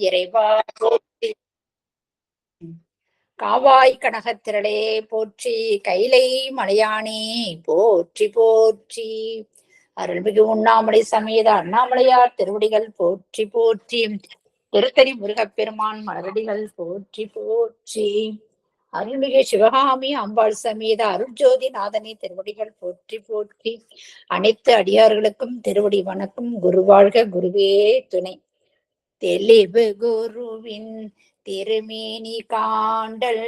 இறைவா போற்றி. காவாய் கனகத்திரளே போற்றி. கைலை மலையானே போற்றி போற்றி. அருள்மிகு உண்ணாமலை சமேத அண்ணாமலையார் திருவடிகள் போற்றி போற்றி. திருத்தணி முருகப்பெருமான் மலரடிகள் போற்றி போற்றி. அருள்மிகு சிவகாமி அம்பாள் சமேத அருட்ஜோதி நாதனி திருவடிகள் போற்றி போற்றி. அனைத்து அடியார்களுக்கும் திருவடி வணக்கம். குருவாழ்க, குருவே துணை. தெளிவு குருவின் திருமேனி காண்டல்,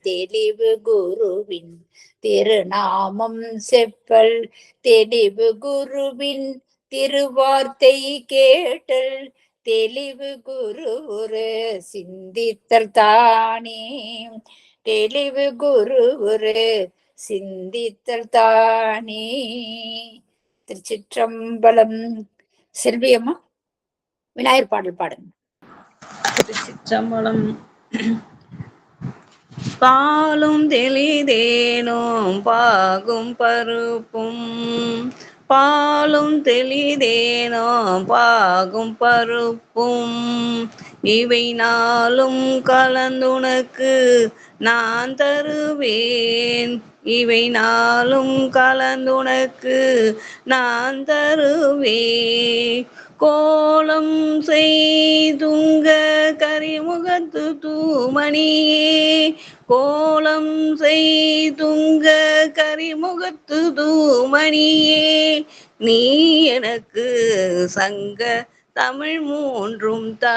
தெளிவு குருவின் திருநாமம் செப்பல், தெளிவு குருவின் திருவார்த்தை கேட்டல், தெளிவு குரு ஒரு சிந்தித்தல் தானே, தெளிவு குரு ஒரு சிந்தித்தல் தானே. திருச்சிற்றம்பலம். செல்வியம்மா, விநாயகர் பாடல் பாடுங்க. திருச்சிற்றம்பலம். பாலும் தெளிதேனும் பாகும் பருப்பும், பாலும் தெளிதேனும் பாகும் பருப்பும், இவை நாளும் கலந்துனக்கு நான் தருவேன், இவை நாளும் கலந்துனக்கு நான் தருவேன். கோலம் செய்துங்க கரிமுகத்து தூமணியே, கோலம் செய்துங்க கரிமுகத்து தூமணியே, நீ எனக்கு சங்க தமிழ் மூன்றும் தா,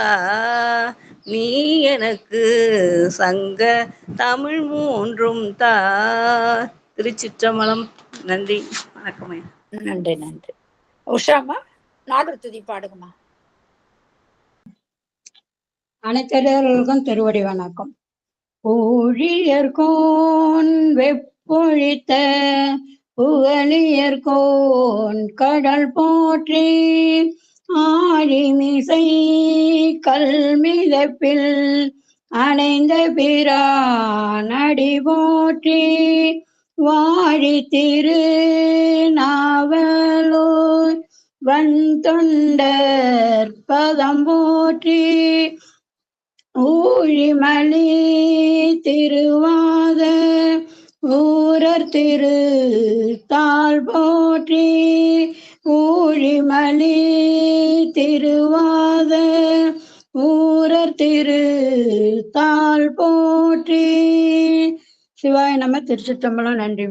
நீ எனக்கு சங்க தமிழ் மூன்றும் தா. திருச்சிற்றம்பலம். நன்றி, வணக்கமே. நன்றி நன்றி. உஷாமா, நாடர் துதி பாடுங்கம்மா. அனைத்தர்களுக்கும் திருவடி வணக்கம். ஊழியர்கோன் வெப்பொழித்த புகழியர்கோன் கடல் போற்றி, ஆழிமிசை கல்மிதப்பில் அணைந்த பிரான் அடி போற்றி, வாழி திரு நாவலூர் வந்தொண்டர் பதம் போற்றி, ஊழிமலி திருவாத ஊரர் திரு தாள் போற்றி, ஊழிமலி திருவாத ஊரர் திரு தாள் போற்றி. சிவாய நம. திருச்சிற்றம்பலம். நன்றி.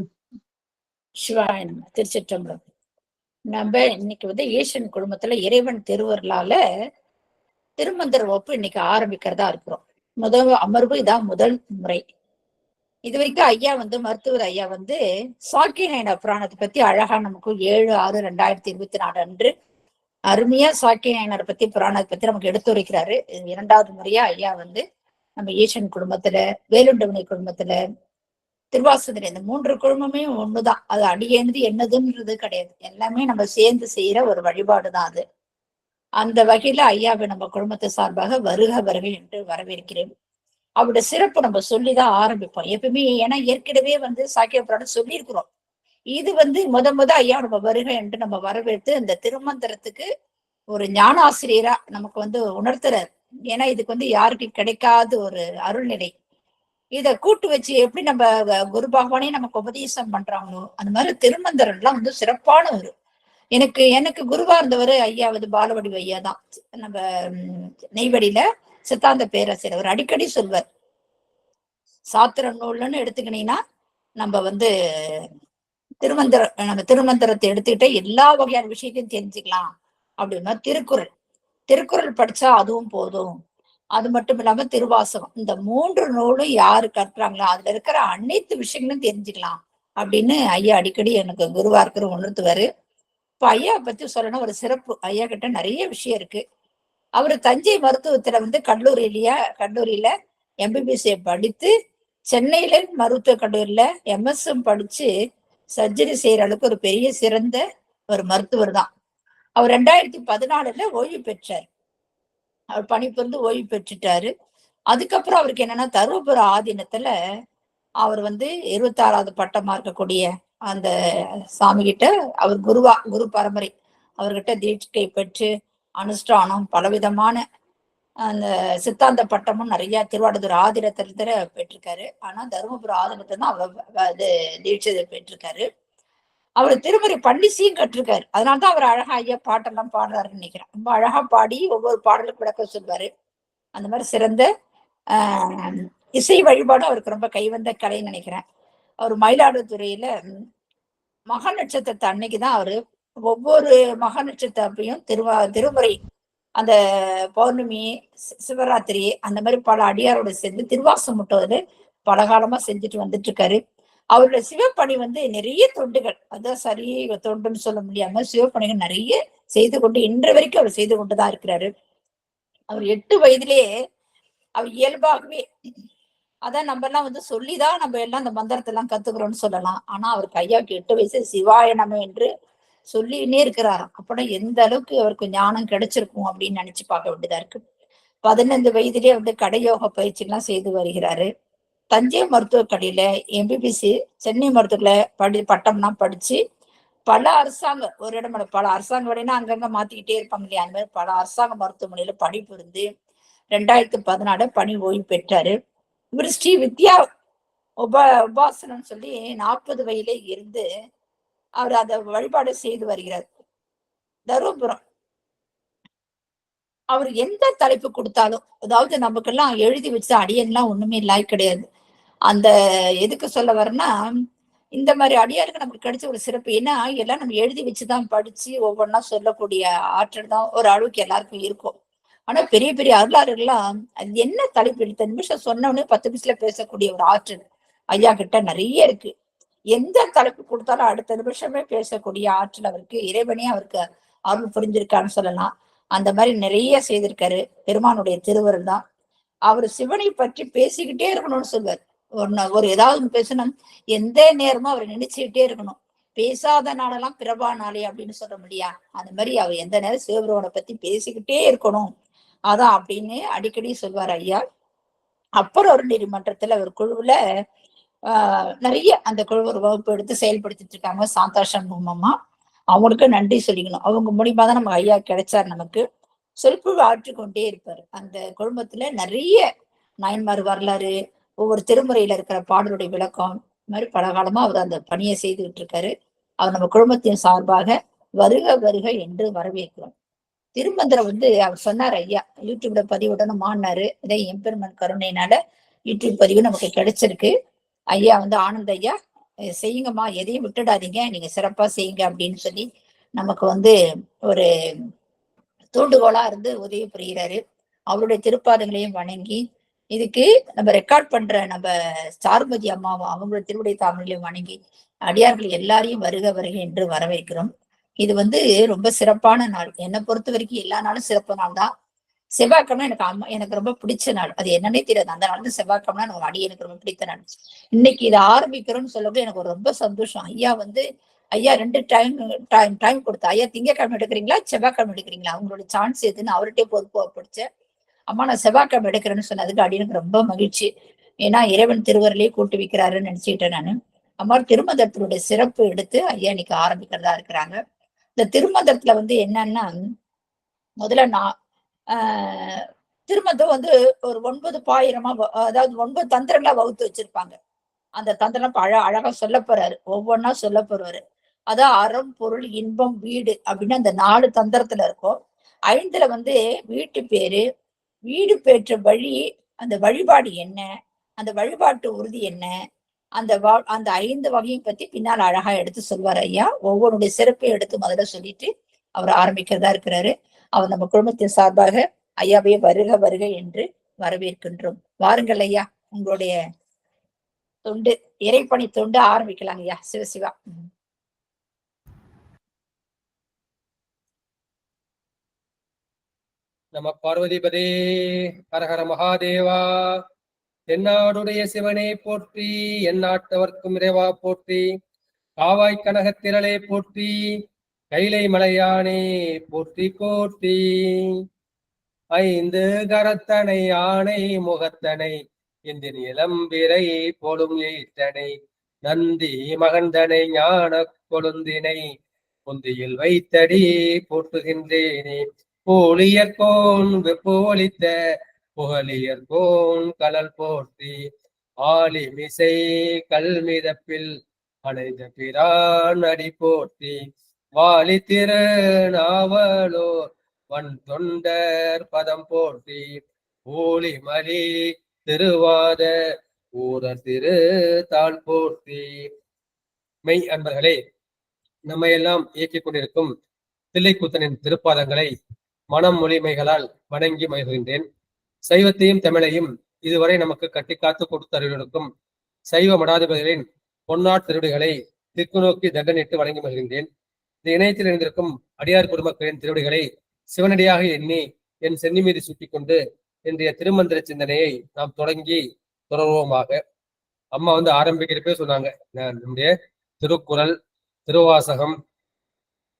சிவாய நம. திருச்சிற்றம்பலம். நம்ம இன்னைக்கு ஈசன் குடும்பத்துல இறைவன் திருவருளால திருமந்திர வகுப்பு இன்னைக்கு ஆரம்பிக்கிறதா இருக்கிறோம். முதல் அமர்வு இதான் முதல் முறை. இது வரைக்கும் ஐயா மருத்துவர் ஐயா சாக்கிய நயன புராணத்தை பத்தி அழகா நமக்கு 7/6/2024 அன்று அருமையா சாக்கிய நயனரை பத்தி புராணத்தை பத்தி நமக்கு எடுத்துரைக்கிறாரு. இரண்டாவது முறையா ஐயா நம்ம ஈசன் குடும்பத்துல, வேலுண்டவனை குடும்பத்துல, திருவாசகர், இந்த 3 குடும்பமே ஒண்ணுதான். அது அடியேந்து என்னதுன்றது கிடையாது. எல்லாமே நம்ம சேர்ந்து செய்யற ஒரு வழிபாடுதான் அது. அந்த வகையில ஐயாவை நம்ம குடும்பத்தை சார்பாக வருக வருகை என்று வரவேற்கிறேன். அவருடைய சிறப்பு நம்ம சொல்லிதான் ஆரம்பிப்போம் எப்பவுமே. ஏன்னா ஏற்கனவே சாக்கிய புராணம் சொல்லியிருக்கிறோம். இது முத ஐயா நம்ம வருகை என்று நம்ம வரவேற்று இந்த திருமந்திரத்துக்கு ஒரு ஞானாசிரியரா நமக்கு உணர்த்துறாரு. ஏன்னா இதுக்கு யாருக்கு கிடைக்காத ஒரு அருள்நிலை. இத கூட்டு வச்சு எப்படி நம்ம குரு பகவானே நமக்கு உபதேசம் பண்றாங்களோ அந்த மாதிரி திருமந்திரம் எல்லாம் சிறப்பான ஒரு எனக்கு குருவா இருந்தவர் ஐயா பாலவடிவு ஐயா தான். நம்ம நெய்வடியில சித்தாந்த பேராசிரியர். அவர் அடிக்கடி சொல்வார், சாத்திர நூல்னு எடுத்துக்கினீங்கன்னா நம்ம திருமந்திரத்தை எடுத்துக்கிட்ட எல்லா வகையான விஷயத்தையும் தெரிஞ்சுக்கலாம் அப்படின்னா. திருக்குறள் படிச்சா அதுவும் போதும். அது மட்டும் இல்லாம திருவாசகம், இந்த 3 நூலும் யாரு கற்றாங்களோ அதுல இருக்கிற அனைத்து விஷயங்களும் தெரிஞ்சுக்கலாம் அப்படின்னு ஐயா அடிக்கடி எனக்கு குருவா இருக்கிற உணர்த்துவாரு. இப்ப ஐயா பத்தி சொல்லணும் ஒரு சிறப்பு. ஐயா கிட்ட நிறைய விஷயம் இருக்கு. அவரு தஞ்சை மருத்துவத்துல கல்லூரியில எம்பிபிஎஸ் படித்து, சென்னையில மருத்துவ கல்லூரியில எம்எஸ்எம் படிச்சு சர்ஜரி செய்யற அளவுக்கு ஒரு பெரிய சிறந்த ஒரு மருத்துவர் தான். அவர் 2014 ஓய்வு பெற்றார். அவர் பணிபுரிந்து ஓய்வு பெற்றுட்டாரு. அதுக்கப்புறம் அவருக்கு என்னன்னா, தருமபுர ஆதீனத்துல அவர் 26வது பட்டமா இருக்கக்கூடிய அந்த சாமி கிட்ட அவர் குரு பரம்பரை அவர்கிட்ட தீட்சை பெற்று அனுஷ்டானம் பலவிதமான அந்த சித்தாந்த பட்டமும் நிறைய திருவாடுதுறை ஆதிரத்துல பெற்றிருக்காரு. ஆனா தருமபுரம் ஆதிரத்தை தான் அது தீட்சை பெற்றிருக்காரு. அவர் திருமுறை பண்டிசியும் கற்றிருக்காரு. அதனாலதான் அவர் அழகா ஐயா பாட்டெல்லாம் பாடுறாருன்னு நினைக்கிறேன். ரொம்ப அழகா பாடி ஒவ்வொரு பாடலுக்கு விளக்க சொல்வாரு. அந்த மாதிரி சிறந்த இசை வழிபாடு அவருக்கு ரொம்ப கைவந்த கலைன்னு நினைக்கிறேன். அவர் மயிலாடுதுறையில மக நட்சத்திரத்தை அன்னைக்குதான் அவரு ஒவ்வொரு மக நட்சத்திரப்பையும் திருமுறை அந்த பௌர்ணமி சிவராத்திரி அந்த மாதிரி பல அடியாரோட சேர்ந்து திருவாசம் முட்டுவது பல காலமா செஞ்சுட்டு வந்துட்டு இருக்காரு. அவருடைய சிவப்பணி நிறைய தொண்டுகள், அதான் சரி தொண்டுன்னு சொல்ல முடியாம சிவப்பணிகள் நிறைய செய்து கொண்டு இன்று வரைக்கும் அவர் செய்து கொண்டுதான் இருக்கிறாரு. அவர் 8 வயதிலேயே அவர் இயல்பாகவே அதான் நம்ம எல்லாம் சொல்லிதான் நம்ம எல்லாம் அந்த மந்திரத்தை எல்லாம் கத்துக்கிறோம்னு சொல்லலாம். ஆனா அவருக்கு ஐயாவுக்கு 8 வயசு சிவாய நம என்று சொல்லினே இருக்கிறாராம். அப்படின்னா எந்த அளவுக்கு அவருக்கு ஞானம் கிடைச்சிருக்கும் அப்படின்னு நினைச்சு பார்க்க வேண்டியதா இருக்கு. 15 வயதிலேயே கடையோக பயிற்சி எல்லாம் செய்து வருகிறாரு. தஞ்சை மருத்துவக் கடையில எம்பிபிசி சென்னை மருத்துவத்துல பட்டம்லாம் படிச்சு பல அரசாங்க ஒரு இடம் பல அரசாங்க வேலைன்னா அங்கங்க மாத்திக்கிட்டே இருப்பாங்க இல்லையா, அந்த மாதிரி பல அரசாங்க மருத்துவமனையில படிப்பு இருந்து 2014 பணி ஓய்வு பெற்றாரு. இவர் ஸ்ரீ வித்யா உபாசனம் சொல்லி 40 வயதிலே இருந்து அவர் அந்த வழிபாடு செய்து வருகிறார். தருமபுரம் அவர் எந்த தலைப்பு கொடுத்தாலும், அதாவது நமக்கெல்லாம் எழுதி வச்ச அடியன்லாம் ஒண்ணுமே லாய் கிடையாது. அந்த எதுக்கு சொல்ல வரேன்னா, இந்த மாதிரி அடியாருக்கு நமக்கு கிடைச்ச ஒரு சிறப்பு. ஏன்னா எல்லாம் நம்ம எழுதி வச்சுதான் படிச்சு ஒவ்வொன்னா சொல்லக்கூடிய ஆற்றல் தான் ஒரு அளவுக்கு எல்லாருக்கும் இருக்கும். ஆனா பெரிய பெரிய அருளாளர்கள்லாம் அது என்ன தலைப்பு எடுத்த நிமிஷம் சொன்னவனே 10 நிமிஷத்துல பேசக்கூடிய ஒரு ஆற்றல் ஐயா கிட்ட நிறைய இருக்கு. எந்த தலைப்பு கொடுத்தாலும் அடுத்த நிமிஷமே பேசக்கூடிய ஆற்றல் அவருக்கு, இறைவனே அவருக்கு அருள் புரிஞ்சிருக்கான்னு சொல்லலாம். அந்த மாதிரி நிறைய செய்திருக்காரு. பெருமானுடைய திருவருள் தான். அவர் சிவனை பற்றி பேசிக்கிட்டே இருக்கணும்னு சொல்வார். ஒரு ஏதாவது பேசணும், எந்த நேரமும் அவர் நினைச்சுக்கிட்டே இருக்கணும். பேசாத நாளெல்லாம் பிரபா நாளே அப்படின்னு சொல்ல முடியா, அந்த மாதிரி அவர் எந்த நேரம் சிவபெருமானை பத்தி பேசிக்கிட்டே இருக்கணும் அதான் அப்படின்னு அடிக்கடி சொல்வார் ஐயா. அப்புறம் ஒரு நீதிமன்றத்துல ஒரு குழுவுல நிறைய அந்த குழு ஒரு வகுப்பு எடுத்து செயல்படுத்திட்டு இருக்காங்க. சாந்தா சண்முகம்மா அவங்களுக்கு நன்றி சொல்லிக்கணும். அவங்க மூலியமா தான் நம்ம ஐயா கிடைச்சார். நமக்கு சொற்பொழிவு ஆற்றிக்கொண்டே இருப்பாரு. அந்த குடும்பத்துல நிறைய நாயன்மார் வரலாறு, ஒவ்வொரு திருமுறையில இருக்கிற பாடலுடைய விளக்கம், இந்த மாதிரி பல காலமா அவர் அந்த பணியை செய்துகிட்டு இருக்காரு. அவர் நம்ம குடும்பத்தின் சார்பாக வருக வருக என்று வரவேற்கிறோம். திருமந்திரம் அவர் சொன்னார் ஐயா, யூடியூப்ல பதிவுடனுமான்னாரு. இதை எம்பெருமன் கருணையினால யூடியூப் பதிவு நமக்கு கிடைச்சிருக்கு. ஐயா ஆனந்த ஐயா செய்யுங்கம்மா, எதையும் விட்டுடாதீங்க, நீங்க சிறப்பா செய்யுங்க அப்படின்னு சொல்லி நமக்கு ஒரு தூண்டுகோலா இருந்து உதவி புரிகிறாரு. அவருடைய திருப்பாதங்களையும் வணங்கி இதுக்கு நம்ம ரெக்கார்ட் பண்ற நம்ம சாருமதி அம்மாவும் அவங்களோட திருவுடை தாமரையிலையும் வணங்கி அடியார்கள் எல்லாரையும் வருக வருக என்று வரவேற்கிறோம். இது ரொம்ப சிறப்பான நாள். என்னை பொறுத்த வரைக்கும் எல்லா நாளும் சிறப்பு நாள் தான். செவ்வாய்க்கிழமை எனக்கு ரொம்ப பிடிச்ச நாள். அது என்னன்னே தெரியாது. அந்த நாள் செவ்வாய்க்கிழமை நம்ம அடி எனக்கு ரொம்ப பிடித்த நாள். இன்னைக்கு இதை ஆரம்பிக்கிறோம்னு சொல்லக்கூட எனக்கு ரொம்ப சந்தோஷம். ஐயா 2 டைம் கொடுத்தா, ஐயா திங்கக்கிழமை எடுக்கிறீங்களா செவ்வாய்க்கிழமை எடுக்கிறீங்களா, அவங்களோட சான்ஸ் எதுன்னு அவர்கிட்டே பொறுப்பு படிச்சேன். அம்மா நான் செவ்வாய்க்கிழமை எடுக்கிறேன்னு சொன்னதுக்கு அடியனுக்கு ரொம்ப மகிழ்ச்சி. ஏன்னா இறைவன் திருவருளையே கூட்டு வைக்கிறாருன்னு நினைச்சுக்கிட்டேன் நானு. அம்மா திருமந்திரத்தினுடைய சிறப்பு எடுத்து ஐயா இன்னைக்கு ஆரம்பிக்கிறதா இருக்கிறாங்க. இந்த திருமந்திரத்துல என்னன்னா, முதல்ல நான் திருமந்திரம் ஒரு 9 பாயிரமா, அதாவது 9 தந்திரங்களா வகுத்து வச்சிருப்பாங்க. அந்த தந்திரம் அழகா சொல்ல போறாரு, ஒவ்வொன்னா சொல்ல போறாரு. அதான் அறம் பொருள் இன்பம் வீடு அப்படின்னு அந்த 4 தந்திரத்துல இருக்கும். 5ல வீட்டு பேரு, வீடு பெற்ற வழி, அந்த வழிபாடு என்ன, அந்த வழிபாட்டு உறுதி என்ன, அந்த 5 வகையும் பத்தி பின்னால் அழகா எடுத்து சொல்வார் ஐயா. ஒவ்வொருடைய சிறப்பையும் எடுத்து முதல்ல சொல்லிட்டு அவர் ஆரம்பிக்கிறதா இருக்கிறாரு. அவர் நம்ம குடும்பத்தின் சார்பாக ஐயாவே வருக வருக என்று வரவேற்கின்றோம். வாருங்கள் ஐயா, உங்களுடைய தொண்டு, இறைப்பணி தொண்டு ஆரம்பிக்கலாம் ஐயா. சிவசிவா. நம பார்வதிபதே, ஹரஹர மகாதேவா. தென்னாடுடைய சிவனே போற்றி, எந்நாட்டவர்க்கும் இறைவா போற்றி, காவாய் கனகத்திரளே போற்றி, கைலை மலையானே போற்றி போற்றி. 5 கரத்தனை ஆணை முகத்தனை இந்தின் இளம்பிரை போலும் ஈட்டனை, நந்தி மகந்தனை ஞான கொழுந்தினை புந்தியில் வைத்தடி போற்றுகின்றேனே. போலியர்கோன் வெப்போலித்த புகழியர்கோன் கலல் போற்றி ஆலிமிசை கல்மிதப்பில் அணைந்த பிரான் அடி போற்றி வாலி திரு நாவலோர் வன் தொண்டர் பதம் போற்றி ஊழிமலி திருவாத ஊரர் திரு தாள் போற்றி. மெய் அன்பர்களே, நம்மை எல்லாம் இயக்கிக் கொண்டிருக்கும் தில்லைக்கூத்தனின் திருப்பாதங்களை மனம் மொழிமைகளால் வணங்கி மகிழ்கின்றேன். சைவத்தையும் தமிழையும் இதுவரை நமக்கு கட்டி காத்து கொடுத்தருளுக்கும் சைவ மடாதிபதிகளின் பொன்னாட் திருவடிகளை திக்கு நோக்கி தண்டனிட்டு வணங்கி மகிழ்கின்றேன். இந்த இணையத்தில் இணைந்திருக்கும் அடியார் குடும்பங்களின் திருவடிகளை சிவனடியாக எண்ணி என் சென்னி மீது சுட்டிக் கொண்டு இன்றைய திருமந்திர சிந்தனையை நாம் தொடங்கி தொடர்வோமாக. அம்மா ஆரம்பிக்கிறப்பே சொன்னாங்க, நம்முடைய திருக்குறள், திருவாசகம்,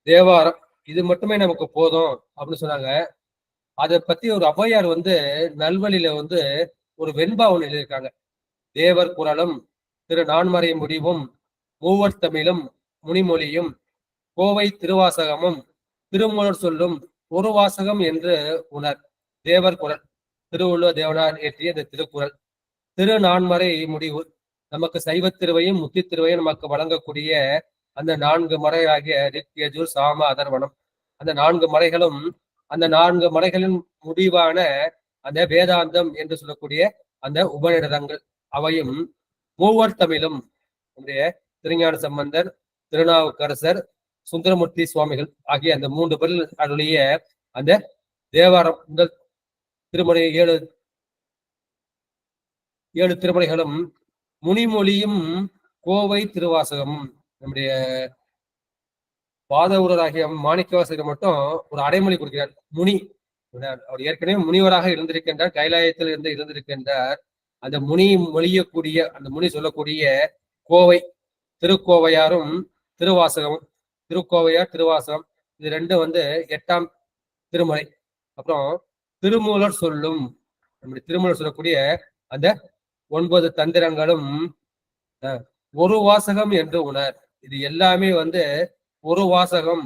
தேவாரம் இது மட்டுமே நமக்கு போதும் அப்படின்னு சொன்னாங்க. அதை பத்தி ஒரு ஔவையார் நல்வழியில ஒரு வெண்பா ஒண்ணு எழுதியிருக்காங்க. தேவர் குறளும் திரு நான்மறை முடிவும் மூவர் தமிழும் முனிமொழியும் கோவை திருவாசகமும் திருமூலர் சொல்லும் ஒரு வாசகம் என்று உணர். தேவர் குறள், திருவள்ளுவர் தேவனார் இயற்றிய இந்த திருக்குறள். திரு நான்மறை முடிவு நமக்கு சைவத்திருவையும் முத்தி திருவையும் நமக்கு வழங்கக்கூடிய அந்த 4 மறையாகிய ரிக், யஜுர், சாம, அதர்வனம். அந்த 4 மறைகளும் அந்த 4 மறைகளின் முடிவான அந்த வேதாந்தம் என்று சொல்லக்கூடிய அந்த உபநிடதங்கள் அவையும் மூவர் தமிழும் நம்முடைய திருஞான சம்பந்தர், திருநாவுக்கரசர், சுந்தரமூர்த்தி சுவாமிகள் ஆகிய அந்த 3 பேர் அருளிய அந்த தேவாரம் முதல் திருமுறை 7 திருமுறைகளும் முனிமொழியும் கோவை திருவாசகமும் நம்முடைய பாதவூரராகிய மாணிக்கவாசகர் மட்டும் ஒரு அடைமொழி கொடுக்கிறார். முனி, அவர் ஏற்கனவே முனிவராக இருந்திருக்கின்றார், கைலாயத்தில் இருந்திருக்கின்றார். அந்த முனி மொழியக்கூடிய அந்த முனி சொல்லக்கூடிய கோவை திருக்கோவையாரும் திருவாசகமும், திருக்கோவையார் திருவாசகம் இது 2 8ஆம் திருமுறை. அப்புறம் திருமூலர் சொல்லும், நம்முடைய திருமூலர் சொல்லக்கூடிய அந்த 9 தந்திரங்களும் ஒரு வாசகம் என்று உணர். இது எல்லாமே ஒரு வாசகம்.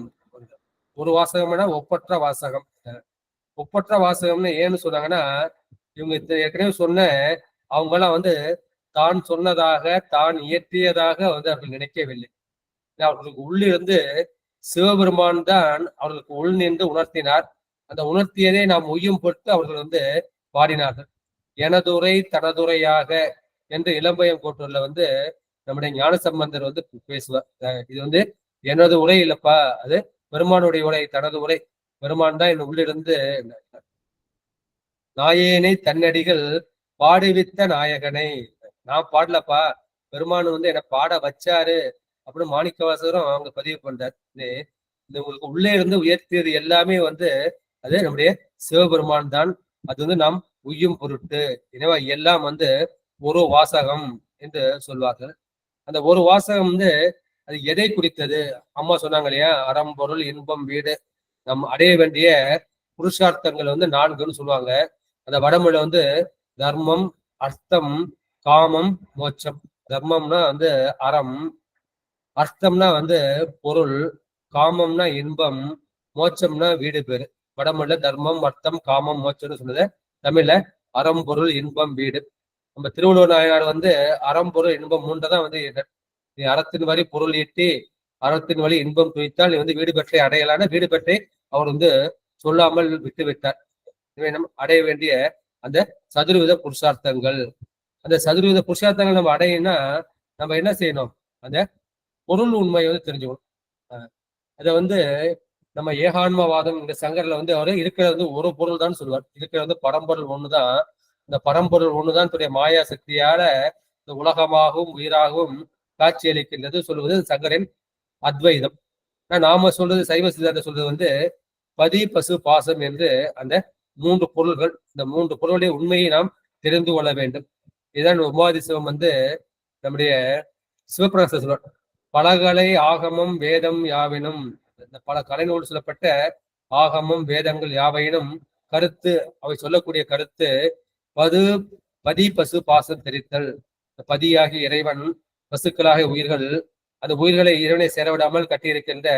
ஒரு வாசகம்னா ஒப்பற்ற வாசகம். ஒப்பற்ற வாசகம்னு ஏன்னு சொன்னாங்கன்னா, இவங்க ஏற்கனவே சொன்ன அவங்கெல்லாம் தான் சொன்னதாக தான் இயற்றியதாக அவர்கள் நினைக்கவில்லை. அவர்களுக்கு உள்ளிருந்து சிவபெருமான் தான் அவர்களுக்கு உள் நின்று உணர்த்தினார். அந்த உணர்த்தியதை நாம் உய்யும் பொறுத்து அவர்கள் பாடினார்கள். எனதுரை தனதுரையாக என்று இளம்பயம் கோட்டூர்ல நம்முடைய ஞானசம்பந்தர் பேசுவார். இது எனது உரை இல்லப்பா, அது பெருமானுடைய உரை, தனது உரை. பெருமான் தான் என் உள்ளிருந்து நாயேனை தன்னடிகள் பாடுவித்த நாயகனை. நான் பாடலப்பா, பெருமான் என்னை பாட வச்சாரு அப்படின்னு மாணிக்கவாசகரும் அவங்க பதிவு பண்றார். இந்த உங்களுக்கு உள்ளே இருந்து உயர்த்தியது எல்லாமே அது நம்முடைய சிவபெருமான் தான். அது நாம் உய்யும் பொருட்டு. எனவே எல்லாம் ஒரு வாசகம் என்று சொல்வார்கள். அந்த ஒரு வாசகம் அது எதை குறித்தது? அம்மா சொன்னாங்க இல்லையா, அறம், பொருள், இன்பம், வீடு. நம் அடைய வேண்டிய புருஷார்த்தங்கள் 4ன்னு சொல்லுவாங்க. அந்த வடமொழியில தர்மம், அர்த்தம், காமம், மோட்சம். தர்மம்னா அறம், அர்த்தம்னா பொருள், காமம்னா இன்பம், மோட்சம்னா வீடு பேரு. வடமொழியில தர்மம், அர்த்தம், காமம், மோட்சம்னு சொன்னது. தமிழ்ல அறம், பொருள், இன்பம், வீடு. நம்ம திருவள்ளுவர் நாயனார் அறம், பொருள், இன்பம் 3 தான் நீ அறத்தின் வழி பொருள் ஈட்டி அறத்தின் வழி இன்பம் துய்த்தால் நீ வீடு பெற்றை அடையலான வீடு பெற்றை அவர் சொல்லாமல் விட்டு விட்டார். நம்ம அடைய வேண்டிய அந்த சதுர்வித புருஷார்த்தங்கள், அந்த சதுர்வித புருஷார்த்தங்கள் நம்ம அடையினா நம்ம என்ன செய்யணும்? அந்த பொருள் உண்மையை தெரிஞ்சுக்கணும். அதை நம்ம ஏகான்மவாதம் இந்த சங்கர்ல அவரு இருக்கிறது ஒரு பொருள் தான் சொல்லுவார். இருக்கிறது பரம்பொருள் ஒண்ணுதான். இந்த பரம்பொருள் ஒண்ணுதான் மாயா சக்தியால இந்த உலகமாகவும் உயிராகவும் காட்சி அளிக்கின்றது சொல்லுவது சங்கரின் அத்வைதம். நாம சொல்றது சைவ சித்தாந்த சொல்றது பதி, பசு, பாசம் என்று அந்த 3 பொருள்கள். இந்த 3 பொருளுடைய உண்மையை நாம் தெரிந்து கொள்ள வேண்டும். இதுதான் உமாதி சிவம் நம்முடைய சிவபிரகாச சொல்வார். பலகலை ஆகமம் வேதம் யாவினும், இந்த பல கலைநூல் சொல்லப்பட்ட ஆகமம் வேதங்கள் யாவையினும் கருத்து, அவை சொல்லக்கூடிய கருத்து பதி, பசு, பாசம் தெரித்தல். பதியாகிய இறைவன், பசுக்களாகிய உயிர்கள், அந்த உயிர்களை இறைவனை சேரவிடாமல் கட்டியிருக்கின்ற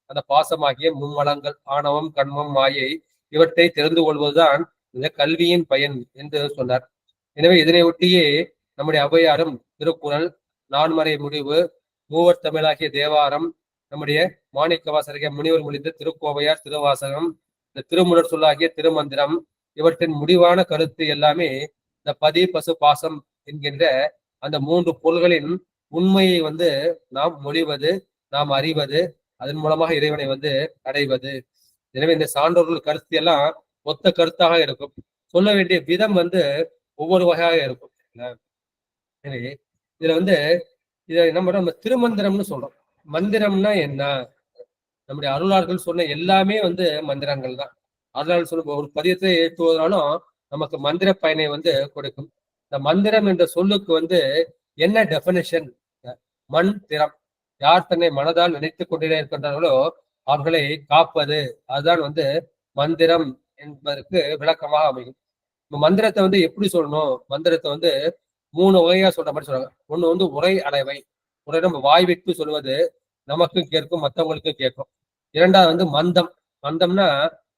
அந்த பாசமாகிய மும்மலங்கள், ஆணவம், கண்மம், மாயை இவற்றை தெரிந்து கொள்வதுதான் இந்த கல்வியின் பயன் என்று சொன்னார். எனவே இதனை ஒட்டியே நம்முடைய ஔவையாரும் திருக்குறள், நான்மறை முடிவு, மூவர் தமிழாகிய தேவாரம், நம்முடைய மாணிக்கவாசகர் முனிவர் மொழிந்த திருக்கோவையார் திருவாசகம், இந்த திருமுறர் சொல்லாகிய திருமந்திரம், இவற்றின் முடிவான கருத்து எல்லாமே இந்த பதி பசு பாசம் என்கின்ற அந்த 3 பொருள்களின் உண்மையை நாம் மொழிவது, நாம் அறிவது, அதன் மூலமாக இறைவனை அடைவது. எனவே இந்த சான்றோர்கள் கருத்து எல்லாம் ஒத்த கருத்தாக இருக்கும். சொல்ல வேண்டிய விதம் ஒவ்வொரு வகையாக இருக்கும். எனவே இதுல இதை நம்ம திருமந்திரம்னு சொல்றோம். மந்திரம்னா என்ன? நம்முடைய அருளாளர்கள் சொன்ன எல்லாமே மந்திரங்கள் தான். அருளாளர்கள் சொல்ல ஒரு பதியத்தை ஏற்றுவதனாலும் நமக்கு மந்திர பயனை கொடுக்கும். இந்த மந்திரம் என்ற சொல்லுக்கு என்ன டெபினிஷன்? மந்திரம். யார் தன்னை மனதால் நினைத்துக் கொண்டே இருக்கின்றார்களோ அவர்களை காப்பது, அதுதான் மந்திரம் என்பதற்கு விளக்கமாக அமையும். மந்திரத்தை எப்படி சொல்லணும்? மந்திரத்தை 3 வகையா சொல்ற மாதிரி சொல்றாங்க. ஒண்ணு உரை அளவை. உரை நம்ம வாய் விட்டு சொல்வது, நமக்கும் கேட்கும், மற்றவங்களுக்கும் கேட்கும். 2வது மந்தம். மந்தம்னா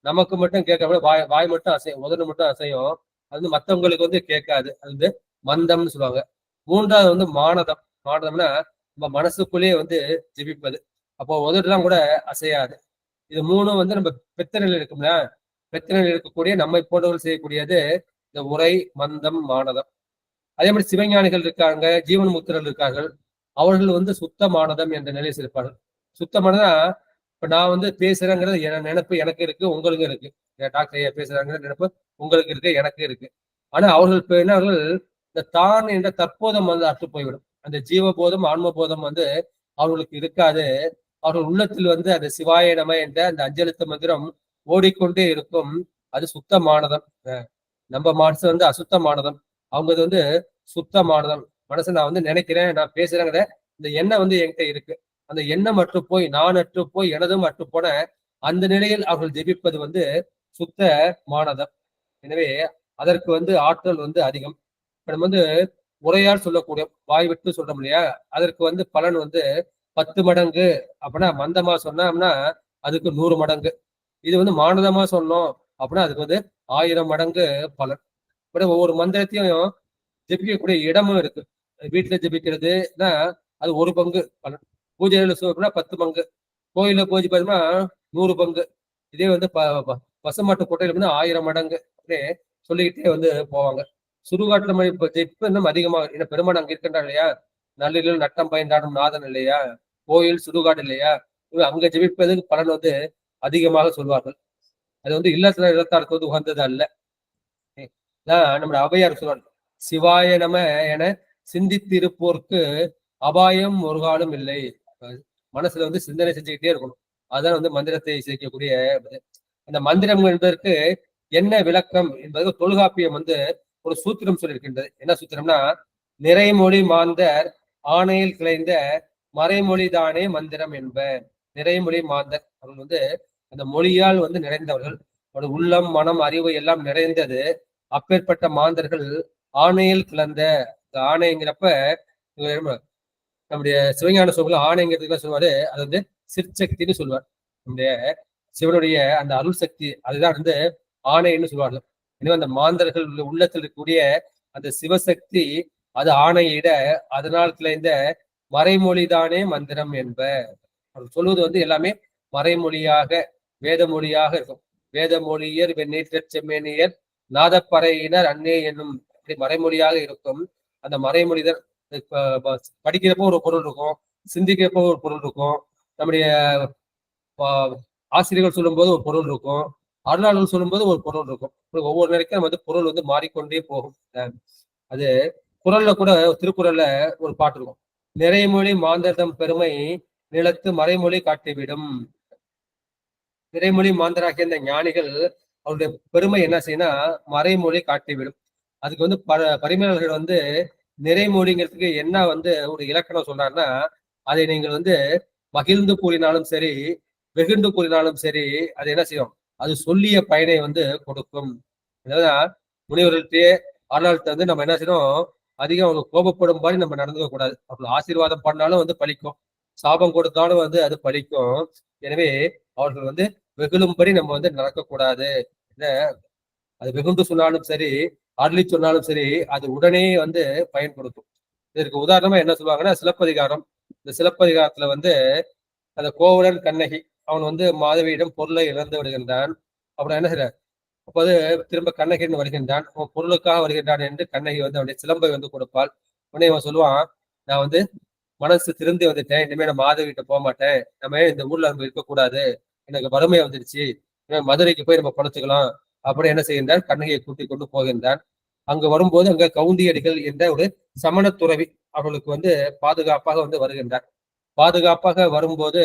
நமக்கு மட்டும் கேட்க, வாய் மட்டும் அசையும், உதடு மட்டும் அசையும், அது மற்றவங்களுக்கு கேட்காது, அது மந்தம்னு சொல்லுவாங்க. 3வது மானதம். மானதம்னா நம்ம மனசுக்குள்ளேயே ஜெபிப்பது, அப்போ உதடுலாம் கூட அசையாது. இது 3ம் நம்ம பெத்தனில் இருக்கும்ல, பெத்தனில் இருக்கக்கூடிய நம்மை போன்றவர்கள் செய்யக்கூடியது இந்த உரை, மந்தம், மானதம். அதே மாதிரி சிவஞானிகள் இருக்காங்க, ஜீவன் முத்திரர்கள் இருக்கார்கள். அவர்கள் சுத்தமானதம் என்ற நிலையில் இருப்பார்கள். சுத்தமானதா இப்ப நான் பேசுறேங்கிறது நினைப்பு எனக்கு இருக்கு, உங்களுக்கு இருக்கு. டாக்டர் ஐயா பேசுறாங்கிற நினைப்பு உங்களுக்கு இருக்கு, எனக்கு இருக்கு. ஆனா அவர்கள் அவர்கள் இந்த தான் என்ற தற்போதம் அற்று போய்விடும். அந்த ஜீவபோதம், ஆன்மபோதம் அவர்களுக்கு இருக்காது. அவர்கள் உள்ளத்தில் அந்த சிவாய நம என்ற அந்த அஞ்செழுத்து மந்திரம் ஓடிக்கொண்டே இருக்கும். அது சுத்தமானதம். நம்ம மனசு அசுத்தமானதம், அவங்க சுத்தமானதம். மனசு நான் நினைக்கிறேன், நான் பேசுறேங்கிற இந்த எண்ணம் என்கிட்ட இருக்கு. அந்த எண்ணம் அற்று போய், நான் அற்று போய், எனதும் அற்று போன அந்த நிலையில் அவர்கள் ஜெபிப்பது சுத்த மானதம். எனவே அதற்கு ஆற்றல் அதிகம். இப்ப நம்ம உரையால் சொல்லக்கூடிய, வாய் விட்டு சொல்றோம் இல்லையா, அதற்கு பலன் 10 மடங்கு. அப்படின்னா மந்தமா சொன்னோம்னா அதுக்கு 100 மடங்கு. இது மானதமா சொன்னோம் அப்படின்னா அதுக்கு 1000 மடங்கு பலன். இப்படி ஒவ்வொரு மந்திரத்தையும் ஜெபிக்கக்கூடிய இடமும் இருக்கு. வீட்டுல ஜெபிக்கிறதுனா அது 1 பங்கு பலன். பூஜையில சொல்லணும்னா 10 பங்கு. கோயில பூஜை பார்த்தோம்னா 100 பங்கு. இதே பசுமாட்டு கொட்டையில 1000 மடங்கு அப்படியே சொல்லிக்கிட்டே போவாங்க. சுடுகாட்டுல ஜெயிப்பு இன்னும் அதிகமாக. ஏன்னா பெருமான் அங்க இருக்கின்றார் இல்லையா, நல்லில் நட்டம் பயந்தாடும் நாதன் இல்லையா, கோயில் சுடுகாடு இல்லையா, அங்க ஜெபிப்பதற்கு பலன் அதிகமாக சொல்வார்கள். அது இல்லத்துல இல்லத்தாருக்கு உகந்தது அல்ல. நம்முடைய ஔவையார் சொல்வார், சிவாய நம என சிந்தித்திருப்போர்க்கு அபாயம் ஒரு காலம் இல்லை. மனசுல சிந்தனை செஞ்சுக்கிட்டே இருக்கணும். அதுதான் மந்திரத்தை சேர்க்கக்கூடிய. அந்த மந்திரம் என்பதற்கு என்ன விளக்கம் என்பதற்கு தொல்காப்பியம் ஒரு சூத்திரம் சொல்லியிருக்கின்றது. என்ன சூத்திரம்னா, நிறைமொழி மாந்தர் ஆணையில் கிளைந்த மறைமொழிதானே மந்திரம் என்ப. நிறைமொழி மாந்தர் அவர்கள் அந்த மொழியால் நிறைந்தவர்கள், அவருடைய உள்ளம், மனம், அறிவு எல்லாம் நிறைந்தது. அப்பேற்பட்ட மாந்தர்கள் ஆணையில் கிளந்த. ஆணைங்கிறப்ப நம்முடைய சிவஞான சோழர்கள் ஆணைங்கிறதுக்கு சொல்லுவாரு, அது சிற்சக்தின்னு சொல்லுவார். நம்முடைய சிவனுடைய அந்த அருள் சக்தி, அதுதான் ஆணைன்னு சொல்லுவார்கள். எனவே அந்த மாந்தர்கள் உள்ளத்தில் இருக்கக்கூடிய அந்த சிவசக்தி அது ஆணையிட, அதனால் கிளைந்த மறைமொழிதானே மந்திரம் என்ப. அவர் சொல்வது எல்லாமே மறைமொழியாக, வேத மொழியாக இருக்கும். வேத மொழியர் வெண்ணீற்றச் செம்மேனியர் நாதப்பறையினர் அன்னே என்னும் மறைமொழியாக இருக்கும். அந்த மறைமொழிதர் படிக்கிறப்போ ஒரு பொருள் இருக்கும், சிந்திக்கிறப்போ ஒரு பொருள் இருக்கும், நம்முடைய ஆசிரியர்கள் சொல்லும்போது ஒரு பொருள் இருக்கும், அருளாளர்கள் சொல்லும்போது ஒரு பொருள் இருக்கும். ஒவ்வொரு நேரத்தையும் பொருள் மாறிக்கொண்டே போகும். அது குறள்ல கூட, திருக்குறள்ல ஒரு பாட்டு இருக்கும், நிறைமொழி மாந்தர்தம் பெருமை நிலத்து மறைமொழி காட்டிவிடும். நிறைமொழி மாந்தராகிய இந்த ஞானிகள் அவருடைய பெருமை என்ன செய்யணும்னா மறைமொழி காட்டிவிடும். அதுக்கு பரிமையாளர்கள் நிறைமொழிங்கிறதுக்கு என்ன ஒரு இலக்கணம் சொல்றாருன்னா, அதை நீங்கள் மகிழ்ந்து கூறினாலும் சரி, வெகுண்டு கூறினாலும் சரி, அது என்ன செய்யும், அது சொல்லிய பயனை கொடுக்கும். அதாவது முனிவர்கள்ட்டே அருளாளர்கிட்ட நம்ம என்ன செய்யணும், அதிகம் அவங்க கோபப்படும் மாதிரி நம்ம நடந்துக்க கூடாது. அவர்கள் ஆசீர்வாதம் பண்ணாலும் பலிக்கும், சாபம் கொடுத்தாலும் அது பலிக்கும். எனவே அவர்கள் வெகுளும்படி நம்ம நடக்கக்கூடாது. அது வெகுண்டு சொன்னாலும் சரி, அருளி சொன்னாலும் சரி, அது உடனே வந்து பயன் கொடுக்கும். இதற்கு உதாரணமா என்ன சொல்லுவாங்கன்னா, சிலப்பதிகாரம். இந்த சிலப்பதிகாரத்துல வந்து அந்த கோவலன் கண்ணகி அவன் வந்து மாதவியிடம் பொருளை இழந்து விடுகின்றான். அப்புறம் என்ன செய்யற, அப்போது திரும்ப கண்ணகின்னு வருகின்றான். அவன் பொருளுக்காக வருகின்றான் என்று கண்ணகி வந்து அவனுடைய சிலம்பை வந்து கொடுப்பாள். உடனே அவன் சொல்லுவான், நான் வந்து மனசு திருந்தி வந்துட்டேன், இனிமே நான் மாதவிட்ட போக மாட்டேன், நம்ம இந்த ஊர்ல நம்ம இருக்கக்கூடாது, எனக்கு வறுமை வந்துடுச்சு, மதுரைக்கு போய் நம்ம பழச்சுக்கலாம் அப்படி என்ன செய்கின்றான், கண்ணகியை கூட்டிக் கொண்டு போகின்றான். அங்க வரும்போது அங்க கவுந்தியடிகள் என்ற ஒரு சமண துறவி அவர்களுக்கு வந்து பாதுகாப்பாக வந்து வருகின்றார். பாதுகாப்பாக வரும்போது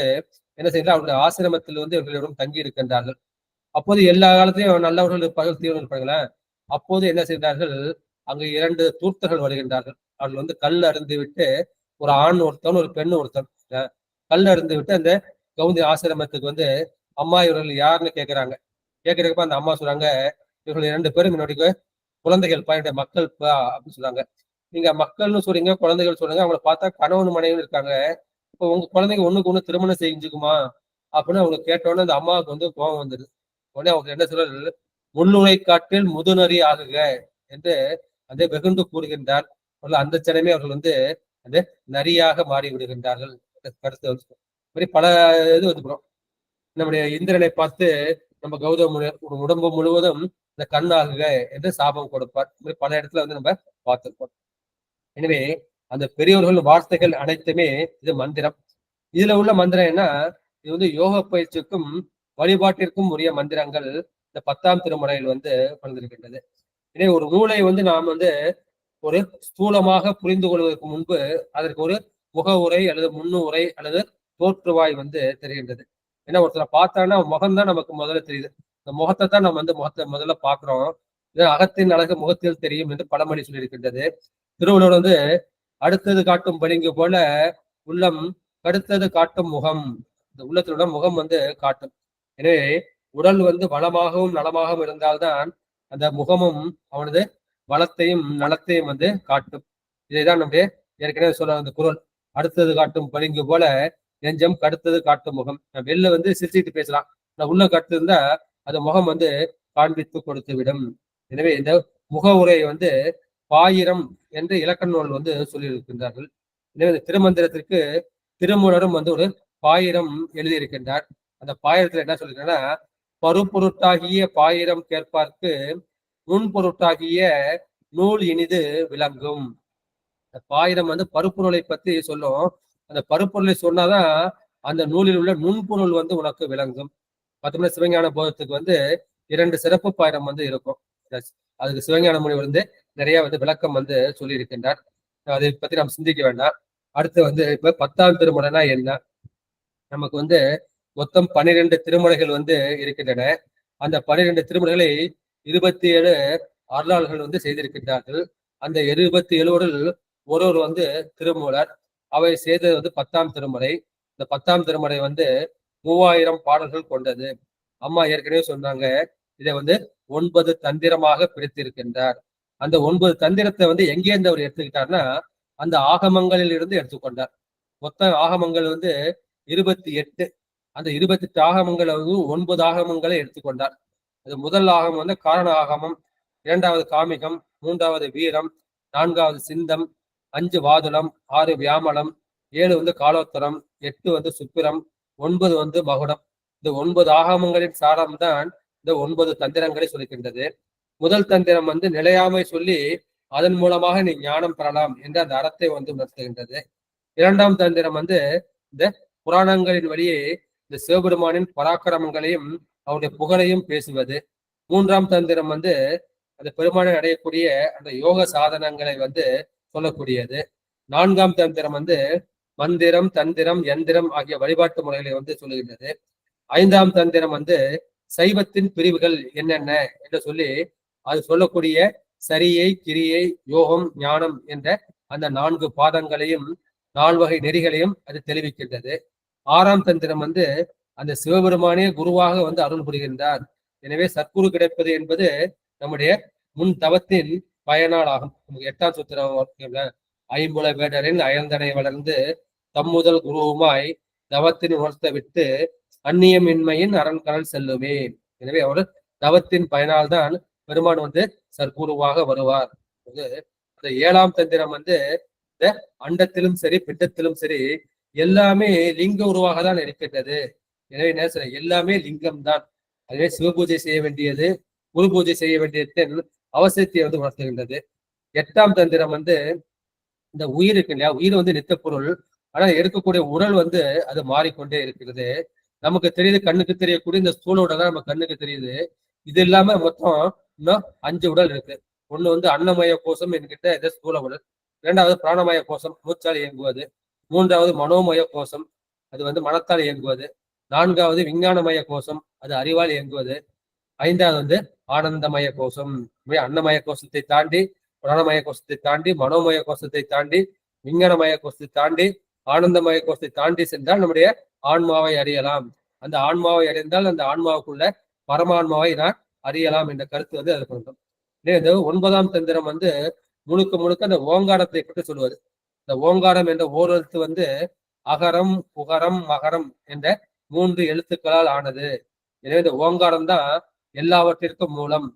என்ன செய்யறார், அவருடைய ஆசிரமத்தில் வந்து இவர்களிடம் தங்கி இருக்கின்றார்கள். அப்போது எல்லா காலத்திலையும் நல்லவர்கள் இருப்பார்கள், தீவர்கள் இருப்பாங்களா. அப்போது என்ன செய்தார்கள், அங்கு 2 தூர்த்தர்கள் வருகின்றார்கள். அவர்கள் வந்து கல் அருந்து விட்டு, ஒரு ஆண் ஒருத்தன் ஒரு பெண் ஒருத்தன் கல் அருந்து விட்டு அந்த கவுந்தி ஆசிரமத்துக்கு வந்து, அம்மா இவர்கள் யாருன்னு கேட்கிறாங்க. கேட்கறப்ப அந்த அம்மா சொல்றாங்க, இவர்கள் 2 பேரும் என்னுடைய குழந்தைகள், என்னுடைய மக்கள் அப்படின்னு சொல்றாங்க. நீங்க மக்கள்னு சொல்றீங்க, குழந்தைகள் சொல்றீங்க, அவங்களை பார்த்தா கணவன் மனைவி இருக்காங்க, இப்போ உங்க குழந்தைங்க ஒண்ணுக்கு ஒண்ணு திருமணம் செஞ்சுக்குமா அப்படின்னு அவங்க கேட்டோன்னே அந்த அம்மாவுக்கு வந்து கோபம் வந்துடுது. உடனே அவங்க என்ன சொல்றாரு, முன்னுரை காட்டில் முதுநறி ஆகுக என்று அதை வெகுண்டு கூறுகின்றார். அந்த சனமே அவர்கள் வந்து அந்த நரியாக மாறி விடுகின்றார்கள். கருத்து வந்து பல இது வந்துக்கிறோம். நம்முடைய இந்திரனை பார்த்து நம்ம கௌதம உடம்பு முழுவதும் இந்த கண்ணாகுக என்று சாபம் கொடுப்பார். பல இடத்துல வந்து நம்ம பார்த்திருப்போம். எனவே அந்த பெரியவர்கள் வார்த்தைகள் அனைத்துமே இது மந்திரம். இதுல உள்ள மந்திரம் என்ன, இது வந்து யோக பயிற்சிக்கும் வழிபாட்டிற்கும் உரிய மந்திரங்கள் இந்த 10ஆம் திருமுறையில் வந்து வந்திருக்கின்றது. எனவே ஒரு நூலை வந்து நாம் வந்து ஒரு ஸ்தூலமாக புரிந்து கொள்வதற்கு முன்பு அதற்கு ஒரு முகவுரை அல்லது முன்னுரை அல்லது தோற்றுவாய் வந்து தெரிகின்றது. ஏன்னா ஒருத்தரை பார்த்தான்னா முகம்தான் நமக்கு முதல்ல தெரியுது. இந்த முகத்தை தான் நம்ம வந்து முகத்தை முதல்ல பார்க்கிறோம். அகத்தின் அழகு முகத்தில் தெரியும் என்று பழமொழி சொல்லியிருக்கின்றது. திருவள்ளுவர் வந்து அடுத்தது காட்டும் பளிங்கு போல உள்ளம் கடுத்தது காட்டும் முகம், இந்த உள்ளத்திலுள்ள முகம் வந்து காட்டும். எனவே உடல் வந்து வளமாகவும் நலமாகவும் இருந்தால்தான் அந்த முகமும் அவனது வளத்தையும் நலத்தையும் வந்து காட்டும். இதைதான் நம்முடைய ஏற்கனவே சொல்ல அந்த குரல், அடுத்தது காட்டும் பளிங்கு போல நெஞ்சம் கடுத்தது காட்டும் முகம். நான் வெளில வந்து சிரிச்சுட்டு பேசலாம், நான் உள்ள கட்டு இருந்தா அது முகம் வந்து காண்பித்து கொடுத்து விடும். எனவே இந்த முக உரையை வந்து பாயிரம் என்று இலக்கண நூல் வந்து சொல்லியிருக்கின்றார்கள். எனவே இந்த திருமந்திரத்திற்கு திருமூலரும் வந்து ஒரு பாயிரம் எழுதியிருக்கின்றார். அந்த பாயிரத்துல என்ன சொல்லிருக்கேன்னா, பருப்பொருட்டாகிய பாயிரம் கேட்பார்க்கு முன்பொருட்டாகிய நூல் இனிது விளங்கும். பாயிரம் வந்து பருப்பொருளை பத்தி சொல்லும். அந்த பருப்பொருளை சொன்னாதான் அந்த நூலில் உள்ள நுண்பொருள் வந்து உனக்கு விளங்கும். பார்த்தோம்னா சிவஞான போதத்துக்கு வந்து 2 சிறப்பு பாயிரம் வந்து இருக்கும். அதுக்கு சிவஞான முனிவர் வந்து நிறைய வந்து விளக்கம் வந்து சொல்லி இருக்கின்றார். அதை பத்தி நாம் சிந்திக்க வேண்டாம். அடுத்து வந்து இப்ப 10ஆம் திருமுறைனா என்ன, நமக்கு வந்து மொத்தம் 12 திருமுறைகள் வந்து இருக்கின்றன. அந்த 12 திருமுறைகளை 27 அருளாளர்கள் வந்து செய்திருக்கின்றார்கள். அந்த 27 ஒருவர் வந்து திருமூலர். அவை செய்தது வந்து 10ஆம் திருமுறை. இந்த 10ஆம் திருமுறை வந்து 3000 பாடல்கள் கொண்டது. அம்மா ஏற்கனவே சொன்னாங்க, இதை வந்து 9 தந்திரமாக பிரித்திருக்கின்றார். அந்த 9 தந்திரத்தை வந்து எங்கேருந்து அவர் எடுத்துக்கிட்டார்னா, அந்த ஆகமங்களில் இருந்து எடுத்துக்கொண்டார். மொத்த ஆகமங்கள் வந்து 28. அந்த 28 ஆகமங்களை வந்து 9 ஆகமங்களை எடுத்துக்கொண்டார். அது முதல் ஆகமம் வந்து காரண ஆகமம், 2வது காமிகம், 3வது வீரம், 4வது சிந்தம், 5 வாதுளம், 6 வியாமலம், 7 வந்து காலோத்தரம், 8 வந்து சுப்பிரம், 9 வந்து மகுடம். இந்த 9 ஆகமங்களின் சாரம் தான் இந்த 9 தந்திரங்களை சொல்லிக்கின்றது. முதல் தந்திரம் வந்து நிலையாமை சொல்லி அதன் மூலமாக நீ ஞானம் பெறலாம் என்ற அந்த அறத்தை வந்து உணர்த்துகின்றது. 2ஆம் தந்திரம் வந்து இந்த புராணங்களின் வழியே இந்த சிவபெருமானின் பராக்கிரமங்களையும் அவருடைய புகழையும் பேசுவது. 3ஆம் தந்திரம் வந்து அந்த பெருமானை அடையக்கூடிய அந்த யோக சாதனங்களை வந்து சொல்லக்கூடியது. 4ஆம் தந்திரம் வந்து மந்திரம், தந்திரம், யந்திரம் ஆகிய வழிபாட்டு முறைகளை வந்து சொல்லுகின்றது. 5ஆம் தந்திரம் வந்து சைவத்தின் பிரிவுகள் என்னென்ன என்று சொல்லி அது சொல்லக்கூடிய சரியை, கிரியை, யோகம், ஞானம் என்ற அந்த 4 பாதங்களையும் 4 வகை நெறிகளையும் அது தெளிவிக்கின்றது. 6ஆம் தந்திரம் வந்து அந்த சிவபெருமானே குருவாக வந்து அருள் புரிகின்றார். எனவே சத்குரு கிடைப்பது என்பது நம்முடைய முன் தவத்தின் பயனால் ஆகும். 8ஆம் சூத்திரம், ஐம்புல வேடரின் அயர்ந்தனை வளர்ந்து தம்முதல் குருவுமாய் தவத்தின் உணர்த்த விட்டு அந்நியமின்மையின் அரண்கடல் செல்லுமே. எனவே அவர் தவத்தின் பயனால் தான் பெருமான் வந்து சர்க்குருவாக வருவார். அந்த 7ஆம் தந்திரம் வந்து இந்த அண்டத்திலும் சரி பிண்டத்திலும் சரி எல்லாமே லிங்க உருவாக தான் இருக்கின்றது. எனவே என்ன எல்லாமே லிங்கம் தான். அதுவே சிவபூஜை செய்ய வேண்டியது, குரு பூஜை செய்ய வேண்டியதன் அவசியத்தை வந்து உணர்த்துகின்றது. 8ஆம் தந்திரம் வந்து இந்த உயிர் இருக்கு இல்லையா, உயிர் வந்து நித்த பொருள். ஆனா எடுக்கக்கூடிய உடல் வந்து அது மாறிக்கொண்டே இருக்கிறது. நமக்கு தெரியுது, கண்ணுக்கு தெரியக்கூடிய இந்த ஸ்தூல உடல் தான் நம்ம கண்ணுக்கு தெரியுது. இது இல்லாம மொத்தம் இன்னும் 5 உடல் இருக்கு. ஒண்ணு வந்து அன்னமய கோஷம் என்கிட்ட இது ஸ்தூல உடல். 2வது பிராணமய கோஷம் மூச்சால் இயங்குவது. 3வது மனோமய கோஷம், அது வந்து மனத்தால் இயங்குவது. 4வது விஞ்ஞானமய கோஷம், அது அறிவால் இயங்குவது. 5வது வந்து ஆனந்தமய கோஷம். அன்னமய கோஷத்தை தாண்டி, பிராணமய கோஷத்தை தாண்டி, மனோமய கோஷத்தை தாண்டி, விஞ்ஞானமய கோஷத்தை தாண்டி, ஆனந்தமய கோஷத்தை தாண்டி சென்றால் நம்முடைய ஆன்மாவை அறியலாம். அந்த ஆன்மாவை அறிந்தால் அந்த ஆன்மாவுக்குள்ள பரமான்மாவை நான் அறியலாம் என்ற கருத்து வந்து அது கொண்டோம். இந்த 9ஆம் தந்திரம் வந்து முழுக்க முழுக்க அந்த ஓங்காரத்தை பற்றி சொல்லுவது. இந்த ஓங்காரம் என்ற ஓரெழுத்து வந்து அகரம், உகரம், மகரம் என்ற 3 எழுத்துக்களால் ஆனது. எனவே இந்த ஓங்காரம் தான் எல்லாவற்றிற்கும் மூலம்.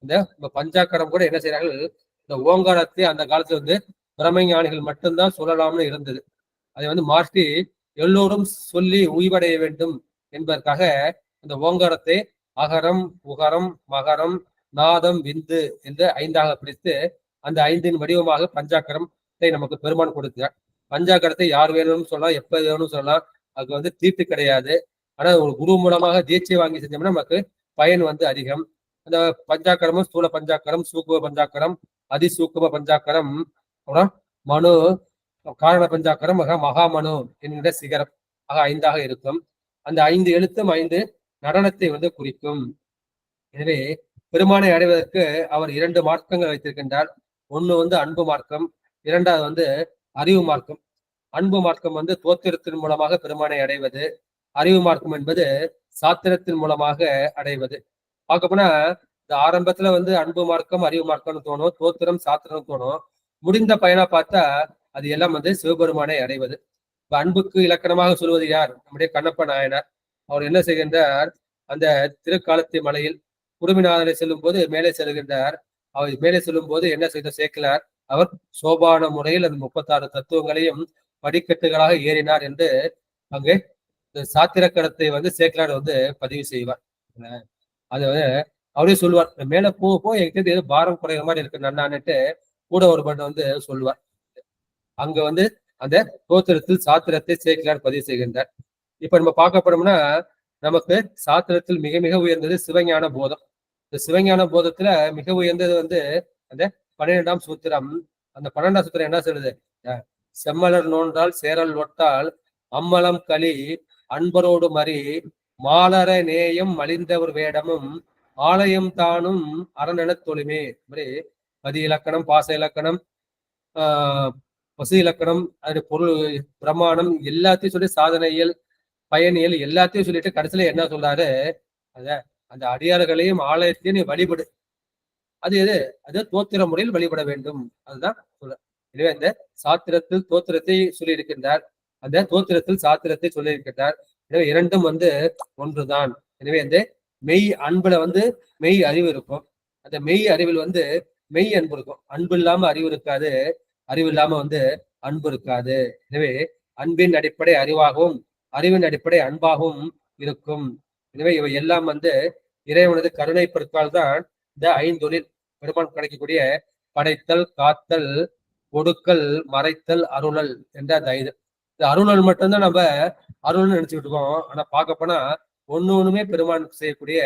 இந்த பஞ்சாக்கரம் கூட என்ன செய்யறார்கள், இந்த ஓங்காரத்தை அந்த காலத்துல வந்து பிரமஞானிகள் மட்டும்தான் சொல்லலாம்னு இருந்தது. அதை வந்து மாற்றி எல்லோரும் சொல்லி உய்வடைய வேண்டும் என்பதற்காக இந்த ஓங்காரத்தை அகரம், உகரம், மகரம், நாதம், விந்து என்று 5ஆக பிரித்து அந்த 5இன் வடிவமாக பஞ்சாக்கரத்தை நமக்கு பெருமான் கொடுத்தார். பஞ்சாக்கரத்தை யார் வேணும்னு சொல்லலாம், எப்ப வேணும்னு சொல்லலாம். அதுக்கு வந்து தீர்த்து கிடையாது. ஆனா ஒரு குரு மூலமாக தீட்சை வாங்கி செஞ்சோம்னா நமக்கு பயன் வந்து அதிகம். அந்த பஞ்சாக்கரமும் ஸ்தூல பஞ்சாக்கரம், சூக்கும பஞ்சாக்கரம், அதிசூக்கும பஞ்சாக்கரம், அப்புறம் மனு காரண பஞ்சாக்கரம், மகாமனு என்கிற சிகரம் ஆக 5ஆக இருக்கும். அந்த 5 எழுத்தும் 5 நடனத்தை வந்து குறிக்கும். எனவே பெருமானை அடைவதற்கு அவர் 2 மார்க்கங்கள் வைத்திருக்கின்றார். ஒண்ணு வந்து அன்பு மார்க்கம், 2வது வந்து அறிவு மார்க்கம். அன்பு மார்க்கம் வந்து தோத்திரத்தின் மூலமாக பெருமானை அடைவது. அறிவு மார்க்கம் என்பது சாத்திரத்தின் மூலமாக அடைவது. பார்க்க போனா இந்த ஆரம்பத்துல வந்து அன்பு மார்க்கம், அறிவு மார்க்கம்னு தோணும், தோத்திரம், சாத்திரம் தோணும். முடிந்த பயனா பார்த்தா அது எல்லாம் வந்து சிவபெருமானை அடைவது. இப்ப அன்புக்கு இலக்கணமாக சொல்வது யார்? நம்முடைய கண்ணப்ப நாயனார். அவர் என்ன செய்கின்றார், அந்த திருக்காலத்தி மலையில் குருமிநாதனை செல்லும் போது மேலே செல்கின்றார். அவர் மேலே செல்லும் போது என்ன செய்த சேக்கிலார், அவர் சோபான முறையில் அந்த 36 தத்துவங்களையும் படிக்கட்டுகளாக ஏறினார் என்று அங்கே சாத்திரக்கடத்தை வந்து சேக்கிலார் வந்து பதிவு செய்வார். அது அவரே சொல்லுவார், மேல போ என்கிட்ட ஏதோ பாரம் குறைகிற மாதிரி இருக்கு நன்னான்னுட்டு கூட ஒரு பண்ண வந்து சொல்லுவார். அங்க வந்து அந்த தோத்திரத்தில் சாத்திரத்தை சேக்கிலார் பதிவு செய்கின்றார். இப்ப நம்ம பார்க்க போனோம்னா நமக்கு சாத்திரத்தில் மிக மிக உயர்ந்தது சிவஞான போதம். இந்த சிவஞான போதத்துல மிக உயர்ந்தது வந்து அந்த 12ஆம் சூத்திரம். அந்த 12ஆம் சூத்திரம் என்ன சொல்லுது, செம்மலர் நோன்றால் சேரல் ஒட்டால் அம்மலம் களி அன்பரோடு மறி மாலர நேயம் மலிந்தவர் வேடமும் ஆலயம் தானும் அரணென தொழுமே. மாதிரி மதி இலக்கணம், பாச இலக்கணம், பசு இலக்கணம், அது பொருள் பிரமாணம் எல்லாத்தையும் சொல்லி சாதனையல், பயனியல் எல்லாத்தையும் சொல்லிட்டு கடைசியில என்ன சொல்றாரு, அந்த அடியார்களையும் ஆலயத்தையும் நீ வழிபடு. அது எது? அது தோத்திர முறையில் வழிபட வேண்டும். அதுதான் சொல்ற. எனவே அந்த சாத்திரத்தில் தோத்திரத்தை சொல்லி இருக்கின்றார், அந்த தோத்திரத்தில் சாத்திரத்தை சொல்லி இருக்கின்றார். எனவே இரண்டும் வந்து ஒன்றுதான். எனவே அந்த மெய் அன்புல வந்து மெய் அறிவு இருக்கும். அந்த மெய் அறிவில் வந்து மெய் அன்பு இருக்கும். அன்பு இல்லாம அறிவு இருக்காது, அறிவு இல்லாம வந்து அன்பு இருக்காது. எனவே அன்பின் அடிப்படை அறிவாகவும் அறிவின் அடிப்படை அன்பாகவும் இருக்கும். எனவே இவை எல்லாம் வந்து இறைவனது கருணை பொருட்கால் தான் இந்த 5 தொழில் பெருமான் கிடைக்கக்கூடிய படைத்தல், காத்தல், ஒடுக்கல், மறைத்தல், அருளல் என்ற அந்த 5. இந்த அருளல் மட்டும்தான் நம்ம அருள்னு நினைச்சுக்கிட்டு இருக்கோம். ஆனா பார்க்க போனா ஒண்ணுமே பெருமான் செய்யக்கூடிய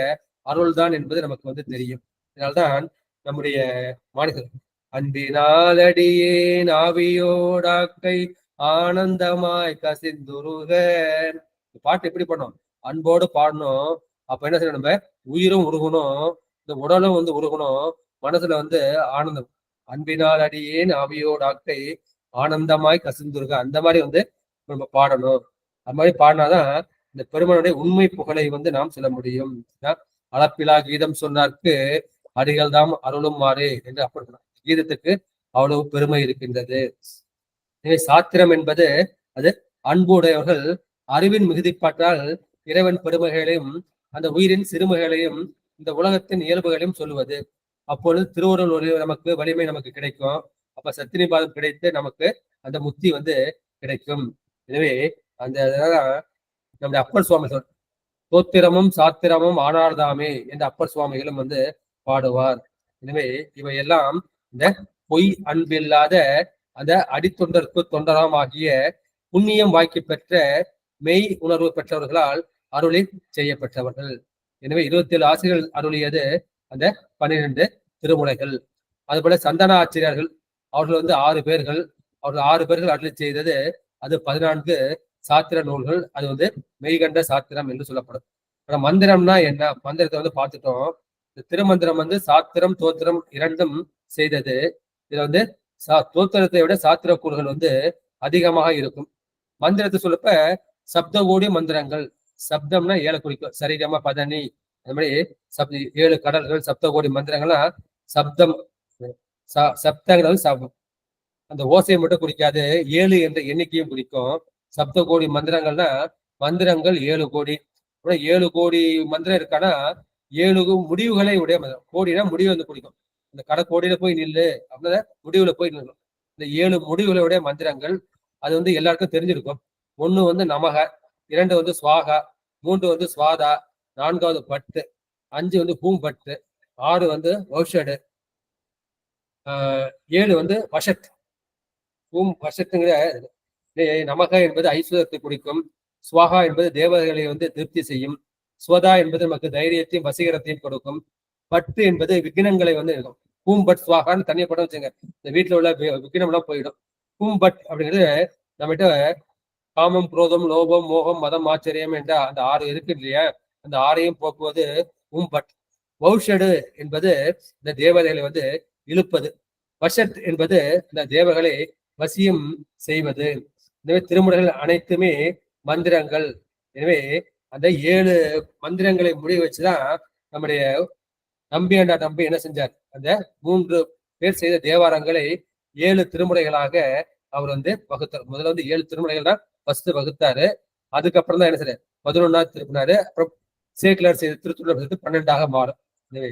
அருள் தான் என்பது நமக்கு வந்து தெரியும். இதனால்தான் நம்முடைய மாநிலம் அன்பினாலடியேன் ஆவியோடாக்கை ஆனந்தமாய் கசிந்துருக. பாட்டு எப்படி பண்ணோம், அன்போடு பாடணும். அப்ப என்ன செய்யணும், நம்ம உயிரும் உருகணும், இந்த உடலும் வந்து உருகணும், மனசுல வந்து ஆனந்தம். அன்பினால் அடியேன் ஆவியோடாக்கை ஆனந்தமாய் கசிந்துருக, அந்த மாதிரி வந்து நம்ம பாடணும். அது மாதிரி பாடினாதான் இந்த பெருமானுடைய உண்மை புகழை வந்து நாம் சொல்ல முடியும். அளப்பிலா கீதம் சொன்னார்க்கு அடிகள் தாம் அருளும் மாறே என்று அப்படி கீதத்துக்கு அவ்வளவு பெருமை இருக்கின்றது. எனவே சாத்திரம் என்பது அது அன்புடையவர்கள் அறிவின் மிகுதிப்பாட்டால் இறைவன் பெருமைகளையும் அந்த உயிரின் சிறுமைகளையும் இந்த உலகத்தின் இயல்புகளையும் சொல்லுவது. அப்பொழுது திருவருள் ஒரு நமக்கு வலிமை நமக்கு கிடைக்கும். அப்ப சத்தினிபாதம் கிடைத்து நமக்கு அந்த முக்தி கிடைக்கும். எனவே அந்த நம்முடைய அப்பர் சுவாமி சொல் தோத்திரமும் சாத்திரமும் ஆனார்தாமே என்ற அப்பர் சுவாமிகளும் பாடுவார். எனவே இவையெல்லாம் இந்த பொய் அன்பில்லாத அந்த அடித்தொண்டருக்கு தொண்டராம் ஆகிய புண்ணியம் வாய்க்கு பெற்ற மெய் உணர்வு பெற்றவர்களால் அருளி செய்யப்பட்டவர்கள். எனவே 27 ஆசிரியர்கள் அருளியது அந்த 12 திருமுறைகள். அதுபோல சந்தன ஆசிரியர்கள் அவர்கள் 6 பேர்கள், அவர்கள் 6 பேர்கள் அருளி செய்தது அது 14 சாத்திர நூல்கள். அது மெய்கண்ட சாத்திரம் என்று சொல்லப்படும். மந்திரம்னா என்ன? மந்திரத்தை பார்த்துட்டோம். இந்த திருமந்திரம் சாத்திரம் தோத்திரம் இரண்டும் செய்தது. இதுல தோத்திரத்தை விட சாத்திர கூறுகள் அதிகமாக இருக்கும். மந்திரத்தை சொல்லப்ப சப்தகோடி மந்திரங்கள். சப்தம்னா 7 குறிக்கும். சரிகம பதனி அந்த மாதிரி 7 கடல்கள் சப்தகோடி மந்திரங்கள்லாம் சப்தம். சப்தங்கள் அந்த ஓசையை மட்டும் குறிக்காது, 7 என்ற எண்ணிக்கையும் குறிக்கும். சப்தகோடி மந்திரங்கள்னா மந்திரங்கள் 7 கோடி. 7 கோடி மந்திரம் இருக்கானா 7 முடிவுகளை உடைய மந்திரம். கோடினா முடிவு குறிக்கும். இந்த கடற்கோடியில போய் நில்லு அப்படின்னா முடிவுல போய் நில்லும். இந்த 7 முடிவுகளுடைய மந்திரங்கள் அது எல்லாருக்கும் தெரிஞ்சிருக்கும். 1 நமக, 2 சுவாகா, 3 சுவாதா, 4 பட்டு, 5 பூம்பட்டு, 6 வௌஷடு, 7 வஷத். வஷத்துங்கிற நமக என்பது ஐஸ்வர்யத்தை குறிக்கும். சுவாகா என்பது தேவதைகளை திருப்தி செய்யும். சுவதா என்பது நமக்கு தைரியத்தையும் வசீகரத்தையும் கொடுக்கும். பட்டு என்பது விக்னங்களை இருக்கும். பூம்பட் சுவாகான்னு தனியா படம் வச்சுங்க. இந்த வீட்டுல உள்ள விக்னம் எல்லாம் போயிடும். பூம்பட் அப்படிங்கிறது நம்மகிட்ட காமம், குரோதம், லோபம், மோகம், மதம், ஆச்சரியம் என்ற அந்த 6 இருக்கு இல்லையா, அந்த 6ஐயும் போக்குவது பூம்பட். வௌஷடு என்பது இந்த தேவதைகளை இழுப்பது. வஷத் என்பது இந்த தேவகளை வசியம் செய்வது. எனவே திருமுறைகள் அனைத்துமே மந்திரங்கள். எனவே அந்த 7 மந்திரங்களை முடிவு வச்சுதான் நம்முடைய நம்பியாண்டார் நம்பி என்ன செஞ்சார்? அந்த 3 பேர் செய்த தேவாரங்களை 7 திருமுறைகளாக அவர் வகுத்தார். முதல்ல 7 திருமுறைகள் தான் ஃபர்ஸ்ட் வகுத்தாரு. அதுக்கப்புறம் தான் என்ன செய்ய 11ஆவது திருப்பினாரு. அப்புறம் சேக்கிலார் செய்த திருத்துள்ளர் 12ஆக மாறும். எனவே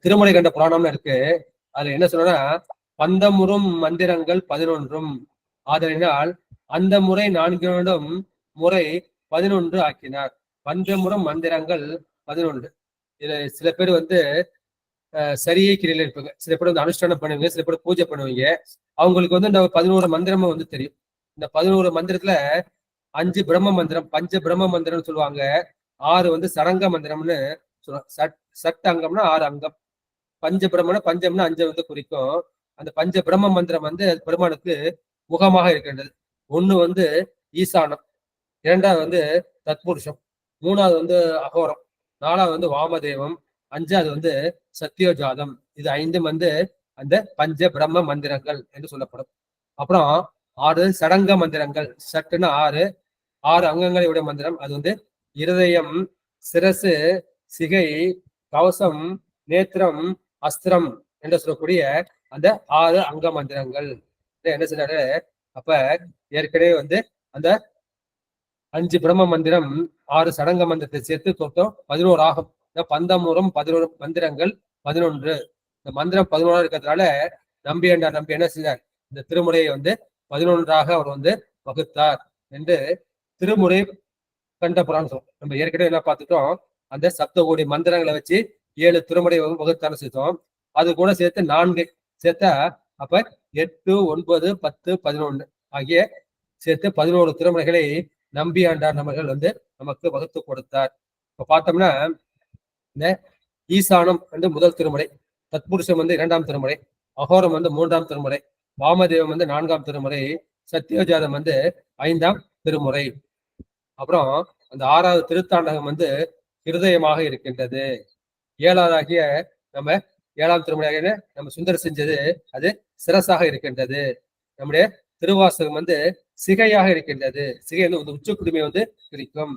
திருமுறை கண்ட புராணம்னு இருக்கு. அதுல என்ன சொல்றா, பந்தமுறும் மந்திரங்கள் 11 ஆதலினால் அந்த முறை 4 முறை 11 ஆக்கினார். பந்தமுறும் மந்திரங்கள் 11. இதுல சில பேர் சரியை கிரியில இருப்பாங்க, சில பேர் அனுஷ்டானம் பண்ணுவீங்க, சில பேர் பூஜை பண்ணுவீங்க. அவங்களுக்கு இந்த 11 மந்திரமும் தெரியும். இந்த 11 மந்திரத்துல 5 பிரம்ம மந்திரம், பஞ்ச பிரம்ம மந்திரம்னு சொல்லுவாங்க. 6 சரங்க மந்திரம்னு சொல்லுவாங்க. சட் அங்கம்னா 6 அங்கம். பஞ்ச பிரம்மனா பஞ்சம்னா 5 குறிக்கும். அந்த பஞ்ச பிரம்ம மந்திரம் பெருமானுக்கு முகமாக இருக்கின்றது. 1 ஈசானம், 2வது தத்புருஷம், 3வது அகோரம், 4வது வாமதேவம், 5வது சத்தியோஜாதம். இது 5 அந்த பஞ்ச பிரம்ம மந்திரங்கள் என்று சொல்லப்படும். அப்புறம் 6 சடங்க மந்திரங்கள். சட்டுன்னா 6 அங்கங்களை உடைய மந்திரம். அது இருதயம், சிரசு, சிகை, கவசம், நேத்திரம், அஸ்திரம் என்று சொல்லக்கூடிய அந்த 6 அங்க மந்திரங்கள். என்ன சொன்னாரு? அப்ப ஏற்கனவே அந்த 5 பிரம்ம மந்திரம் 6 சடங்க மந்திரத்தை சேர்த்து தொட்டம் 11 ஆகும். பந்தமுறும் 11 மந்திரங்கள் 11. இந்த மந்திரம் 11 இருக்கிறதுனால நம்பியாண்டார் நம்பி என்ன செஞ்சார்? இந்த திருமுறையை 11ஆக அவர் வகுத்தார் என்று திருமுறை கண்ட புராணம் சொல்றோம். நம்ம ஏற்கனவே என்ன பார்த்துட்டோம்? அந்த சப்தகோடி மந்திரங்களை வச்சு 7 திருமுறை வகுத்தான சேர்த்தோம். அது கூட சேர்த்து 4 சேர்த்தா அப்ப 8, 9, 10, 11 ஆகிய சேர்த்து 11 திருமுறைகளை நம்பியாண்டார் நம்மர்கள் நமக்கு வகுத்து கொடுத்தார். இப்ப பார்த்தோம்னா இந்த ஈசானம் முதல் திருமுறை, தத்புருஷம் 2ஆம் திருமுறை, அகோரம் 3ஆம் திருமுறை, வாமதேவம் 4ஆம் திருமுறை, சத்தியோஜாதம் 5ஆம் திருமுறை. அப்புறம் அந்த 6வது திருத்தாண்டகம் இருதயமாக இருக்கின்றது. 7வதாகிய நம்ம 7ஆம் திருமுறையாக நம்ம சுந்தர் செஞ்சது அது சிரசாக இருக்கின்றது. நம்முடைய திருவாசகம் சிகையாக இருக்கின்றது. சிகை உச்ச குடுமையை குறிக்கும்.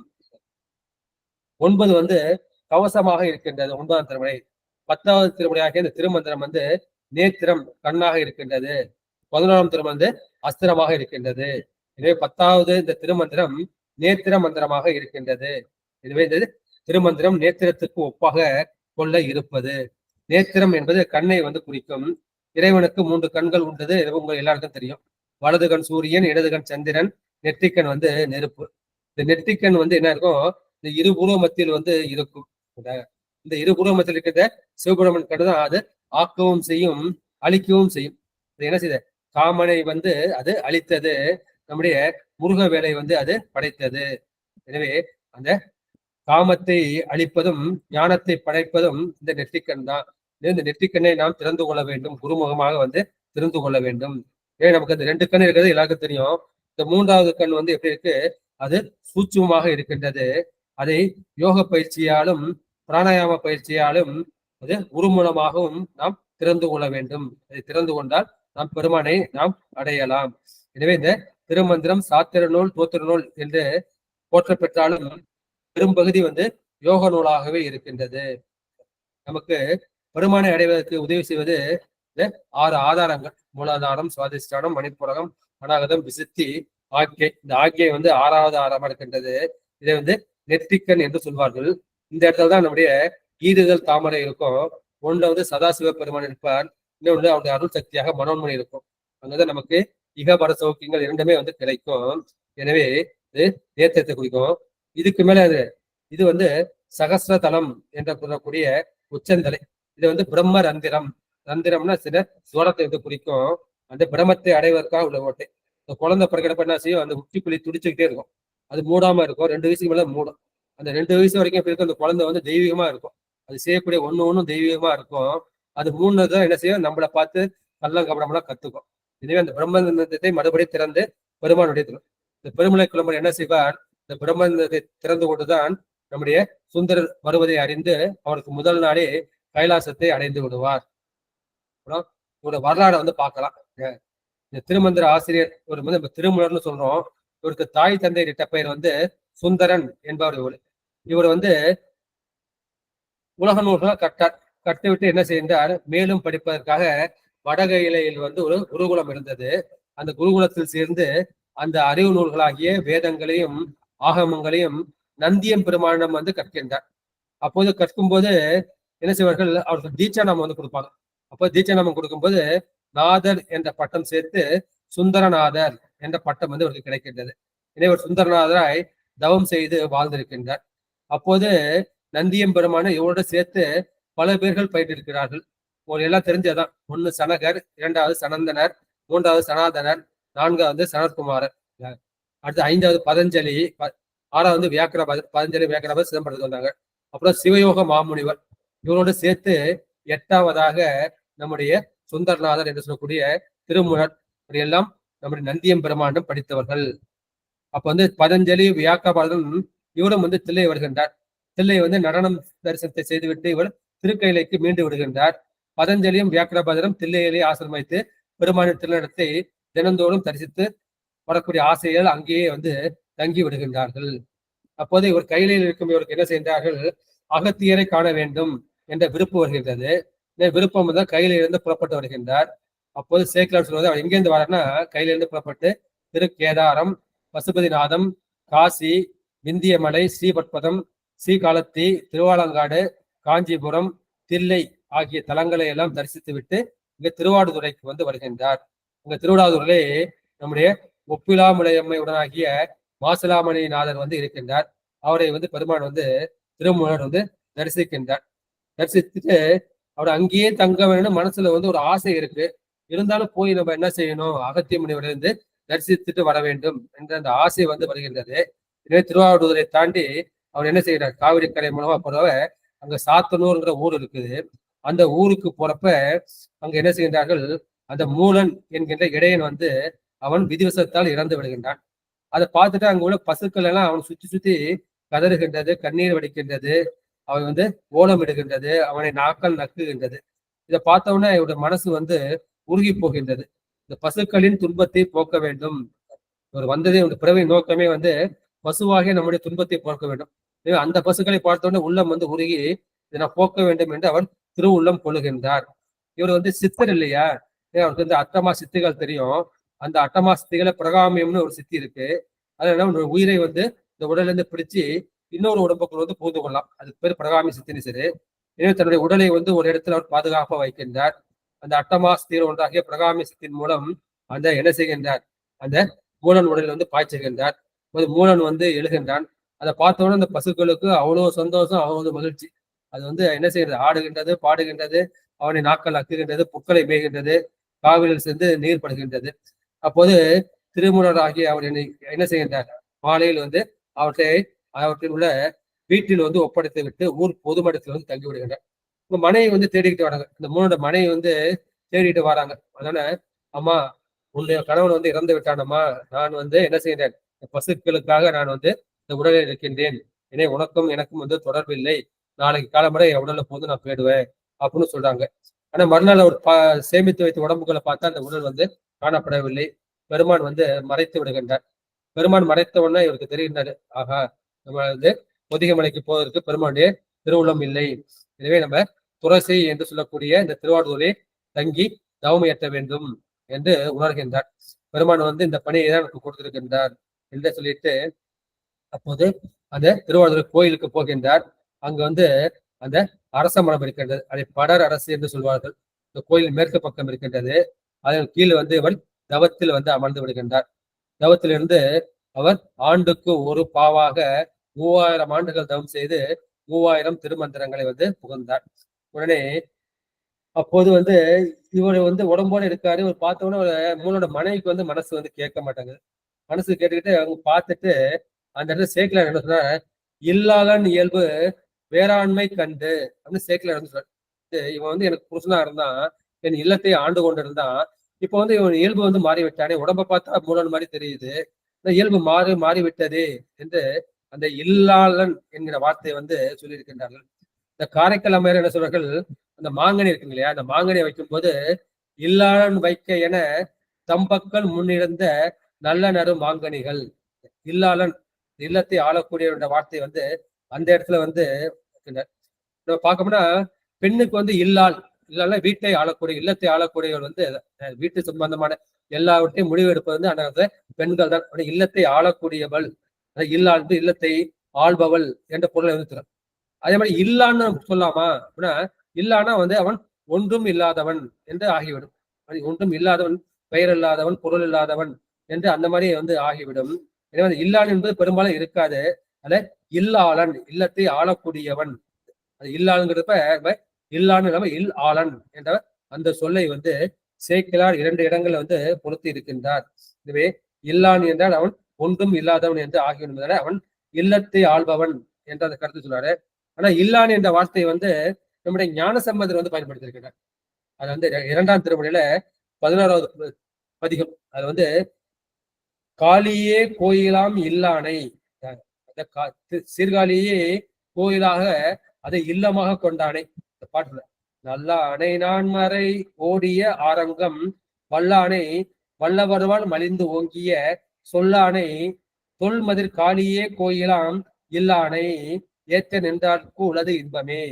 9 கவசமாக இருக்கின்றது, 9ஆம் திருமுறை. 10வது திருமுறையாக இந்த திருமந்திரம் நேத்திரம், கண்ணாக இருக்கின்றது. 11ஆம் திருமந்திரம் அஸ்திரமாக இருக்கின்றது. எனவே 10வது இந்த திருமந்திரம் நேத்திர மந்திரமாக இருக்கின்றது. எனவே இந்த திருமந்திரம் நேத்திரத்துக்கு ஒப்பாக கொள்ள இருப்பது. நேத்திரம் என்பது கண்ணை வந்து குறிக்கும். இறைவனுக்கு 3 கண்கள் உண்டது உங்க எல்லாருக்கும் தெரியும். வலது கண் சூரியன், இடது கண் சந்திரன், நெற்றிக்கண் வந்து நெருப்பு. இந்த நெற்றிக்கண் வந்து என்ன இருக்கும், இந்த இருபுற மத்தியில் வந்து இருக்கும். இந்த இருபுற மத்தியில் இருக்கிற சிவபெருமன் கண்டு தான் அது ஆக்கவும் செய்யும், அழிக்கவும் செய்யும். இது என்ன செய்த காமனை வந்து அது அழித்தது, நம்முடைய முருக வேலை வந்து அது படைத்தது. எனவே அந்த காமத்தை அழிப்பதும் ஞானத்தை படைப்பதும் இந்த நெற்றிக்கண் தான். இந்த நெற்றிக்கண்ணை நாம் திறந்து கொள்ள வேண்டும், குருமுகமாக வந்து திறந்து கொள்ள வேண்டும். ஏன் நமக்கு அந்த 2 கண் இருக்கிறது எல்லாருக்கும் தெரியும். இந்த 3வது கண் வந்து எப்படி இருக்கு, அது சூட்சுமமாக இருக்கின்றது. அதை யோக பயிற்சியாலும் பிராணாயாம பயிற்சியாலும் அது உருமூலமாகவும் நாம் திறந்து கொள்ள வேண்டும். அதை திறந்து கொண்டால் நாம் பெருமானை நாம் அடையலாம். எனவே இந்த திருமந்திரம் சாத்திர நூல் தோத்திர நூல் என்று போற்ற பெற்றாலும் பெரும்பகுதி வந்து யோக நூலாகவே இருக்கின்றது. நமக்கு பெருமானை அடைவதற்கு உதவி செய்வது இந்த 6 ஆதாரங்கள். மூலாதாரம், சுவாதிஷ்டானம், மணிப்புரகம், அநாகதம், விசுத்தி, ஆக்கியை. இந்த ஆக்கியை வந்து 6வது ஆதாரமா இருக்கின்றது. இதை வந்து நெற்றிக்கண் என்று சொல்வார்கள். இந்த இடத்துல தான் நம்முடைய ஈடுதல் தாமரை இருக்கும். ஒன்றுல வந்து சதாசிவ பெருமான் இருப்பார், இன்னொன்று அவருடைய அருள் சக்தியாக மனோன்மணி இருக்கும். அங்கதான் நமக்கு இகபர சௌக்கியங்கள் 2மே வந்து கிடைக்கும். எனவே இது நேத்திரத்தை குறிக்கும். இதுக்கு மேல இது வந்து சகஸ்ர தலம் என்று கூறக்கூடிய உச்சந்தலை. இது வந்து பிரம்ம ரந்திரம். ரந்திரம்னா சில சோரத்தை வந்து குறிக்கும். அந்த பிரம்மத்தை அடைவதற்காக உள்ள ஓட்டை. இந்த குழந்தை பிறகு என்ன செய்யும், அந்த உச்சிக்குழி துடிச்சுக்கிட்டே இருக்கும். அது மூடாம இருக்கும். 2 வயசுக்கு மேல மூடும். அந்த 2 வயசு வரைக்கும் எப்படி இருக்கும், அந்த குழந்தை வந்து தெய்வீகமா இருக்கும். அது செய்யக்கூடிய ஒண்ணும் தெய்வீகமா இருக்கும். அது மூணுதான் என்ன செய்யும், நம்மளை பார்த்து கள்ளம் கபடம்லாம் கத்துக்கும். இதுவே அந்த பிரம்மந்தத்தை மறுபடியும் திறந்து பெருமானுடைய இந்த பெருமலை கிளம்பர் என்ன செய்வார், இந்த பிரம்மந்தத்தை திறந்து கொண்டுதான் நம்முடைய சுந்தரர் வருவதை அறிந்து அவருக்கு முதல் நாளே கைலாசத்தை அடைந்து விடுவார். இவரோட வரலாறை வந்து பார்க்கலாம். இந்த திருமந்திர ஆசிரியர் ஒரு வந்து திருமுலர்னு சொல்றோம். இவருக்கு தாய் தந்தை இட்ட பெயர் வந்து சுந்தரன் என்பவர். இவர் வந்து உலக நூல்களை கட்டுவிட்டு என்ன செய்தார், மேலும் படிப்பதற்காக வடகையிலையில் வந்து ஒரு குருகுலம் இருந்தது. அந்த குருகுலத்தில் சேர்ந்து அந்த அறிவு நூல்களாகிய வேதங்களையும் ஆகமங்களையும் நந்தியம் பெருமானிடம் வந்து கற்கின்றார். அப்போது கற்கும்போது என்ன செய்வார்கள், அவருக்கு தீட்சா நாமம் வந்து கொடுப்பாங்க. அப்போ தீட்சா நாமம் கொடுக்கும்போது நாதர் என்ற பட்டம் சேர்த்து சுந்தரநாதர் என்ற பட்டம் வந்து அவருக்கு கிடைக்கின்றது. எனவே ஒரு சுந்தரநாதராய் தவம் செய்து வாழ்ந்திருக்கின்றார். அப்போது நந்தியம் பெருமான இவரோட சேர்த்து பல பேர்கள் பயிற்றிருக்கிறார்கள். ஒரு எல்லாம் தெரிஞ்சதான். 1 சனகர், 2வது சனந்தனர், 3வது சனாதனர், 4வது சனத்குமாரர், அடுத்து 5வது பதஞ்சலி, 6வது பதஞ்சலி வியாக்கிரபாதர் சிதம்பரத்துக்கு வந்தாங்க. அப்புறம் சிவயோக மாமுனிவர். இவரோடு சேர்த்து 8வதாக நம்முடைய சுந்தரநாதர் என்று சொல்லக்கூடிய திருமுனர் எல்லாம் நம்முடைய நந்தியம் பெருமாண்டம் படித்தவர்கள். அப்ப வந்து பதஞ்சலி வியாக்கிரபாதன் இவரும் வந்து தில்லை வருகின்றார். தில்லை வந்து நடனம் தரிசனத்தை செய்துவிட்டு இவர் திருக்கைலைக்கு மீண்டு விடுகின்றார். பதஞ்சலியும் வியாக்கிரபாதரும் தில்லையிலே ஆசிரமித்து பெருமானின் திருநடத்தை தினந்தோறும் தரிசித்து வரக்கூடிய ஆசைகள் அங்கேயே வந்து தங்கி விடுகின்றார்கள். அப்போது இவர் கையிலையில் இருக்கும் இவருக்கு என்ன செய்கின்றார்கள், அகத்தியரை காண வேண்டும் என்ற விருப்பம் வருகின்றது. விருப்பம் தான் கையில இருந்து புறப்பட்டு வருகின்றார். அப்போது சேக்கிலார் சொல்வது, அவர் எங்கேருந்து வர்றாருன்னா கையிலிருந்து புறப்பட்டு திருக்கேதாரம், பசுபதிநாதம், காசி, விந்தியமலை, ஸ்ரீபட்பதம், ஸ்ரீகாலத்தி, திருவாலங்காடு, காஞ்சிபுரம், தில்லை ஆகிய தலங்களை எல்லாம் தரிசித்து விட்டு இங்க திருவாடுதுறைக்கு வந்து வருகின்றார். இங்க திருவாடுதுறையிலே நம்முடைய ஒப்பிலாமுலையம்மை உடனாகிய மாசிலாமணிநாதர் வந்து இருக்கின்றார். அவரை வந்து பெருமான் வந்து திருமூலர் வந்து தரிசிக்கின்றார். தரிசித்துட்டு அவர் அங்கேயே தங்க வேணும்னு மனசுல வந்து ஒரு ஆசை இருக்கு. இருந்தாலும் போய் நம்ம என்ன செய்யணும், அகத்திய முனிவரை வந்து தரிசித்துட்டு வர வேண்டும் என்ற அந்த ஆசை வந்து வருகின்றது. எனவே திருவாவடுதுறை தாண்டி அவர் என்ன செய்கிறார், காவிரி கரை மூலமா போறவ அங்க சாத்தனூர்ங்கிற ஊர் இருக்குது. அந்த ஊருக்கு போறப்ப அங்க என்ன செய்கின்றார்கள், அந்த மூலன் என்கின்ற இடையன் வந்து அவன் விதிவசத்தால் இறந்து விடுகின்றான். அதை பார்த்துட்டு அங்க உள்ள பசுக்கள் எல்லாம் அவன் சுற்றி சுற்றி கதறுகின்றது, கண்ணீர் வடிக்கின்றது, அவன் வந்து ஓலம் இடுகின்றது, அவனை நாக்கால் நக்குகின்றது. இதை பார்த்தவுடனே இவருடைய மனசு வந்து உருகி போகின்றது. இந்த பசுக்களின் துன்பத்தை போக்க வேண்டும். இவர் வந்ததே பிறவை நோக்கமே வந்து பசுவாகிய நம்முடைய துன்பத்தை போக்க வேண்டும். அந்த பசுக்களை பார்த்தோன்னே உள்ளம் வந்து உருகி இதை நான் போக்க வேண்டும் என்று அவர் திருவுள்ளம் கொள்ளுகின்றார். இவர் வந்து சித்தர் இல்லையா, அவருக்கு வந்து அட்டமா சித்திகள் தெரியும். அந்த அட்டமா சித்திகளை பிரகாமியம்னு ஒரு சித்தி இருக்கு. அதனால உயிரை வந்து இந்த உடல்ல இருந்து பிடிச்சு இன்னொரு உடம்புக்குள் வந்து புகுந்து கொள்ளலாம். அதுக்கு பேர் பிரகாமி சித்தினி சரி. எனவே தன்னுடைய உடலை வந்து ஒரு இடத்துல அவர் பாதுகாப்பாக வைக்கின்றார். அந்த அட்டமாஸ்தீர் ஒன்றாகிய பிரகாமி சித்தின் மூலம் அந்த என்ன செய்கின்றார், அந்த மூலன் உடலில் வந்து பாய்ச்சுகின்றார். மூலன் வந்து எழுகின்றான். அதை பார்த்தோன்னே அந்த பசுக்களுக்கு அவ்வளவு சந்தோஷம், அவ்வளவு மகிழ்ச்சி. அது வந்து என்ன செய்யறது, ஆடுகின்றது, பாடுகின்றது, அவனை நாக்கள் அக்குகின்றது, புக்களை மேய்கின்றது, காவிரியில் சேர்ந்து நீர் படுகின்றது. அப்போது திருமூலராகி அவர் என்ன செய்கின்றார், மாலையில் வந்து அவற்றில் உள்ள வீட்டில் வந்து ஒப்படைத்து விட்டு ஊர் பொதுமடத்தில் வந்து தங்கி விடுகின்றார். உங்க மனைவி வந்து தேடிக்கிட்டு வராங்க. இந்த மூணோட மனைவி வந்து தேடிட்டு வராங்க. அதனால, அம்மா உன்னுடைய கணவன் வந்து இறந்து விட்டானம்மா, நான் வந்து என்ன செய்கிறேன், பசுக்களுக்காக நான் வந்து இந்த உடலில் இருக்கின்றேன். எனவே உனக்கும் எனக்கும் வந்து தொடர்பில்லை. நாளைக்கு காலம்பரை என் உடலை போது நான் போயிடுவேன் அப்படின்னு சொல்றாங்க. ஆனா மறுநாள் அவர் சேமித்து வைத்த உடம்புகளை பார்த்தா அந்த உடல் வந்து காணப்படவில்லை. பெருமான் வந்து மறைத்து விடுகின்றார். பெருமான் மறைத்த உடனே இவருக்கு தெரிகின்றாரு, ஆகா, நம்ம வந்து பொதிகமலைக்கு போவதற்கு பெருமானுடைய திருவுள்ளம் இல்லை. எனவே நம்ம துறசி என்று சொல்லக்கூடிய இந்த திருவாரூரிலே தங்கி தவம் ஏற்ற வேண்டும் என்று உணர்கின்றார். பெருமான் வந்து இந்த பணியை தான் எனக்கு கொடுத்திருக்கின்றார் என்று சொல்லிட்டு அப்போது அந்த திருவாரூர் கோயிலுக்கு போகின்றார். அங்க வந்து அந்த அரச மரம் இருக்கின்றது, அதை படர் அரசு என்று சொல்வார்கள். இந்த கோயில் மேற்கு பக்கம் இருக்கின்றது. அதன் கீழே வந்து இவர் தவத்தில் வந்து அமர்ந்து விடுகின்றார். தவத்திலிருந்து அவர் ஆண்டுக்கு ஒரு பாவாக 3000 ஆண்டுகள் தவம் செய்து 3000 திருமந்திரங்களை வந்து புகழ்ந்தார். உடனே அப்போது வந்து இவர் வந்து உடம்போட இருக்காரு. இவர் பார்த்தோன்னே மூணோட மனைவிக்கு வந்து மனசு வந்து கேட்க மாட்டாங்க. மனசு கேட்டுக்கிட்டு அவங்க பார்த்துட்டு அந்த இடத்துல சேக்கிலார் என்ன சொன்னா, இல்லாதன் இயல்பு வேளாண்மை கண்டு அப்படின்னு சேக்கிலார் வந்து சொல்றாரு. இவன் வந்து எனக்கு புருஷனா இருந்தான், என் இல்லத்தை ஆண்டு கொண்டு இருந்தான். இப்ப வந்து இவன் இயல்பு வந்து மாறிவிட்டானே, உடம்பை பார்த்தா மூலன் மாதிரி தெரியுது, இந்த இயல்பு மாறிவிட்டது என்று அந்த இல்லாளன் என்கிற வார்த்தையை வந்து சொல்லியிருக்கின்றார்கள். இந்த காரைக்கால் அம்மையார் என்ன சொல்றார்கள், அந்த மாங்கனி இருக்குங்க இல்லையா, அந்த மாங்கனியை வைக்கும் போது இல்லாளன் வைக்க என தம்பக்கள் முன்னிருந்த நல்ல நறு மாங்கனிகள். இல்லாளன் இல்லத்தை ஆளக்கூடிய வார்த்தை வந்து அந்த இடத்துல வந்து நம்ம பார்க்கணும்னா, பெண்ணுக்கு வந்து இல்லைன்னா வீட்டை ஆளக்கூடிய, இல்லத்தை ஆளக்கூடியவர் வந்து வீட்டு சம்பந்தமான எல்லாவற்றையும் முடிவு எடுப்பது வந்து அந்த பெண்கள் தான். இல்லத்தை ஆளக்கூடியவள், இல்லாள் இல்லத்தை ஆள்பவள் என்ற பொருளை வந்து. அதே மாதிரி இல்லான்னு சொல்லாமா அப்படின்னா, இல்லானா வந்து அவன் ஒன்றும் இல்லாதவன் என்று ஆகிவிடும். ஒன்றும் இல்லாதவன், பெயர் இல்லாதவன், பொருள் இல்லாதவன் என்று அந்த மாதிரி வந்து ஆகிவிடும். எனவே இல்லான் என்பது பெரும்பாலும் இருக்காது. அத இல்லாளன், இல்லத்தை ஆளக்கூடியவன். அது இல்லாளுங்கிறப்ப இல்லான்னு இல்லாம இல் ஆளன் என்ற அந்த சொல்லை வந்து சேக்கிலார் 2 இடங்கள்ல வந்து பொருத்தி இருக்கின்றார். இதுவே இல்லான் என்றால் அவன் ஒன்றும் இல்லாதவன் என்று ஆகிவிடும். அவன் இல்லத்தை ஆள்பவன் என்ற அந்த கருத்து சொல்றாரு. ஆனா இல்லான் என்ற வார்த்தையை வந்து நம்முடைய ஞானசம்பந்தர் வந்து பயன்படுத்தியிருக்கிறார். அது வந்து 2ஆம் திருமுறையில 11வது பதிகம். அது வந்து காளியே கோயிலாம் இல்லானை, சீர்காழியே கோயிலாக அதை இல்லமாக கொண்டானை. இந்த பாட்டுல நல்லானை நான் மறை ஓடிய ஆரங்கம் வல்லானை வல்லவர்வால் மலிந்து ஓங்கிய சொல்லானை தொல்மதிர் காளியே கோயிலாம் இல்லானை ஏத்த நின்றார்க்கு உலது இன்பமே.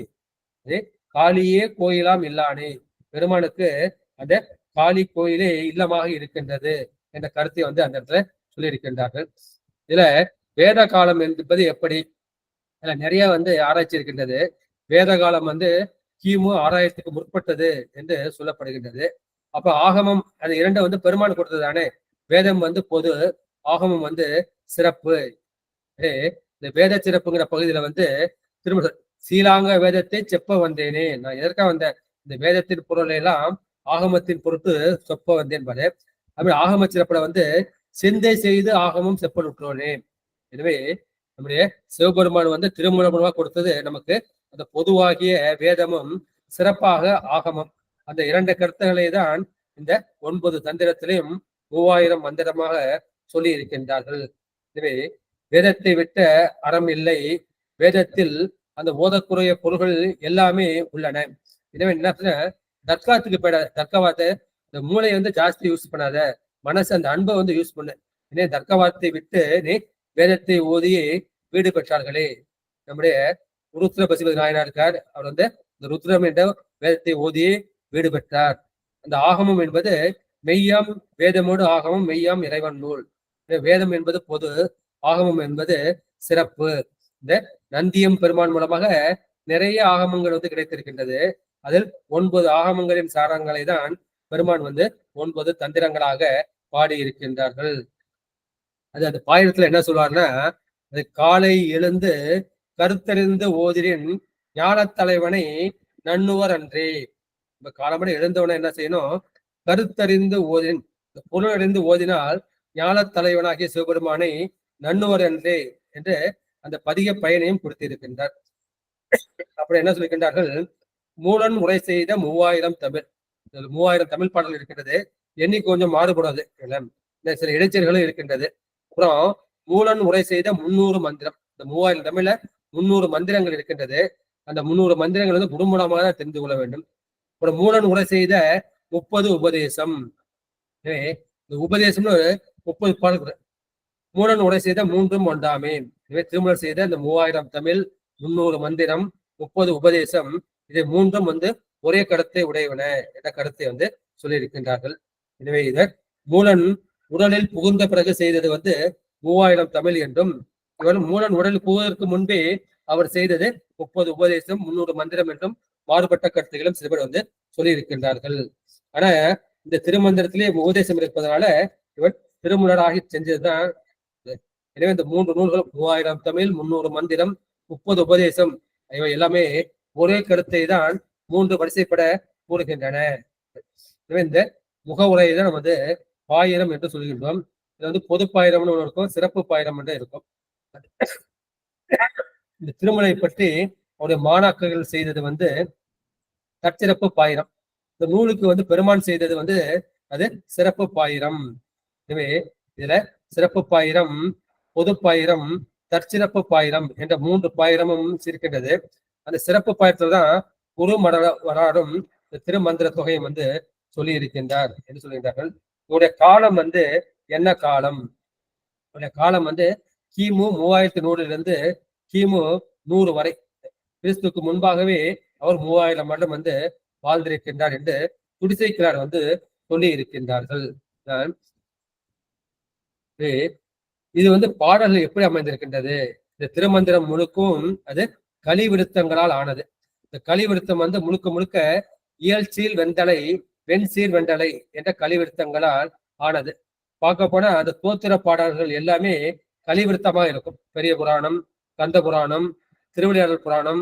காளியே கோயிலாம் இல்லானே, பெருமானுக்கு அந்த காளி கோயிலே இல்லமாக இருக்கின்றது என்ற கருத்தை வந்து அந்த இடத்துல சொல்லியிருக்கின்றார்கள். இதுல வேத காலம் என்பது எப்படி, அதுல நிறைய வந்து ஆராய்ச்சி இருக்கின்றது. வேத காலம் வந்து கிமு 6000க்கு முற்பட்டது என்று சொல்லப்படுகின்றது. அப்ப ஆகமம் அது 2 வந்து பெருமான் கொடுத்தது தானே. வேதம் வந்து பொது, ஆகமம் வந்து சிறப்பு. இந்த வேத சிறப்புங்கிற பகுதியில வந்து திரும்ப சீலாங்க வேதத்தை செப்ப வந்தேனே, நான் எதற்காக வந்தேன், இந்த வேதத்தின் பொருளை எல்லாம் ஆகமத்தின் பொருட்டு சொப்ப வந்தேன் பாரு. அப்படி ஆகம சிறப்புல வந்து சிந்தை செய்து ஆகமும் செப்பலுற்றோனே. எனவே நம்முடைய சிவபெருமான் வந்து திருமூலமா கொடுத்தது நமக்கு அந்த பொதுவாகிய வேதமும் சிறப்பாக ஆகமம். அந்த 2 கருத்துக்களை தான் இந்த 9 தந்திரத்திலையும் 3000 மந்திரமாக சொல்லி இருக்கின்றார்கள். எனவே வேதத்தை விட்ட அறம் இல்லை, வேதத்தில் அந்த ஓதக்குறைய பொருள்கள் எல்லாமே உள்ளன. எனவே என்ன தர்க்காத்துக்கு போயிடாத, தர்க்கவாத்தை இந்த மூளையை வந்து ஜாஸ்தி யூஸ் பண்ணாத, மனசு அந்த அன்பை வந்து யூஸ் பண்ணு. இதே தர்க்கவாதத்தை விட்டு நீ வேதத்தை ஓதி வீடு பெற்றார்களே. நம்முடைய ருத்ர பசுபதி நாயனார் இருக்கார், அவர் வந்து இந்த ருத்ரம் என்ற வேதத்தை ஓதி வீடு பெற்றார். அந்த ஆகமம் என்பது மெய்யாம், வேதமோடு ஆகமம் மெய்யாம் இறைவன் நூல். வேதம் என்பது பொது, ஆகமம் என்பது சிறப்பு. இந்த நந்தியம் பெருமான் மூலமாக நிறைய ஆகமங்கள் வந்து கிடைத்திருக்கின்றது. அதில் 9 ஆகமங்களின் சாரங்களை தான் பெருமான் வந்து 9 தந்திரங்களாக பாடி இருக்கின்றார்கள். அது அந்த பாயிரத்துல என்ன சொல்வார்னா, அது காலை எழுந்து கருத்தறிந்து ஓதிரின் ஞானத் தலைவனை நன்னுவர் அன்றே. இப்ப காலம்படி எழுந்தவன என்ன செய்யணும்? கருத்தறிந்து ஓதின், பொருள் அறிந்து ஓதினால் ஞானத் தலைவனாகிய சிவபெருமானை நன்னுவர் அன்றே என்று அந்த பதிக பயனையும் கொடுத்திருக்கின்றார். அப்படி என்ன சொல்லியிருக்கின்றார்கள்? மூலன் உரை செய்த 3000 தமிழ். 3000 தமிழ் பாடல் இருக்கின்றது. எண்ணி கொஞ்சம் மாறுபடாது, சில இடைச்சல்களும் இருக்கின்றது. அப்புறம் மூலன் உரை செய்த 300 மந்திரம். இந்த 3000 தமிழ்ல 300 மந்திரங்கள் இருக்கின்றது. அந்த 300 மந்திரங்கள் வந்து குடும்பமாக தான் தெரிந்து கொள்ள வேண்டும். அப்புறம் மூலன் உரை செய்த 30 உபதேசம். இந்த உபதேசம்னு 30 பாடல்கள். மூலன் உரை செய்த 3 ஒன்றாமே. எனவே திருமணம் செய்த இந்த 3000 தமிழ், 300 மந்திரம், 30 உபதேசம், இதை 3ம் வந்து ஒரே கருத்தை உடையவன என்ற கருத்தை வந்து சொல்லியிருக்கின்றார்கள். எனவே இதை மூலன் உடலில் புகுந்த பிறகு செய்தது வந்து 3000 தமிழ் என்றும், இவர் மூலன் உடலில் புகுவதற்கு முன்பே அவர் செய்தது 30 உபதேசம், 300 மந்திரம் என்றும் மாறுபட்ட கருத்துகளும் சில பேர் வந்து சொல்லியிருக்கின்றார்கள். ஆனா இந்த திருமந்திரத்திலே உபதேசம் இருப்பதனால இவர் திருமுலராகி செஞ்சதுதான். எனவே இந்த 3 நூல்கள் 3000 தமிழ், 300 மந்திரம், 30 உபதேசம், இவை எல்லாமே ஒரே கருத்தை தான் 3 வரிசைப்பட கூறுகின்றன. எனவே இந்த முகவுரையை தான் நம்ம வந்து பாயிரம் என்று சொல்கின்றோம். இது வந்து பொது பாயிரம்னு ஒன்று இருக்கும், சிறப்பு பாயிரம் என்று இருக்கும். இந்த திருமலை பற்றி அவருடைய மாணாக்கர்கள் செய்தது வந்து தற்சிறப்பு பாயிரம். இந்த நூலுக்கு வந்து பெருமான் செய்தது வந்து அது சிறப்பு பாயிரம். எனவே இதுல சிறப்பு பாயிரம், பொது பாயிரம், தற்சிறப்பு பாயிரம் என்ற 3 பாயிரமும் இருக்கின்றது. அந்த சிறப்பு பாயிரத்துல தான் குரு மடவராடும் திருமந்திர தொகையும் வந்து சொல்லி இருக்கின்றார் என்று சொல்கின்றார்கள். உங்களுடைய காலம் வந்து என்ன காலம்? உடைய காலம் வந்து கிமு 3100 கிமு 100 வரை. கிறிஸ்துக்கு முன்பாகவே அவர் 3000 வருடம் வந்து வாழ்ந்திருக்கின்றார் என்று குடிசைக்கிறார் வந்து சொல்லி இருக்கின்றார்கள். இது வந்து பாடல்கள் எப்படி அமைந்திருக்கின்றது? இந்த திருமந்திரம் முழுக்கும் அது கலிவிருத்தங்களால் ஆனது. இந்த கலிவிருத்தம் வந்து முழுக்க முழுக்க இயல்சீல் வெண்டலை, வெண்சீர் வெண்டலை என்ற கலிவிருத்தங்களால் ஆனது. பார்க்க போனா அந்த தோத்திர பாடல்கள் எல்லாமே கலிவிருத்தமாக இருக்கும். பெரிய புராணம், கந்த புராணம், திருவிளையாடல் புராணம்,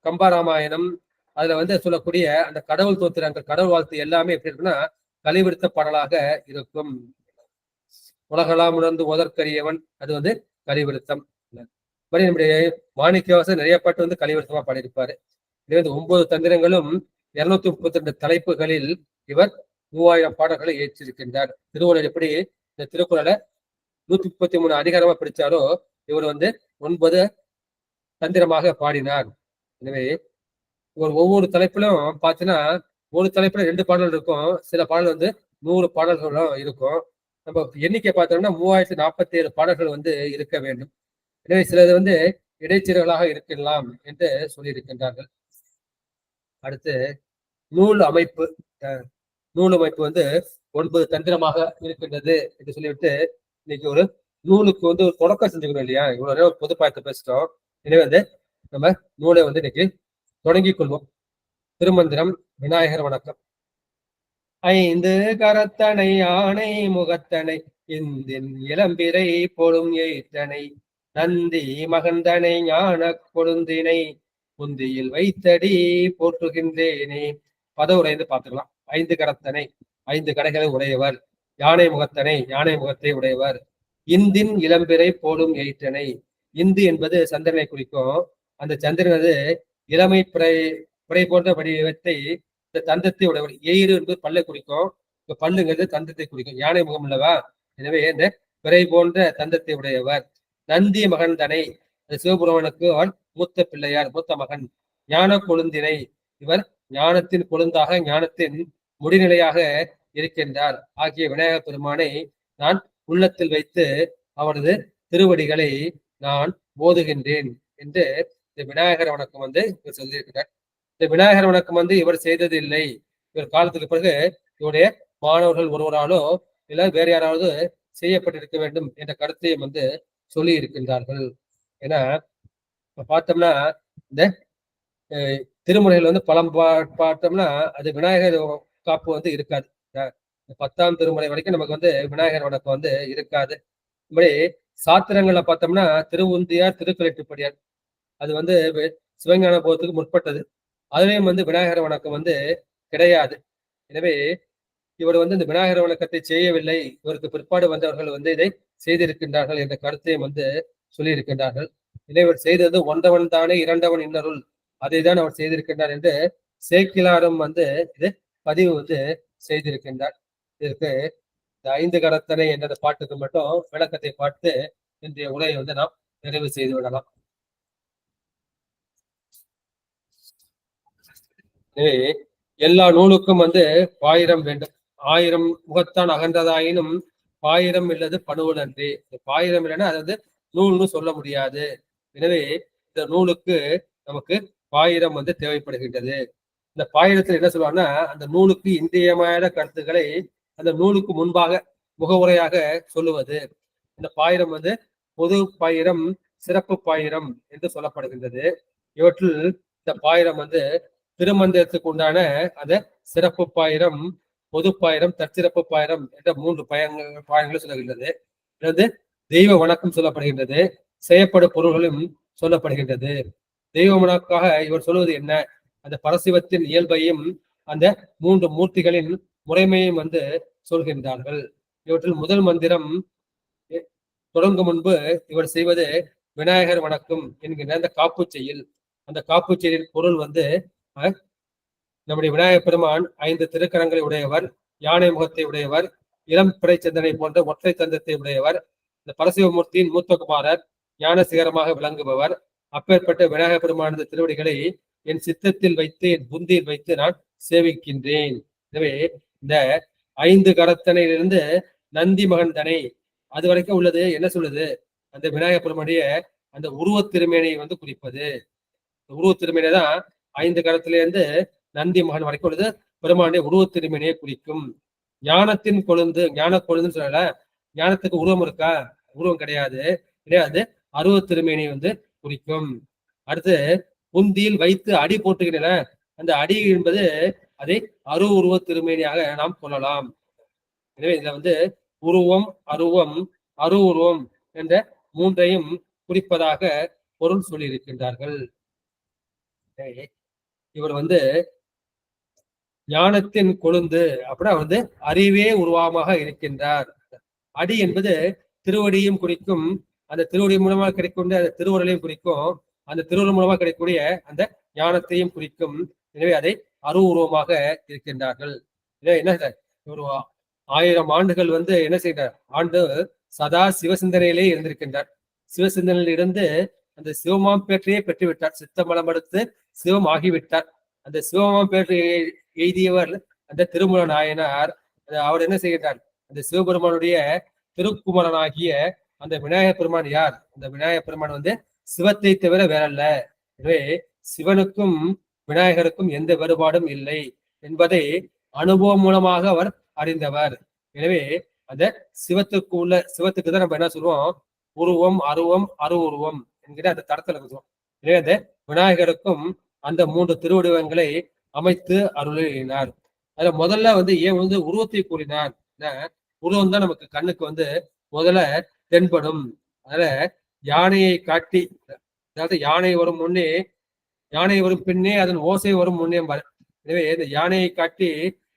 கம்பராமாயணம், அதுல வந்து சொல்லக்கூடிய அந்த கடவுள் தோத்திரங்கள், கடவுள் வாழ்த்து எல்லாமே எப்படி இருக்குன்னா கலிவிருத்த பாடலாக இருக்கும். உலகெல்லாம் உணர்ந்து ஓதற்கரியவன், அது வந்து கலிவிருத்தம். மாதிரி நம்முடைய மாணிக்கவாசகர் நிறைய பாட்டு வந்து கலிவிருத்தமா பாடியிருப்பாரு. இது 9 தந்திரங்களும் 232 தலைப்புகளில் இவர் 3000 பாடல்களை ஏற்றிருக்கின்றார். திருவள்ளுவர் எப்படி இந்த திருக்குறளை 133 அதிகாரமா பிடிச்சாரோ இவர் வந்து 9 தந்திரமாக பாடினார். எனவே இவர் ஒவ்வொரு தலைப்பிலும் பார்த்தீங்கன்னா ஒரு தலைப்புல 2 பாடல்கள் இருக்கும், சில பாடல் வந்து 100 பாடல்களும் இருக்கும். நம்ம எண்ணிக்கை பார்த்தோம்னா 3047 பாடல்கள் வந்து இருக்க வேண்டும். எனவே சிலது வந்து இடைச்செருகளாக இருக்கலாம் என்று சொல்லியிருக்கின்றார்கள். அடுத்து நூல் அமைப்பு. நூல் அமைப்பு வந்து 9 தந்திரமாக இருக்கின்றது என்று சொல்லிவிட்டு இன்னைக்கு ஒரு நூலுக்கு வந்து ஒரு தொடக்கம் செஞ்சுக்கணும் இல்லையா? இவ்வளவு நேரம் ஒரு பொது பாயத்தை பேசிட்டோம். எனவே வந்து நம்ம நூலை வந்து இன்னைக்கு தொடங்கிக் கொள்வோம். திருமந்திரம். விநாயகர் வணக்கம். 5 கரத்தனை ஆணை முகத்தனை இந்தின் இளம்பிரை பொழும் எயிற்றனை நந்தி மகந்தனை ஞான கொழுந்தினை முந்தியில் வைத்தடி போற்றுகின்றேனே. பதவுரைந்து பார்த்துக்கலாம். 5 கரத்தனை, 5 கடைகளை உடையவர். யானை முகத்தனை, யானை முகத்தை உடையவர். இந்தின் இளம்பிரை போலும் எயிற்றனை. இந்து என்பது சந்திரனை குறிக்கும். அந்த சந்திரனது இளமை பிறை போன்ற வடிவத்தை இந்த தந்தத்தை உடையவர். எயிறு என்பது பல்லை குறிக்கும். இப்ப பல்லுங்கிறது தந்தத்தை குறிக்கும். யானை முகம் அல்லவா? எனவே இந்த பிறை போன்ற தந்தத்தை உடையவர். நந்தி மகன் தனை, சிவபுரானுக்கு அவன் மூத்த பிள்ளையார், மூத்த மகன். ஞான கொழுந்தினை, இவர் ஞானத்தின் கொழுந்தாக, ஞானத்தின் முடிநிலையாக இருக்கின்றார் ஆகிய விநாயகர் பெருமானை நான் உள்ளத்தில் வைத்து அவரது திருவடிகளை நான் ஓதுகின்றேன் என்று இந்த விநாயகர் வணக்கம் வந்து இவர் சொல்லியிருக்கிறார். இந்த விநாயகர் வணக்கம் வந்து இவர் செய்தது இல்லை. இவர் காலத்துக்கு பிறகு இவருடைய மாணவர்கள் ஒருவராலோ இல்லை வேற யாராவது செய்யப்பட்டிருக்க வேண்டும் என்ற கருத்தையும் வந்து சொல்லி இருக்கின்றார்கள். ஏன்னா இப்ப பார்த்தோம்னா இந்த திருமுறைகள் வந்து பலம் பார்த்தோம்னா அது விநாயகர் காப்பு வந்து இருக்காது. 10ஆம் திருமுறை வரைக்கும் நமக்கு வந்து விநாயகர் வணக்கம் வந்து இருக்காது. இப்படி சாத்திரங்களை பார்த்தோம்னா திருவுந்தியார், திருக்குறட்டுப்படியார் அது வந்து சிவஞான போதத்துக்கு முற்பட்டது. அதுலயும் வந்து விநாயகர் வணக்கம் வந்து கிடையாது. எனவே இவர் வந்து இந்த விநாயகர் வணக்கத்தை செய்யவில்லை, இவருக்கு பிற்பாடு வந்தவர்கள் வந்து இதை செய்திருக்கின்றார்கள் என்ற கருத்தையும் வந்து சொல்லியிருக்கின்றார்கள். இதை இவர் செய்தது ஒன்றவன் தானே இரண்டவன் இன்னருள், அதைதான் அவர் செய்திருக்கின்றார் என்று சேக்கிலாரும் வந்து இது பதிவு வந்து செய்திருக்கின்றார். இதற்கு இந்த 5 கரத்தனை என்ற பாட்டுக்கு மட்டும் விளக்கத்தை பார்த்து இன்றைய உரையை வந்து நாம் நிறைவு செய்து விடலாம். எனவே எல்லா நூலுக்கும் வந்து பாயிரம் வேண்டும். 1000 முகத்தான் அகன்றதாயினும் பாயிரம் இல்லது பணுவல் அன்றி. பாயிரம் இல்லைன்னா அது வந்து நூல்னு சொல்ல முடியாது. எனவே இந்த நூலுக்கு நமக்கு பாயிரம் வந்து தேவைப்படுகின்றது. இந்த பாயிரத்தில் என்ன சொல்லுவாங்கன்னா, அந்த நூலுக்கு இன்றியமையாத கருத்துக்களை அந்த நூலுக்கு முன்பாக முகவுரையாக சொல்லுவது. இந்த பாயிரம் வந்து பொது பாயிரம், சிறப்பு பாயிரம் என்று சொல்லப்படுகின்றது. இவற்றில் இந்த பாயிரம் வந்து திருமந்திரத்துக்கு உண்டான அந்த சிறப்பு பாயிரம், பொது பாயிரம், தற்சிறப்பு பாயிரம் என்ற 3 பாயிரங்களை சொல்லுகின்றது. அதாவது தெய்வ வணக்கம் சொல்லப்படுகின்றது, செய்யப்படும் பொருள்களும் சொல்லப்படுகின்றது. தெய்வ வணக்காக இவர் சொல்வது என்ன, அந்த பரசிவத்தின் இயல்பையும் அந்த 3 மூர்த்திகளின் முறைமையும் வந்து சொல்கின்றார்கள். இவற்றில் முதல் மந்திரம் தொடங்கும் முன்பு இவர் செய்வது விநாயகர் வணக்கம் என்கின்ற அந்த காப்பு செய்யுள். அந்த காப்பு செய்யுளின் பொருள் வந்து நம்முடைய விநாயகப் பெருமான் 5 திருக்கரங்களை உடையவர், யானை முகத்தை உடையவர், இளம் பிறை சிந்தனை போன்ற ஒற்றை தந்தத்தை உடையவர், இந்த பரசிவமூர்த்தியின் மூத்த குமாரர், ஞான சிகரமாக விளங்குபவர். அப்பேற்பட்ட விநாயகப் பெருமானது திருவடிகளை என் சித்தத்தில் வைத்து, என் புந்தியில் வைத்து நான் சேவிக்கின்றேன். எனவே இந்த 5 கரத்தனையிலிருந்து நந்தி மகந்தனை அது வரைக்கும் உள்ளது என்ன சொல்லுது, அந்த விநாயகப் பெருமானுடைய அந்த உருவத் திருமேனியை வந்து குறிப்பது. உருவத் திருமேனியை தான் 5 கரத்திலிருந்து நந்தி மகன் வரைக்கும் உள்ளது பெருமானுடைய உருவத் திருமேனியை குறிக்கும். ஞானத்தின் கொழுந்து, ஞான கொழுந்துன்னு சொல்லல, ஞானத்துக்கு உருவம் இருக்கா, உருவம் கிடையாது, கிடையாது, அருவத் திருமேனியை வந்து குறிக்கும். அடுத்து புந்தியில் வைத்து அடி போட்டுகிற அந்த அடி என்பது அதை உருவ திருமேனியாக நாம் கொள்ளலாம். எனவே இதுல வந்து உருவம், அருவம், உருவம் என்ற 3ஐயும் குறிப்பதாக பொருள் சொல்லியிருக்கின்றார்கள். இவர் வந்து ஞானத்தின் கொழுந்து அப்படின்னா வந்து அறிவே உருவமாக இருக்கின்றார். அடி என்பது திருவடியும் குறிக்கும், அந்த திருவடி மூலமாக கிடைக்கக்கூடிய அந்த திருவுருளையும் குறிக்கும், அந்த திருவுருள் மூலமாக கிடைக்கக்கூடிய அந்த ஞானத்தையும் குறிக்கும். எனவே அதை உருவமாக இருக்கின்றார்கள். என்ன ஒரு 1000 ஆண்டுகள் வந்து என்ன செய்கிறார், ஆண்டு சதா சிவசிந்தனையிலே இருந்திருக்கின்றார். சிவசிந்தனையில் இருந்து அந்த சிவமாம் பேற்றையே பெற்றுவிட்டார். சித்தமலம் எடுத்து சிவம் ஆகிவிட்டார். அந்த சிவமாம் பேற்றை எய்தியவர் அந்த திருமூல நாயனார். அவர் என்ன செய்கிறார், அந்த சிவபெருமானுடைய திருக்குமரனாகிய அந்த விநாயகப் பெருமான் யார், அந்த விநாயகப் பெருமான் வந்து சிவத்தை தவிர வேறல்ல. எனவே சிவனுக்கும் விநாயகருக்கும் எந்த வேறுபாடும் இல்லை என்பதை அனுபவம் மூலமாக அவர் அறிந்தவர். எனவே அந்த சிவத்துக்கு தான் நம்ம என்ன சொல்லுவோம், உருவம், அருவம், உருவம் என்கிற அந்த தடத்துல சொல்லுவோம். எனவே அந்த விநாயகருக்கும் அந்த 3 திருவடிவங்களை அமைத்து அருளினார். அதுல முதல்ல வந்து ஏன் வந்து உருவத்தை கூறினார், உருவம் தான் நமக்கு கண்ணுக்கு வந்து முதல்ல தென்படும். அதனால யானையை காட்டி, அதாவது யானை வரும் முன்னே, யானை வரும் பின்னே அதன் ஓசை வரும் முன்னே. எனவே இந்த யானையை காட்டி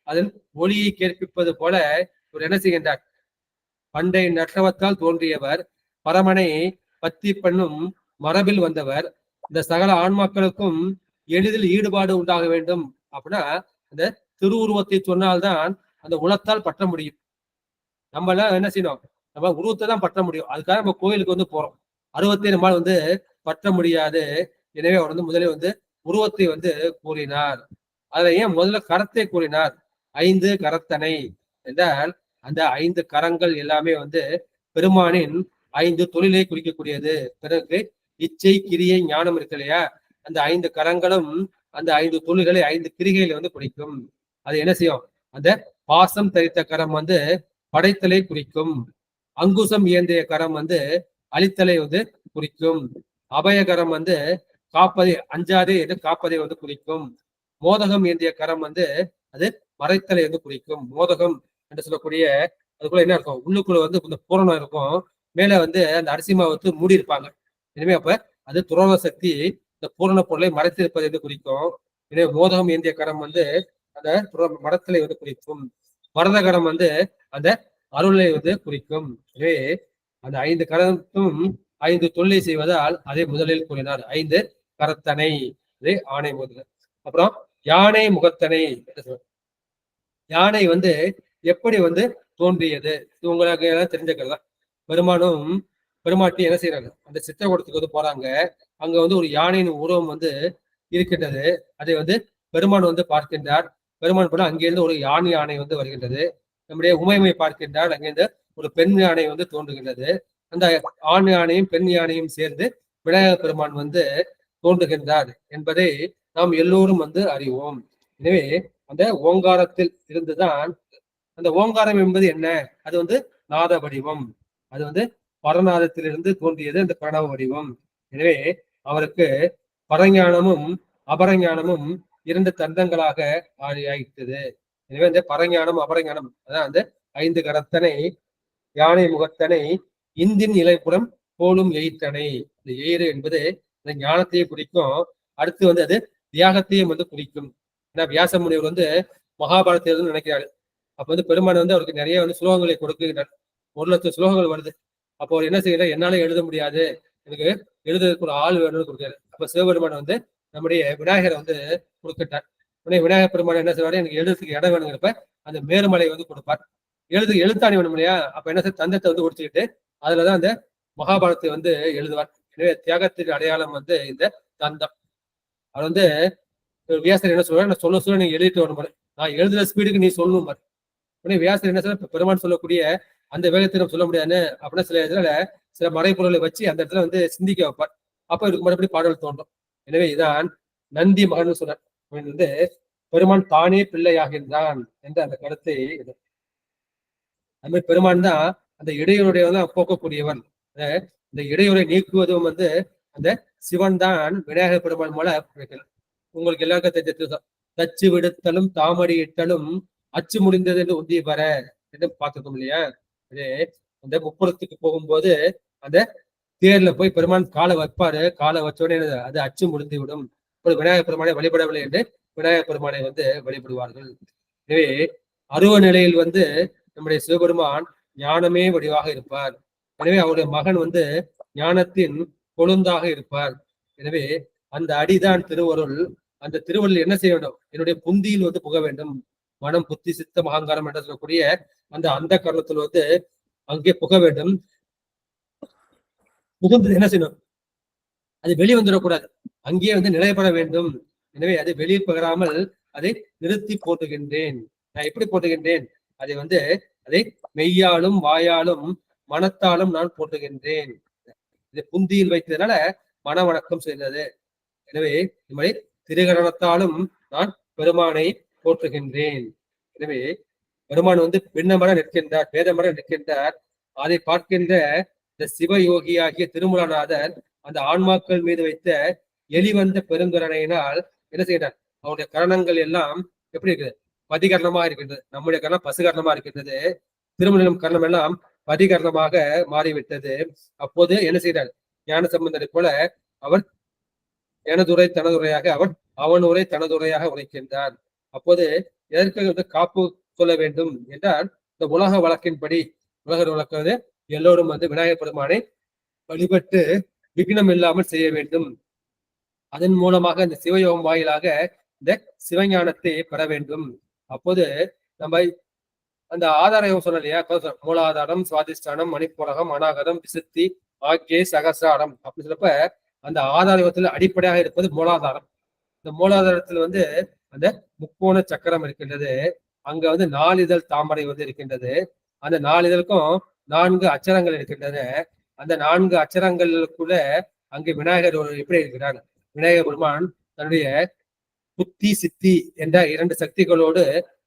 அதன் ஒளியை கேட்பிப்பது போல இவர் என்ன செய்கின்றார், பண்டை நற்றவத்தால் தோன்றியவர், பரமனை பத்தி பண்ணும் மரபில் வந்தவர், இந்த சகல ஆன்மாக்களுக்கும் எளிதில் ஈடுபாடு உண்டாக வேண்டும் அப்படின்னா அந்த திருவுருவத்தை சொன்னால்தான் அந்த உலகத்தால் பற்ற முடியும். நம்ம எல்லாம் என்ன செய்யணும், நம்ம உருவத்தை தான் பற்ற முடியும். அதுக்காக நம்ம கோயிலுக்கு வந்து போறோம். அருவத்தை நம்மால் வந்து பற்ற முடியாது. எனவே அவர் வந்து முதலில் வந்து உருவத்தை வந்து கூறினார். அதுல ஏன் முதல்ல கரத்தை கூறினார், 5 கரத்தனை என்றால் அந்த 5 கரங்கள் எல்லாமே வந்து பெருமானின் 5 தொழிலை குறிக்கக்கூடியது. பிறகு இச்சை, கிரியை, ஞானம் இருக்கு இல்லையா, அந்த 5 கரங்களும் அந்த 5 தொழில்களை 5 கிரிகைகளை வந்து குறிக்கும். அது என்ன செய்யும், அந்த பாசம் தரித்த கரம் வந்து படைத்தலை குறிக்கும், அங்குசம் இயந்திய கரம் வந்து அழித்தலை வந்து குறிக்கும், அபயகரம் வந்து காப்பதை, அஞ்சாதே என்று காப்பதை வந்து குறிக்கும். மோதகம் ஏந்திய கரம் வந்து அது மறைத்தலை வந்து குறிக்கும். மோதகம் என்று சொல்லக்கூடிய அதுக்குள்ள என்ன இருக்கும், உள்ளுக்குள்ள வந்து இந்த பூரணம் இருக்கும், மேல வந்து அந்த அரிசி மாவு வந்து மூடி இருப்பாங்க. எனவே அப்ப அது துரோண சக்தி இந்த பூரண பொருளை மறைத்திருப்பதை வந்து குறிக்கும். எனவே மோதகம் ஏந்திய கரம் வந்து அந்த மரத்தலை வந்து குறிக்கும். மரதகரம் வந்து அந்த அருளை வந்து குறிக்கும். எனவே அந்த 5 கரத்தும் 5 தொல்லை செய்வதால் அதை முதலில் கூறினார். 5 கரத்தனை ஆணை முதல். அப்புறம் யானை முகத்தனை. யானை வந்து எப்படி வந்து தோன்றியது, இது உங்களுக்கு எல்லாம் தெரிஞ்சுக்கலாம். பெருமானும் பெருமாட்டி என்ன செய்யறாங்க, அந்த சித்திரக்கூடத்துக்கு வந்து போறாங்க. அங்க வந்து ஒரு யானையின் உருவம் வந்து இருக்கின்றது. அதை வந்து பெருமான் வந்து பார்க்கின்றார். பெருமான் கூட அங்கிருந்து ஒரு யானை வந்து வருகின்றது. நம்முடைய உமைமை பார்க்கின்றார். அங்கிருந்து ஒரு பெண் யானை வந்து தோன்றுகின்றது. அந்த ஆண் யானையும் பெண் யானையும் சேர்ந்து விநாயகர் பெருமான் வந்து தோன்றுகின்றார் என்பதை நாம் எல்லோரும் வந்து அறிவோம். எனவே அந்த ஓங்காரத்தில் இருந்துதான், அந்த ஓங்காரம் என்பது என்ன, அது வந்து நாத வடிவம். அது வந்து பரநாதத்திலிருந்து தோன்றியது அந்த பிரணவ வடிவம். எனவே அவருக்கு பரஞானமும் அபரஞானமும் 2 தந்தங்களாக ஆயிட்டது. எனவே இந்த பரஞானம் அபரஞானம் அதான் அந்த 5 கரத்தனை யானை முகத்தனை இந்தின் இலைப்புறம் போலும் எயிற்றனை. இந்த எயிறு என்பது இந்த ஞானத்தையே குறிக்கும். அடுத்து வந்து அது தியாகத்தையும் வந்து குறிக்கும். ஏன்னா வியாச முனிவர் வந்து மகாபாரதத்தை எழுதுன்னு நினைக்கிறாரு. அப்ப வந்து பெருமான் வந்து அவருக்கு நிறைய வந்து ஸ்லோகங்களை கொடுக்குகிறார். 1,00,000 ஸ்லோகங்கள் வருது. அப்போ அவர் என்ன செய்யறாரு, என்னால எழுத முடியாது, எனக்கு எழுதுறதுக்கு ஒரு ஆள் வேணும்னு கொடுக்குறாரு. அப்ப சிவபெருமான் வந்து நம்முடைய விநாயகரை வந்து கொடுத்துட்டார். உடனே விநாயகர் பெருமான் என்ன செய்வாரு, எனக்கு எழுதுறதுக்கு இடம் வேணுங்கிறப்ப அந்த மேருமலை வந்து கொடுப்பார். எழுத்தாணி வேணும் இல்லையா, அப்ப என்ன செய்ய, தந்தத்தை வந்து ஒடிச்சுக்கிட்டு அதுலதான் அந்த மகாபாரதத்தை வந்து எழுதுவார். எனவே தியாகத்தின் அடையாளம் வந்து இந்த தந்தம். அவர் வந்து வியாசர் என்ன சொல்றாரு, நான் சொல்ல நீங்க எழுதிட்டு வரணும், நான் எழுதுற ஸ்பீடுக்கு நீ சொல்லணும். உடனே வியாசர் என்ன சொல்ற, பெருமான் சொல்லக்கூடிய அந்த வேகத்தை நம்ம சொல்ல முடியாதுன்னு அப்படின்னா சில இதுல சில மறைப்பொருளை வச்சு அந்த இடத்துல வந்து சிந்திக்க வைப்பார். அப்ப இவருக்கு மறுபடியும் பாடல் தோன்றும். எனவே இதான் நந்தி மகன் சொல்ற வந்து பெருமான் தானே பிள்ளையாகின்றான் என்ற அந்த கருத்தை. அது மாதிரி பெருமான் தான் அந்த இடையூறுடைய போக்கக்கூடியவன். இந்த இடையூறை நீக்குவதும் வந்து அந்த சிவன் தான் விநாயகர் பெருமான் மூலம் உங்களுக்கு எல்லாருக்கும் தெரிஞ்சது. தச்சு விடுத்தலும் தாமடி இட்டலும் அச்சு முடிந்தது என்று உந்தி வர என்று பார்த்துக்கோம் இல்லையா. அந்த முப்புறத்துக்கு போகும்போது அந்த தேர்ல போய் பெருமான் காலை வைப்பாரு. காலை வச்சோடனே அது அச்சு முடிந்து விடும். விநாயகர் பெருமானை வழிபடவில்லை என்று விநாயகர் பெருமானை வந்து வழிபடுவார்கள். எனவே அருவ நிலையில் வந்து நம்முடைய சிவபெருமான் ஞானமே வடிவாக இருப்பார். எனவே அவருடைய மகன் வந்து ஞானத்தின் கொழுந்தாக இருப்பார். எனவே அந்த அடிதான் திருவருள். அந்த திருவருள் என்ன செய்ய வேண்டும், என்னுடைய புந்தியில் வந்து புக வேண்டும். மனம் புத்தி சித்தம் அகங்காரம் என்று சொல்லக்கூடிய அந்த கரணத்தில் வந்து அங்கே புக வேண்டும். புகுந்து என்ன செய்யணும், அது வெளிவந்துடக்கூடாது, அங்கேயே வந்து நிலைப்பட வேண்டும். எனவே அது வெளியில் பகராமல் அதை நிறுத்தி போட்டுகின்றேன். நான் எப்படி போட்டுகின்றேன், அதை மெய்யாலும் வாயாலும் மனத்தாலும் நான் போட்டுகின்றேன். இதை புந்தியில் வைத்ததுனால மன வணக்கம் செய்தது. எனவே நம்மை திருகரணத்தாலும் நான் பெருமானை போற்றுகின்றேன். எனவே பெருமான் வந்து பின்னமர நிற்கின்றார், பேதமர நிற்கின்றார். அதை பார்க்கின்ற இந்த சிவயோகியாகிய திருமூலநாதர் அந்த ஆன்மாக்கள் மீது வைத்த எளிவந்த பெருங்கரணையினால் என்ன செய்கிறார், அவருடைய கரணங்கள் எல்லாம் எப்படி இருக்குது, பதிகரணமா இருக்கின்றது. நம்முடைய கரணம் பசுகரணமா இருக்கின்றது. திருமணம் கரணம் எல்லாம் பதிகரணமாக மாறிவிட்டது. அப்போது என்ன செய்கிறார், ஞான சம்பந்தரை போல அவர் எனதுரை தனதுரையாக, அவர் அவனுரை தனதுரையாக உரைக்கின்றார். அப்போது எதற்கு வந்து காப்பு சொல்ல வேண்டும் என்றால், இந்த உலக வழக்கின்படி உலக வழக்கு எல்லோரும் வந்து விநாயகர் பெருமானை வழிபட்டு விக்னம் இல்லாமல் செய்ய வேண்டும். அதன் மூலமாக இந்த சிவயோகம் வாயிலாக இந்த சிவஞானத்தை பெற வேண்டும். அப்போது நம்ம அந்த ஆதாரம் சொல்லலையா, மூலாதாரம், சுவாதிஷ்டானம், மணிப்புரகம், அநாகரம், விசுத்தி, ஆக்கிய சகசிராரம் அப்படின்னு சொல்லப்ப அந்த ஆதாரத்துல அடிப்படையாக இருப்பது மூலாதாரம். இந்த மூலாதாரத்துல வந்து அந்த முக்கோண சக்கரம் இருக்கின்றது. அங்க வந்து 4 இதழ் தாமரை வந்து இருக்கின்றது. அந்த 4 இதழுக்கும் 4 அச்சரங்கள் இருக்கின்றன. அந்த 4 அச்சரங்களுக்குள்ள அங்கே விநாயகர் எப்படி இருக்கிறார், விநாயகர் பெருமான் தன்னுடைய புத்தி சித்தி என்ற 2 சக்திகளோடு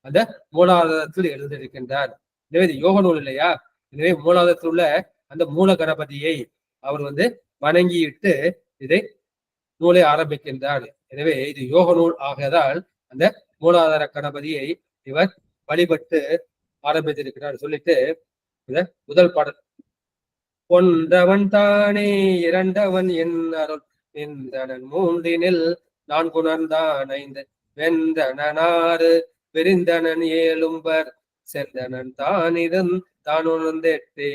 அந்த மூலாதாரத்தில் எழுந்திருக்கின்றார். எனவே இது யோக நூல் இல்லையா. எனவே மூலாதாரத்தில் உள்ள அந்த மூல கணபதியை அவர் வந்து வணங்கிவிட்டு இதை நூலை ஆரம்பிக்கின்றார். எனவே இது யோக நூல் ஆகதால் அந்த மூலாதார கணபதியை இவர் வழிபட்டு ஆரம்பித்திருக்கிறார். சொல்லிட்டு இத முதல் பாடல், ஒன்றவன் தானே இரண்டவன் என் அருள் நின்றனன் மூன்றினில் நான் குணர்ந்தான் ஐந்து வென்றனாறு விரிந்தனன் ஏழும்பர் சென்றனன் தானிதன் தான் உணர்ந்தேட்டே.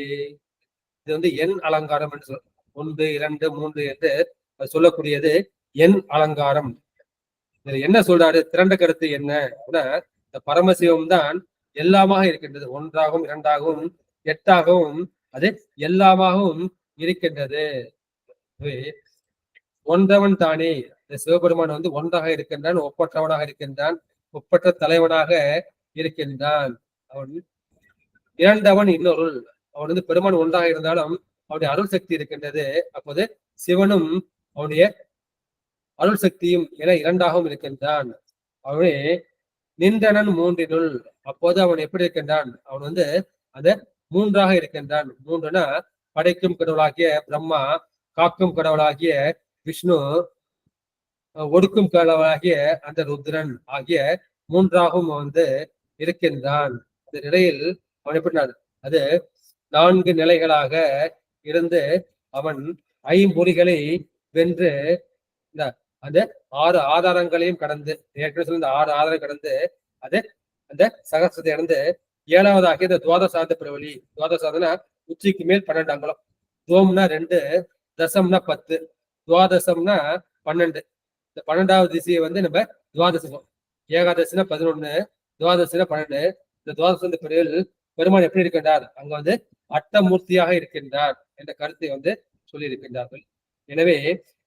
இது எண் அலங்காரம் என்று சொல். 1 2 3 என்று சொல்லக்கூடியது எண் அலங்காரம். இதுல என்ன சொல்றாரு? திரண்ட கருத்து என்ன? இந்த பரமசிவம் தான் எல்லாமாக இருக்கின்றது. 1ஆகவும் 2ஆகவும் 8ஆகவும் அது எல்லாமாகவும் இருக்கின்றது. ஒன்றவன் தானே, இந்த சிவபெருமான் ஒன்றாக இருக்கின்றான், ஒப்பற்றவனாக இருக்கின்றான், ஒப்பற்ற தலைவனாக இருக்கின்றான். அவன் இரண்டவன் இன்னொருள். அவன் பெருமான் ஒன்றாக இருந்தாலும் அவனுடைய அருள் சக்தி இருக்கின்றது. அப்போது சிவனும் அவனுடைய அருள் சக்தியும் என இரண்டாகவும் இருக்கின்றான். அவனே நின்றனன் மூன்றினுள். அப்போது அவன் எப்படி இருக்கின்றான்? அவன் அந்த மூன்றாக இருக்கின்றான். மூன்றுனா படைக்கும் கடவுளாகிய பிரம்மா, காக்கும் கடவுளாகிய விஷ்ணு, ஒடுக்கும் கடவுளாகிய அந்த ருத்ரன் ஆகிய மூன்றாகவும் இருக்கின்றான். அந்த நிலையில் அவன் எப்படினான்? அது 4 நிலைகளாக இருந்து அவன் ஐம்பொறிகளை வென்று அந்த 6 ஆதாரங்களையும் கடந்து, ஏற்கனவே சொல்ல 6 ஆதாரம் கடந்து அது அந்த சகசிரத்தை அடைந்து 7வதாகிய இந்த துவாதசாந்த பிறவழி. துவாதசாதனா உச்சிக்கு மேல் 12 அங்குலம், தோம்னா 2, தசம்னா 10, துவாதசம்னா 12. இந்த 12வது திசையை நம்ம துவாதசம், ஏகாதசினா 11, துவாதசினா 12. இந்த துவாதசந்த பிறவில் பெருமான் எப்படி இருக்கின்றார்? அங்க அட்டமூர்த்தியாக இருக்கின்றார் என்ற கருத்தை சொல்லி இருக்கின்றார்கள். எனவே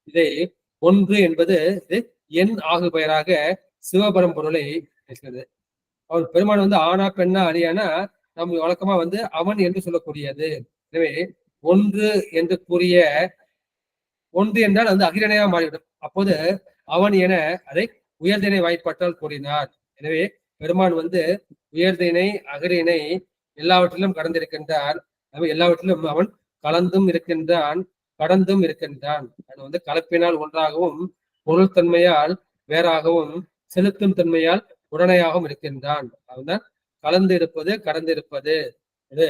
இதை 1 என்பது எண் ஆகு பெயராக சிவபரம்பொருளை இருக்கிறது. அவன் பெருமான் ஆனா பெண்ணா அழியானா நம்ம வழக்கமா அவன் என்று சொல்லக்கூடியது. எனவே 1 என்று கூறிய 1 என்றால் அகிரணையா மாறிவிடும். அப்போது அவன் என அதை உயர்திணை வாய்ப்பாட்டால் கூறினார். எனவே பெருமான் உயர்திணை அகிரிணை எல்லாவற்றிலும் கடந்திருக்கின்றான். எல்லாவற்றிலும் அவன் கலந்தும் இருக்கின்றான், கடந்தும் இருக்கின்றான். அது கலப்பினால் ஒன்றாகவும், பொருள் தன்மையால் வேறாகவும், செலுத்தும் தன்மையால் உடனையாகவும் இருக்கின்றான். அவன்தான் கலந்து இருப்பது, கடந்து இருப்பது. இது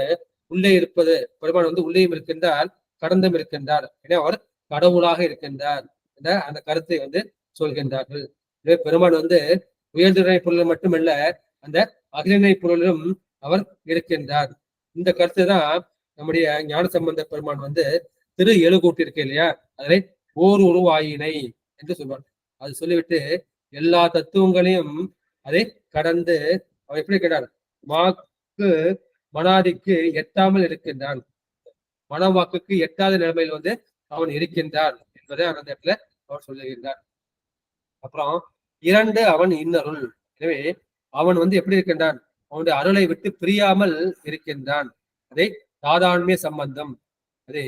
உள்ளே இருப்பது. பெருமான் உள்ளேயும் இருக்கின்றார், கடந்தும் இருக்கின்றார். ஏன்னா அவர் கடவுளாக இருக்கின்றார் என்ற அந்த கருத்தை சொல்கின்றார்கள். பெருமான் உயர்திணை பொருள் மட்டுமல்ல, அந்த அகிரிணை பொருளிலும் அவர் இருக்கின்றார். இந்த கருத்து தான் நம்முடைய ஞானசம்பந்த பெருமான் திரு எழுகூட்டு இருக்கு இல்லையா, அதனை ஓர் உருவாயினை என்று சொல்வார். அது சொல்லிவிட்டு எல்லா தத்துவங்களையும் அதை கடந்து அவர் எப்படி கேட்டார்? வாக்கு மனாதிக்கு எட்டாமல் இருக்கின்றான், மனவாக்குக்கு எட்டாத நிலைமையில் அவன் இருக்கின்றான் என்பதை அந்த இடத்துல அவர் சொல்லுகின்றார். அப்புறம் 2 அவன் இன்னருள். எனவே அவன் எப்படி இருக்கின்றான்? அவனுடைய அருளை விட்டு பிரியாமல் இருக்கின்றான். அதை தாதான்மிய சம்பந்தம். அது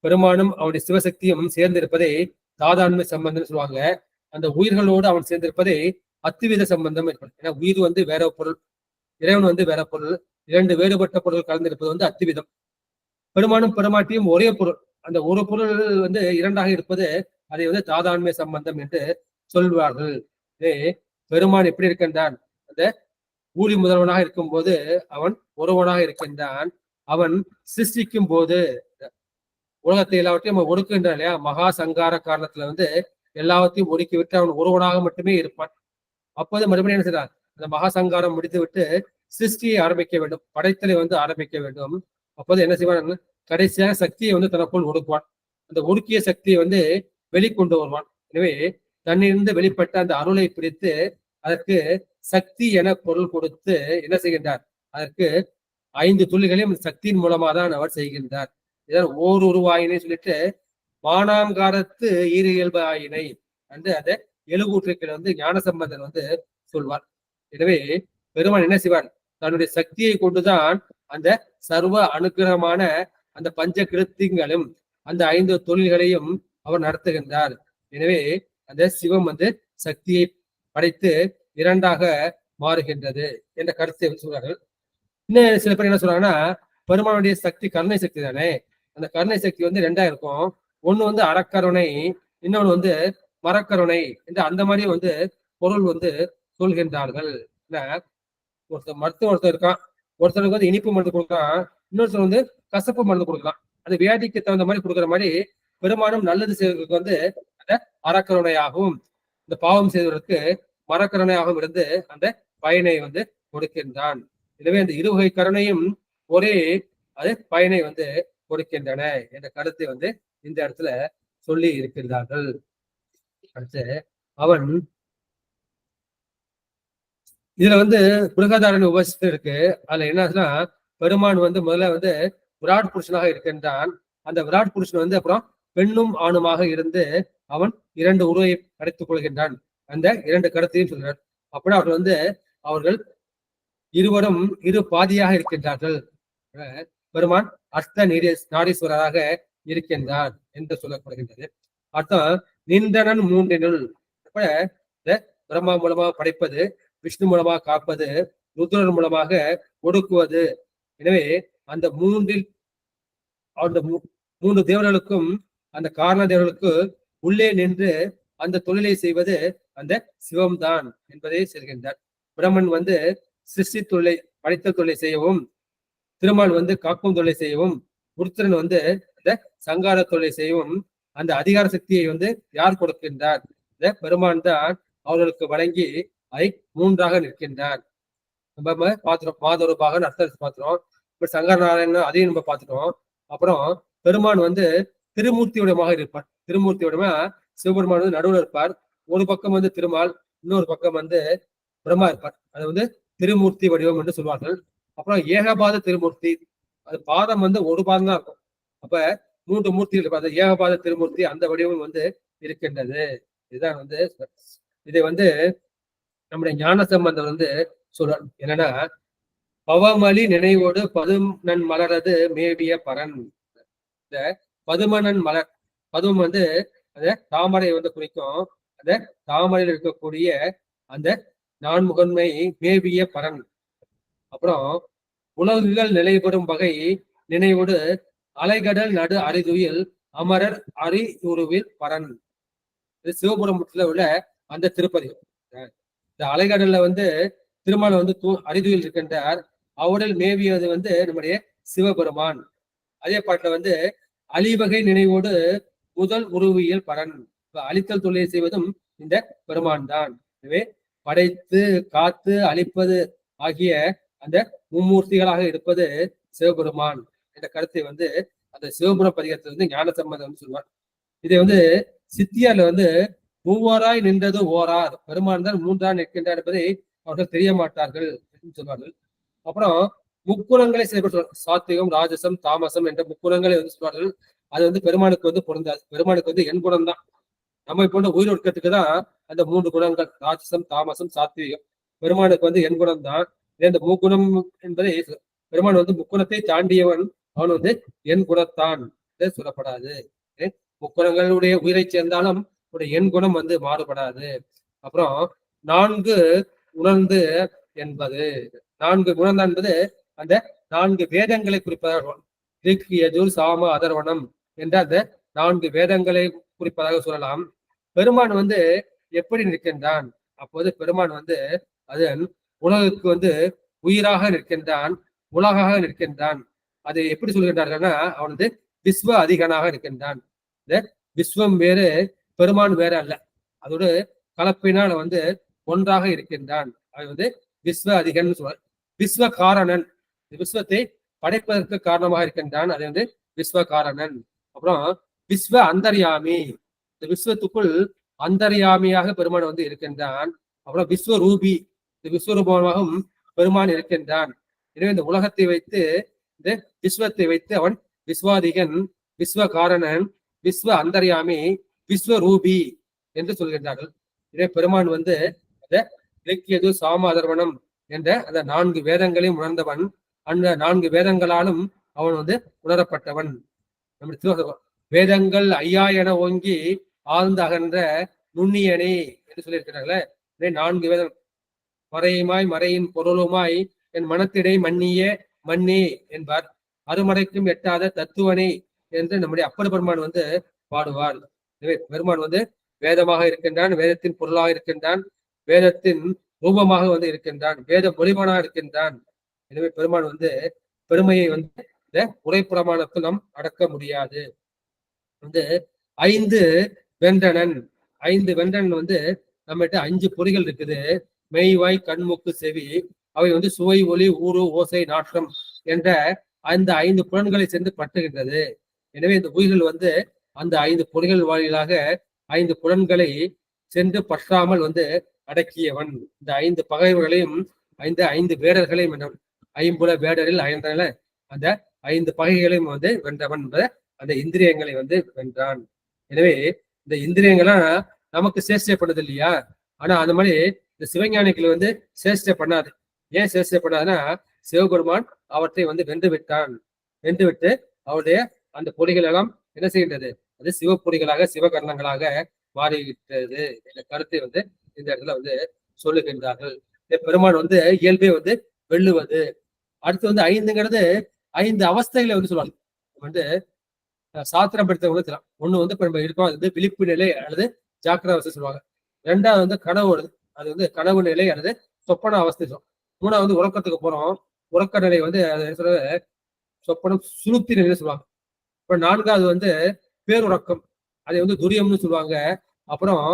பெருமானும் அவனுடைய சிவசக்தியும் சேர்ந்திருப்பதை தாதான்மிய சம்பந்தம் சொல்லுவாங்க. அந்த உயிர்களோடு அவன் சேர்ந்திருப்பதை அத்துவித சம்பந்தம் ஏற்படும். ஏன்னா உயிர் வேற பொருள், இறைவன் வேற பொருள், 2 வேறுபட்ட பொருள் கலந்திருப்பது அத்துவிதம். பெருமானும் பெருமாட்டியும் ஒரே பொருள். அந்த ஒரு பொருள் 2ஆக இருப்பது அதை தாதான்மிய சம்பந்தம் என்று சொல்வார்கள். பெருமான் எப்படி இருக்கின்றான்? அந்த ஊழி முதல்வனாக இருக்கும் போது அவன் ஒருவனாக இருக்கின்றான். அவன் சிருஷ்டிக்கும் போது உலகத்தை எல்லாவற்றையும் அவன் ஒடுக்குகின்றான் இல்லையா, மகா சங்கார காரணத்துல எல்லாவற்றையும் ஒடுக்கி விட்டு அவன் ஒருவனாக மட்டுமே இருப்பான். அப்போது மறுபடியும் என்ன செய்யறான்? அந்த மகா சங்காரம் முடித்து விட்டு சிருஷ்டியை ஆரம்பிக்க வேண்டும், படைத்தலை ஆரம்பிக்க வேண்டும். அப்போது என்ன செய்வான்? கடைசியாக சக்தியை தனக்குள் ஒடுக்குவான். அந்த ஒடுக்கிய சக்தியை வெளிக்கொண்டு வருவான். எனவே தன்னிலிருந்து வெளிப்பட்ட அந்த அருளை பிரித்து அதற்கு சக்தி என பொருள் கொடுத்து என்ன செய்கின்றார்? அதற்கு 5 துளிகளையும் சக்தியின் மூலமா தான் அவர் செய்கின்றார். இதான் ஓர் உருவாயினை சொல்லிட்டு மானாங்காரத்து ஈரு இயல்பு ஆயினை அந்த எழுகூற்றுக்கள் ஞானசம்பந்தன் சொல்வார். எனவே பெருமான் என்ன செய்வார்? தன்னுடைய சக்தியை கொண்டுதான் அந்த சர்வ அனுகிரகமான அந்த பஞ்ச கிருத்தியங்களும் அந்த 5 தொழில்களையும் அவர் நடத்துகின்றார். எனவே அந்த சிவம் சக்தியை படைத்து 2ஆக மாறுகின்றது என்ற கருத்தை சொல்றார்கள். இன்னும் சில பேர் என்ன சொல்றாங்கன்னா, பெருமானுடைய சக்தி கருணை சக்தி தானே, அந்த கருணை சக்தி வந்து ரெண்டா இருக்கும். ஒண்ணு வந்து அறக்கருணை, இன்னொன்னு வந்து மரக்கருணை என்று அந்த மாதிரி வந்து பொருள் வந்து சொல்கின்றார்கள். ஒருத்தர் மருத்துவம் ஒருத்தர் இருக்கான், ஒருத்தருக்கு வந்து இனிப்பு மருந்து கொடுக்கலாம், இன்னொருத்தர் வந்து கசப்பு மருந்து கொடுக்கலாம். அது வியாதிக்கு தகுந்த மாதிரி கொடுக்குற மாதிரி பெரும்பாலும் நல்லது செய்வதற்கு வந்து அந்த அறக்கருணையாகவும், இந்த பாவம் செய்வதற்கு மரக்கருணையாகவும் இருந்து அந்த பயனை வந்து கொடுக்கின்றான். எனவே அந்த இருவகை கருணையும் ஒரே அது பயனை வந்து கொடுக்கின்றன என்ற கருத்தை வந்து இந்த இடத்துல சொல்லி இருக்கின்றார்கள். அடுத்து அவன் இதுல வந்து பிருகதாரண்ய உபநிஷத்து இருக்கு. அதுல என்னன்னா பெருமான் வந்து முதல்ல வந்து விராட் புருஷனாக இருக்கின்றான். அந்த விராட் புருஷன் வந்து அப்புறம் பெண்ணும் ஆணுமாக இருந்து அவன் 2 உருவை படைத்துக் கொள்கின்றான். அந்த 2 கருத்தையும் சொல்றார். அப்படி அவர்கள் வந்து அவர்கள் இருவரும் இரு பாதியாக இருக்கின்றார்கள். பெருமான் அர்த்த நாடீஸ்வரராக இருக்கின்றார் என்று சொல்லப்படுகின்றது. அர்த்தம் நின்றனன் மூன்றினுள். பிரம்மா மூலமாக படைப்பது, விஷ்ணு மூலமாக காப்பது, ருத்ரன் மூலமாக ஒடுக்குவது. எனவே அந்த அந்த 3 தேவர்களுக்கும் அந்த காரண தேவர்களுக்கு உள்ளே நின்று அந்த தொழிலை செய்வது அந்த சிவம்தான் என்பதை சொல்கின்றார். பிரம்மன் வந்து சிருஷ்டி தொழிலை, படைத்த தொழிலை செய்யவும், திருமால் வந்து காக்கும் தொழிலை செய்யவும், ருத்ரன் வந்து இந்த சங்கார தொழிலை செய்யவும் அந்த அதிகார சக்தியை வந்து யார் கொடுக்கின்றார்? இந்த பெருமான் தான் அவர்களுக்கு வழங்கி அதை 3ஆக நிற்கின்றார். நம்ம பார்த்துட்டோம், மாதொருபாக அர்த்தம் பார்த்துட்டோம். இப்ப சங்கர நாராயணன் அதையும் நம்ம பார்த்துட்டோம். அப்புறம் பெருமான் வந்து திருமூர்த்தி வடிவமாக இருப்பார். திருமூர்த்தி வடிவமா சிவபெருமான் வந்து நடுவில் இருப்பார். ஒரு பக்கம் வந்து திருமால், இன்னொரு பக்கம் வந்து பிரம்மா இருப்பார். அது வந்து திருமூர்த்தி வடிவம் என்று சொல்வார்கள். அப்புறம் ஏகபாத திருமூர்த்தி, அது பாதம் வந்து ஒரு பாதம் தான் இருக்கும். அப்ப 3 மூர்த்திகள் இருப்பார். ஏகபாத திருமூர்த்தி அந்த வடிவம் வந்து இருக்கின்றது. இதுதான் வந்து இதை வந்து நம்முடைய ஞான சம்பந்தம் வந்து சொல்றார். என்னன்னா பவமலி நினைவோடு பதுமனன் மலரது மேவிய பரன். இந்த பதுமனன் மலர், பதுமம் வந்து அந்த தாமரை வந்து குறிக்கும். அந்த தாமரையில் இருக்கக்கூடிய அந்த நான்முகன்மை மேவிய பரன். அப்புறம் உலகுகள் நிலைபெறும் வகை நினைவோடு அலைகடல் நடு அறிதுயில் அமரர் அறிவுருவில் பரன். இது சிவபுரத்துல உள்ள அந்த திருப்பதி. இந்த அலைகடல்ல வந்து திருமால் வந்து அறிதுயில் இருக்கின்றார். அவரில் மேவியது வந்து நம்முடைய சிவபெருமான். அதே பாட்டுல வந்து அழிவகை நினைவோடு முதல் உருவியல் பரன். அழித்தல் தொழிலை செய்வதும் இந்த பெருமான் தான். எனவே படைத்து காத்து அழிப்பது ஆகிய அந்த மும்மூர்த்திகளாக இருப்பது சிவபெருமான் என்ற கருத்தை வந்து அந்த சிவபுர பதிகத்தை வந்து ஞான சம்பந்தம் வந்து சொல்வார். இதை வந்து சித்தியார்ல வந்து மூவாராய் நின்றது ஓரார், பெருமான் தான் 3ஆக நிற்கின்றார் என்பதை அவர்கள் தெரிய மாட்டார்கள் என்று சொல்வார்கள். அப்புறம் முக்குணங்களை செயல்படுத்துவார். சாத்விகம், ராஜசம், தாமசம் என்ற முக்குணங்களை வந்து சொல்வார்கள். அது வந்து பெருமானுக்கு வந்து பொருந்தாது. பெருமானுக்கு வந்து எண் குணம் தான். நம்ம போன்ற உயிர் ஒடுக்கத்துக்கு தான் அந்த 3 குணங்கள், ராஜசம், தாமசம், சாத்விகம். பெருமானுக்கு வந்து எண் குணம் தான். இந்த முக்குணம் என்பதை பெருமான் வந்து முக்குணத்தை தாண்டியவன், அவன் வந்து எண் குணத்தான் சொல்லப்படாது. முக்குணங்களுடைய உயிரை சேர்ந்தாலும் எண் குணம் வந்து மாறுபடாது. அப்புறம் 4 உணர்ந்து என்பது, 4 குணம் என்பது அந்த 4 வேதங்களை குறிப்பதாக, ரிக், யஜுர், சாம, அதர்வணம் என்ற அந்த 4 வேதங்களை குறிப்பதாக சொல்லலாம். பெருமான் வந்து எப்படி நிற்கின்றான்? அப்போது பெருமான் வந்து அதன் உலகுக்கு வந்து உயிராக நிற்கின்றான், உலகாக நிற்கின்றான். அதை எப்படி சொல்கின்றார்கள்னா அவன் வந்து விஸ்வ அதிகனாக இருக்கின்றான். இந்த விஸ்வம் வேறு, பெருமான் வேற அல்ல. அதோடு கலப்பினால் வந்து ஒன்றாக இருக்கின்றான். அது வந்து விஸ்வ அதிகன் சொல்வார். விஸ்வ காரணன், விஸ்வத்தை படைப்பதற்கு காரணமாக இருக்கின்றான். அது வந்து விஸ்வ காரணன். அப்புறம் விஸ்வ அந்தர்யாமி, இந்த விஸ்வத்துக்குள் அந்தர்யாமியாக பெருமான் வந்து இருக்கின்றான். அப்புறம் விஸ்வரூபி, இந்த விஸ்வரூபமாகவும் பெருமான் இருக்கின்றான். எனவே இந்த உலகத்தை வைத்து, இந்த விஸ்வத்தை வைத்து அவன் விஸ்வாதிகன், விஸ்வ காரணன், விஸ்வ அந்தர்யாமி, விஸ்வரூபி என்று சொல்கின்றார்கள். இதே பெருமான் வந்து அந்த இலக்கியது, சாம, அதர்வணம் என்ற அந்த 4 வேதங்களையும் உணர்ந்தவன். அந்த 4 வேதங்களாலும் அவன் வந்து உணரப்பட்டவன். நம்ம வேதங்கள் ஐயா என ஓங்கி ஆழ்ந்து அகன்ற நுண்ணியனே என்று சொல்லியிருக்கிறார்களே. 4 வேதம் மறையுமாய் மறையின் பொருளுமாய் என் மனத்திடை மன்னிய மன்னே என்பார். அருமறைக்கும் எட்டாத தத்துவனே என்று நம்முடைய அப்பர் பெருமான் வந்து பாடுவார். எனவே பெருமான் வந்து வேதமாக இருக்கின்றான், வேதத்தின் பொருளாக இருக்கின்றான், வேதத்தின் ரூபமாக வந்து இருக்கின்றான், வேத மொழிமானாக இருக்கின்றான். எனவே பெருமான் வந்து பெருமையை வந்து இந்த உரைப்புறமானத்தில் நாம் அடக்க முடியாது. வந்து 5 வென்றனன் 5 வென்றனன் வந்து நம்மகிட்ட 5 பொறிகள் இருக்குது. மெய்வாய் கண்மூக்கு செவி, அவை வந்து சுவை ஒளி ஊறு ஓசை நாற்றம் என்ற அந்த 5 புலன்களை சென்று பற்றுகின்றது. எனவே இந்த உயிர்கள் வந்து அந்த 5 பொறிகள் வாயிலாக 5 புலன்களை சென்று பற்றாமல் வந்து அடக்கியவன். இந்த 5 பகைவர்களையும் 5 வேடர்களையும் ஐம்புல வேடரில் அயன்றன அந்த 5 பகைகளையும் வந்து வென்றவன் அந்த இந்திரியங்களை வந்து வென்றான். எனவே இந்த இந்திரியங்கள்லாம் நமக்கு சேஷ்டை பண்ணது இல்லையா? ஆனா அந்த மாதிரி இந்த சிவஞானிகள் வந்து சேஷ்டை பண்ணாது. ஏன் சேஷ்டை பண்ணாதுன்னா, சிவபெருமான் அவற்றை வந்து வென்று விட்டான். வென்று விட்டு அவருடைய அந்த பொறிகள் எல்லாம் என்ன செய்கின்றது? அது சிவப்பொறிகளாக சிவகர்ணங்களாக மாறிவிட்டது. இந்த கருத்தை வந்து இந்த இடத்துல வந்து சொல்லுகின்றார்கள். பெருமான் வந்து இயல்பே வந்து வெல்லுவது. அடுத்து வந்து 5ங்கிறது 5 அவஸ்தைகளை வந்து சொல்லுவாங்க. வந்து சாத்திரம் படுத்தவங்க ஒண்ணு வந்து இப்ப நம்ம இருக்கோம், அது வந்து விழிப்பு நிலை அல்லது ஜாக்கிர அவஸ்தை சொல்லுவாங்க. 2வது வந்து கனவு வருது, அது வந்து கனவு நிலை அல்லது சொப்பன அவஸ்தை சொல்லுவோம். 3வது வந்து உறக்கத்துக்கு போறோம், உறக்க நிலை வந்து சொப்பனம் சுளுப்தி நிலை சொல்லுவாங்க. இப்ப 4வது வந்து பேருறக்கம், அதை வந்து துரியம்னு சொல்லுவாங்க. அப்புறம்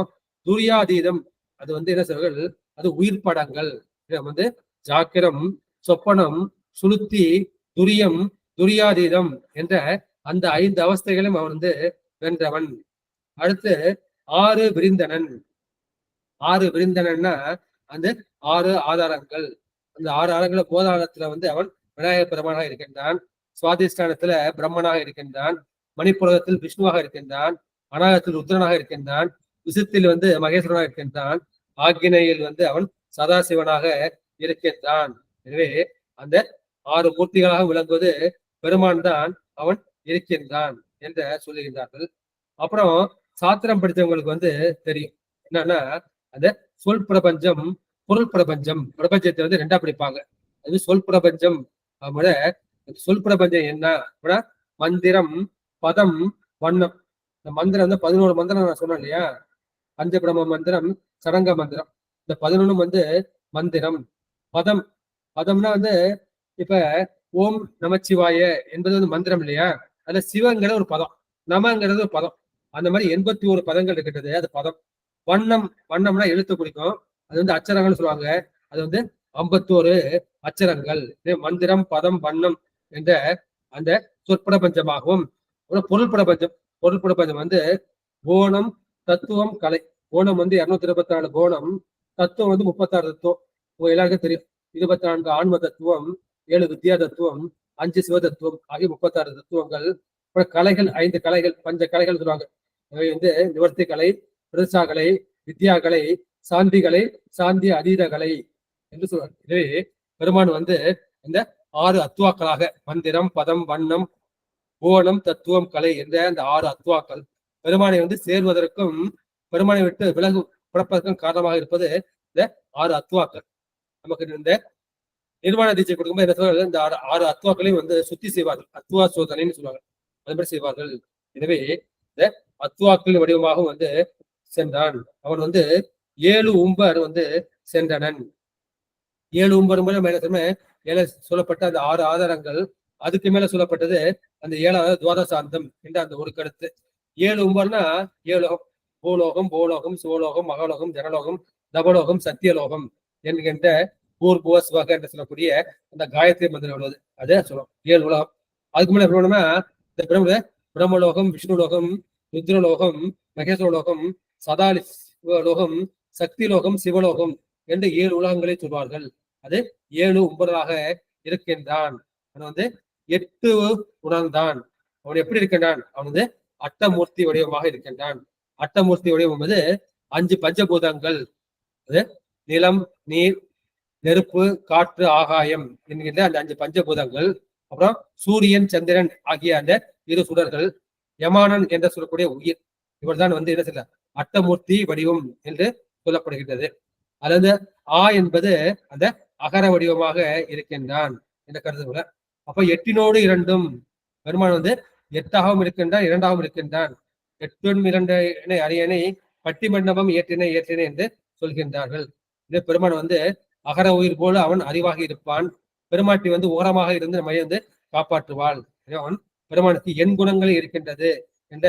துரியாதீதம், அது வந்து என்ன சொல்வார்கள்? அது உயிர் படங்கள். வந்து ஜாக்கிரம், சொப்பனம், சுளுத்தி, துரியம், துரியாதீதம் என்ற அந்த 5 அவஸ்தைகளையும் அவன் வந்து வென்றவன். அடுத்து 6 விரிந்தனன். 6 விரிந்தனன்னா அந்த 6 ஆதாரங்கள். அந்த 6 ஆதாரங்கள போதானத்துல வந்து அவன் விநாயக பெருமானாக இருக்கின்றான், சுவாதிஷ்டானத்துல பிரம்மனாக இருக்கின்றான், மணிப்புரகத்தில் விஷ்ணுவாக இருக்கின்றான், அநாகத்தில் ருத்ரனாக இருக்கின்றான், விசுத்தில் வந்து மகேஸ்வரனாக இருக்கின்றான், ஆக்கினையில் வந்து அவன் சதாசிவனாக இருக்கின்றான். எனவே அந்த 6 மூர்த்திகளாக விளங்குவது பெருமான் தான் அவன் இருக்கின்றான் என்று சொல்லுகின்றார்கள். அப்புறம் சாத்திரம் படித்தவங்களுக்கு வந்து தெரியும் என்னன்னா, அந்த சொல் பிரபஞ்சம், பொருள் பிரபஞ்சம். பிரபஞ்சத்தை வந்து 2ஆ பிடிப்பாங்க. அது சொல் பிரபஞ்சம். அவங்களோட சொல் பிரபஞ்சம் என்ன? மந்திரம், பதம், வண்ணம். இந்த மந்திரம் வந்து 11 மந்திரம் நான் சொன்னேன் இல்லையா? பஞ்சபிரம மந்திரம், சடங்க மந்திரம். இந்த 11 வந்து மந்திரம். பதம், பதம்னா வந்து இப்ப ஓம் நமச்சிவாய என்பது வந்து மந்திரம் இல்லையா? அதுல சிவங்கிற ஒரு பதம், நமங்கிறது ஒரு பதம். அந்த மாதிரி 81 பதங்கள் இருக்கின்றது, அது பதம். வண்ணம், வண்ணம்னா எழுத்து குறிக்கும், அது வந்து அச்சரங்கள் சொல்லுவாங்க. அது வந்து 51 அச்சரங்கள். மந்திரம், பதம், வண்ணம் என்ற அந்த சொற்பிரபஞ்சமாகவும், பொருள் பிரபஞ்சம். பொருள் பிரபஞ்சம் வந்து கோணம், தத்துவம், கலை. கோணம் வந்து 224 கோணம், தத்துவம் வந்து 36 தத்துவம். உங்க எல்லாருக்கும் தெரியும். 24 ஆன்ம தத்துவம், 7 வித்யா தத்துவம், 5 சிவ தத்துவம் ஆகிய 36 தத்துவங்கள். அப்புறம் கலைகள் 5 கலைகள், பஞ்ச கலைகள் சொல்லுவாங்க. அவை வந்து நிவர்த்தி கலை, பிரதிசா கலை, வித்யா கலை, சாந்தி கலை, சாந்தி அதீத கலை என்று சொல்றாங்க. எனவே பெருமான் வந்து இந்த 6 அத்துவாக்களாக மந்திரம், பதம், வண்ணம், கோணம், தத்துவம், கலை என்ற அந்த 6 அத்துவாக்கள் பெருமானை வந்து சேர்வதற்கும் பெருமானை விட்டு விலகு பிறப்பதற்கும் காரணமாக இருப்பது இந்த 6 அத்துவாக்கள். நமக்கு இந்த நிர்வாண தீட்சை கொடுக்கும்போது என்ன சொல்றாங்க? இந்த 6 அத்துவாக்களையும் வந்து சுத்தி செய்வார்கள், அத்துவா சோதனைன்னு சொல்லுவாங்க. அது மாதிரி செய்வார்கள். எனவே இந்த அத்துவாக்களின் வடிவமாக வந்து சென்றான். அவன் வந்து 7 உம்பர் வந்து சென்றனன். 7 உம்பர் மேல சொல்லப்பட்ட அந்த 6 ஆதாரங்கள், அதுக்கு மேல சொல்லப்பட்டது அந்த 7வது துவாதசாந்தம் என்ற அந்த ஒரு கருத்து. 7 உம்பர்னா 7 பூலோகம், பூலோகம், சிவலோகம், மகாலோகம், ஜனலோகம், தபலோகம், சத்தியலோகம் என்கின்ற பூர்புவ சிவக என்று சொல்லக்கூடிய அந்த காயத்ரி மந்திரம் உள்ளது. அதே சொல்லும் 7 உலகம். அதுக்கு மேல எப்படி வேணும்னா இந்த பிரம்மலோகம், விஷ்ணுலோகம், ருத்ரலோகம், மகேஸ்வரலோகம், சதாலி லோகம், சக்தி லோகம், சிவலோகம் என்று 7 உலகங்களை சொல்வார்கள். அது 7 உம்பராக இருக்கின்றான். அவன் வந்து 8 உணர்ந்தான். அவன் எப்படி இருக்கின்றான்? அவன் வந்து அட்டமூர்த்தி வடிவமாக இருக்கின்றான். அட்டமூர்த்தி வடிவம் என்பது 5 பஞ்சபூதங்கள். அது நிலம், நீர், நெருப்பு, காற்று, ஆகாயம் என்கின்ற அந்த 5 பஞ்சபூதங்கள். அப்புறம் சூரியன், சந்திரன் ஆகிய அந்த 2 சுடர்கள், யமானன் என்று சொல்லக்கூடிய உயிர். இவர் தான் வந்து என்ன சொல்ல அட்டமூர்த்தி வடிவம் என்று சொல்லப்படுகின்றது. அதாவது ஆ என்பது அந்த அகர வடிவமாக இருக்கின்றான் என்ற கருத்து கூட. அப்ப 8 2 பெருமான் வந்து எட்டாகவும் இருக்கின்றான், இரண்டாகவும் இருக்கின்றான். எட்டுன் இரண்டு அரியணை பட்டி மண்டபம் ஏற்றினை ஏற்றினை என்று சொல்கின்றார்கள். இந்த பெருமான் வந்து அகர உயிர் போல அவன் அறிவாக இருப்பான். பெருமாட்டி வந்து ஓரமாக இருந்து நம்மை வந்து காப்பாற்றுவாள். அவன் பெருமானுக்கு எண் குணங்கள் இருக்கின்றது என்ற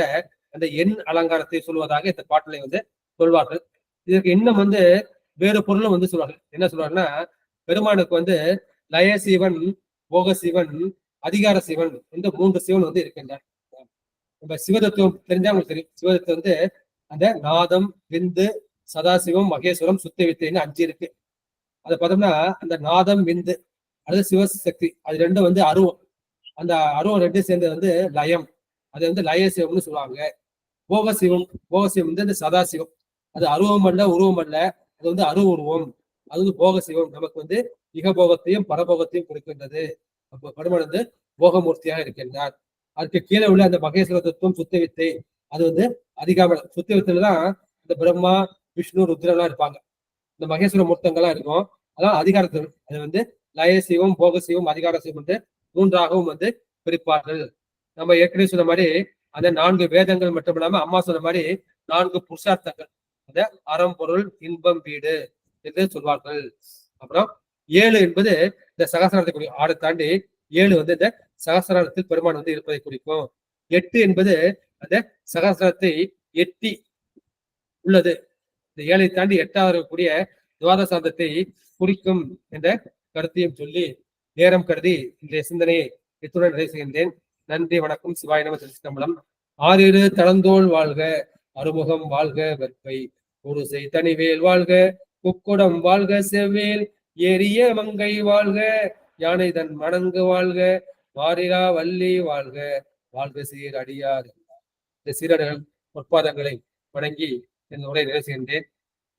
அந்த எண் அலங்காரத்தை சொல்வதாக இந்த பாட்டிலை வந்து சொல்வார்கள். இதற்கு இன்னும் வந்து வேறு பொருளும் வந்து சொல்வார்கள். என்ன சொல்வாருன்னா, பெருமானுக்கு வந்து லய சிவன், போக சிவன், அதிகார சிவன் இந்த 3 சிவன் வந்து இருக்கின்றார். நம்ம சிவதத்துவம் தெரிஞ்சா உங்களுக்கு தெரியும். சிவதத்துவம் வந்து அந்த நாதம், விந்து, சதாசிவம், மகேஸ்வரம், சுத்த வித்தைன்னு 5 இருக்கு. அதை பார்த்தோம்னா அந்த நாதம், விந்து அது சிவசக்தி, அது ரெண்டும் வந்து அருவம். அந்த அருவம் ரெண்டும் சேர்ந்து வந்து லயம், அது வந்து லய சிவம்னு சொல்லுவாங்க. போகசிவம் வந்து அந்த சதாசிவம், அது அருவம் அல்ல, உருவம் அல்ல, அது வந்து அரு உருவம். அது வந்து போகசிவம், நமக்கு வந்து இகபோகத்தையும் பரபோகத்தையும் கொடுக்கின்றது. அப்போ பெருமான் வந்து போகமூர்த்தியாக இருக்கின்றார். அதுக்கு கீழே உள்ள அந்த மகேஸ்வர தத்துவம் சுத்த வித்தை, அது வந்து அதிகார சுத்த வித்தையில தான் இந்த பிரம்மா, விஷ்ணு, ருத்ரலாம் இருப்பாங்க. இந்த மகேஸ்வர மூர்த்தங்கள்லாம் இருக்கும். அதான் அதிகாரத்தில் அது வந்து லயசிவம், போகசிவம், அதிகார சிவம் வந்து 3ஆகவும் வந்து பிரிப்பார்கள். நம்ம ஏற்கனவே சொன்ன மாதிரி அந்த 4 வேதங்கள் மட்டும் இல்லாம அம்மா சொன்ன மாதிரி 4 புருஷார்த்தங்கள், அந்த அறம், பொருள், இன்பம், வீடு என்று சொல்வார்கள். அப்புறம் 7 என்பது இந்த சகசிராரத்தை குறிக்கும். 6 தாண்டி 7 வந்து இந்த சகசிராரத்தில் பெருமான் வந்து இருப்பதை குறிக்கும். 8 என்பது அந்த சகசிரத்தை எட்டி உள்ளது. இந்த 7ஐ தாண்டி 8ஆக இருக்கக்கூடிய துவாதசாந்தத்தை குறிக்கும் என்ற கருத்தையும் சொல்லி நேரம் கருதி இன்றைய சிந்தனையை இத்துடன் நிறைவு செய்கின்றேன். நன்றி, வணக்கம். சிவாய நம. திருச்சிற்றம்பலம். ஆறிரு தளந்தோள் வாழ்க, அறுமுகம் வாழ்க, வெற்பை ஒரு செய் தனிவேல் வாழ்க, குக்குடம் வாழ்க, செவ்வேல் ஏரிய மங்கை வாழ்க, யானை தன் மணங்கு வாழ்க, மாறிலா வள்ளி வாழ்க, வாழ்க சீர் அடியார். இந்த சீரர்கள் பொற்பாதங்களை வணங்கி என் உரை நிறைவு செய்கின்றேன்.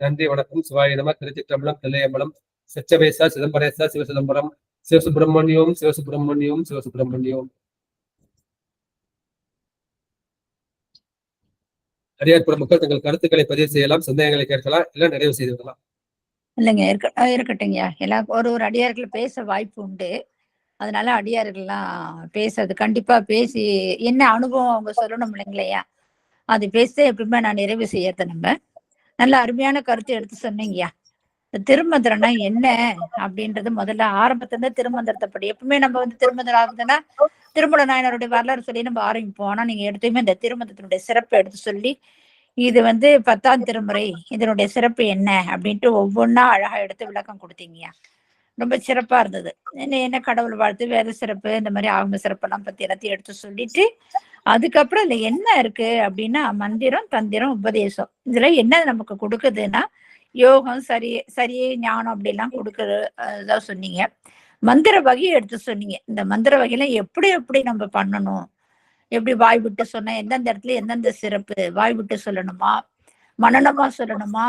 நன்றி, வணக்கம். சிவாய நம. திருச்சிற்றம்பலம், தில்லையம்பலம், செச்சபேசா, சிதம்பரேசா, சிவசிதம்பரம், சிவசுப்பிரமணியம், சிவசுப்பிரமணியம், சிவசுப்பிரமணியம். அடியார் மக்கள் தங்கள் கருத்துக்களை பதிவு செய்யலாம், சந்தேகங்களை கேட்கலாம், எல்லாம் நிறைவு செய்து விடலாம். இல்லைங்க, இருக்கட்டும்யா. எல்லாம் ஒரு அடியார்கள் பேச வாய்ப்பு உண்டு. அதனால அடியார்கள்லாம் பேசுறது கண்டிப்பா பேசி என்ன அனுபவம் அவங்க சொல்லணும் இல்லைங்களையா, அது பேச எப்படியுமே நான் நிறைவு செய்யறத நம்ம நல்ல அருமையான கருத்தை எடுத்து சொன்னீங்கய்யா. திருமந்திரம்னா என்ன அப்படின்றது முதல்ல ஆரம்பத்துல திருமந்திரத்தை படி எப்பவுமே நம்ம வந்து திருமந்திரம் ஆகுதுன்னா திருமண நாயனருடைய வரலாறு சொல்லி நம்ம ஆரம்பிப்போம். ஆனா நீங்க எடுத்துமே இந்த திருமந்திரத்தினுடைய சிறப்பை எடுத்து சொல்லி இது வந்து 10ஆம் திருமுறை, இதனுடைய சிறப்பு என்ன அப்படின்ட்டு ஒவ்வொன்னா அழகா எடுத்து விளக்கம் கொடுத்தீங்கய்யா. ரொம்ப சிறப்பா இருந்தது. என்ன கடவுள் வாழ்த்து, வேத சிறப்பு, இந்த மாதிரி ஆகம சிறப்பெல்லாம் பத்தி எல்லாத்தையும் எடுத்து சொல்லிட்டு அதுக்கப்புறம் இதுல என்ன இருக்கு அப்படின்னா மந்திரம், தந்திரம், உபதேசம், இதுல என்ன நமக்கு கொடுக்குதுன்னா யோகம், சரியே ஞானம் அப்படிலாம் கொடுக்கறதா சொன்னீங்க. மந்திர வகையை எடுத்து சொன்னீங்க. இந்த மந்திர வகையில எப்படி எப்படி நம்ம பண்ணணும், எப்படி வாய் விட்டு சொன்னா எந்தெந்த இடத்துல எந்தெந்த சிறப்பு, வாய் விட்டு சொல்லணுமா, மனநமா சொல்லணுமா,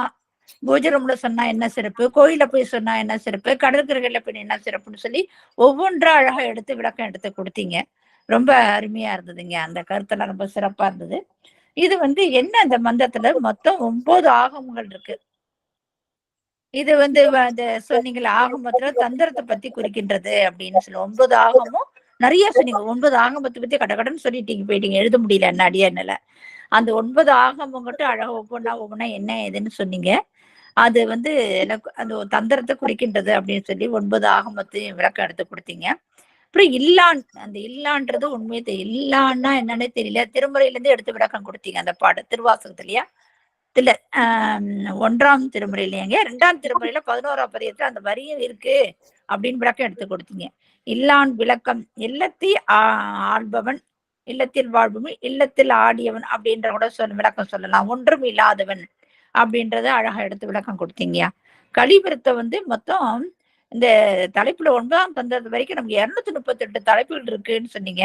பூஜை ரூம்ல சொன்னா என்ன சிறப்பு, கோயில போய் சொன்னா என்ன சிறப்பு, கடற்கரைகள்ல போய் என்ன சிறப்புன்னு சொல்லி ஒவ்வொன்றா அழகா எடுத்து விளக்கம் எடுத்து கொடுத்தீங்க. ரொம்ப அருமையா இருந்ததுங்க. அந்த கருத்தெல்லாம் ரொம்ப சிறப்பா இருந்தது. இது வந்து என்ன, அந்த மந்திரத்துல மொத்தம் 9 ஆகமங்கள் இருக்கு. இது வந்து சொன்னீங்களா ஆகமத்துல தந்திரத்தை பத்தி குறிக்கின்றது அப்படின்னு சொல்லி 9 ஆகமும் நிறைய சொன்னீங்க. 9 ஆகமத்தை பத்தி கடகடன்னு சொல்லிட்டீங்க, போயிட்டீங்க, எழுத முடியல என்ன அடியானால. அந்த 9 ஆகமும் மட்டும் அழகா ஒவ்வொன்னா என்ன ஏதுன்னு சொன்னீங்க. அது வந்து அந்த தந்திரத்தை குறிக்கின்றது அப்படின்னு சொல்லி 9 ஆகமத்தையும் விளக்கம் எடுத்து கொடுத்தீங்க. அப்புறம் இல்லான், அந்த இல்லான்றது உண்மையை இல்லான்னா என்னன்னே தெரியல, திருமுறையில இருந்து எடுத்து விளக்கம் கொடுத்தீங்க. அந்த திருவாசகத்திலயா இல்ல 1ஆம் திருமுறை இல்லையாங்க, 2ஆம் திருமுறையில 11ஆம் பதியத்துல அந்த வரியும் இருக்கு அப்படின்னு விளக்கம் எடுத்து கொடுத்தீங்க. இல்லான் விளக்கம், இல்லத்தில் ஆள்பவன், இல்லத்தில் வாழ்பவன், இல்லத்தில் ஆடியவன் அப்படின்ற கூட விளக்கம் சொல்லலாம். ஒன்றும் இல்லாதவன் அப்படின்றத அழகா எடுத்து விளக்கம் கொடுத்தீங்கயா. கலிவிருத்த வந்து மொத்தம் இந்த தலைப்புல 9ஆம் தந்திரத்து வரைக்கும் நமக்கு 238 தலைப்புகள் இருக்குன்னு சொன்னீங்க.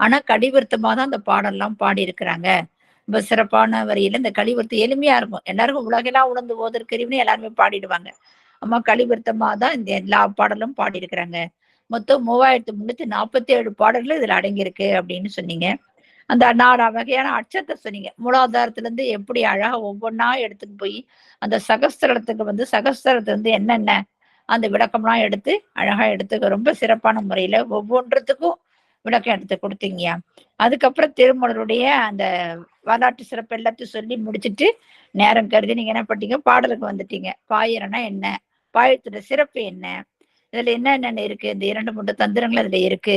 ஆனா கலிவிருத்தமா தான் அந்த பாடல்லாம் பாடி இருக்கிறாங்க. ரொம்ப சிறப்பான வரியில இந்த கலிவிருத்தம் எளிமையா இருக்கும், எல்லாருக்கும் உலகெல்லாம் உணர்ந்து ஓதற்கறிவுன்னு எல்லாருமே பாடிடுவாங்க. அம்மா கலிவிருத்தமா தான் இந்த எல்லா பாடலும் பாடி இருக்கிறாங்க. மொத்தம் 3347 பாடல்கள் இதுல அடங்கியிருக்கு அப்படின்னு சொன்னீங்க. அந்த 4 வகையான அச்சத்தை சொன்னீங்க. மூலாதாரத்துல இருந்து எப்படி அழகா ஒவ்வொன்னா எடுத்துட்டு போய் அந்த சகஸ்திரத்துக்கு வந்து சகஸ்திரத்துல இருந்து என்னென்ன அந்த விளக்கம்லாம் எடுத்து அழகா எடுத்துக்க ரொம்ப சிறப்பான முறையில ஒவ்வொன்றத்துக்கும் விளக்கம் எடுத்து கொடுத்தீங்கயா. அதுக்கப்புறம் திருமூலருடைய அந்த வரலாற்று சிறப்பு எல்லாத்தையும் சொல்லி முடிச்சுட்டு நேரம் கருதி நீங்க என்ன பண்ணீங்க, பாடலுக்கு வந்துட்டீங்க. பாயிரம்னா என்ன, பாயத்தோட சிறப்பு என்ன, இதுல என்னென்ன இருக்கு, இந்த 2 3 தந்திரங்கள் அதுல இருக்கு,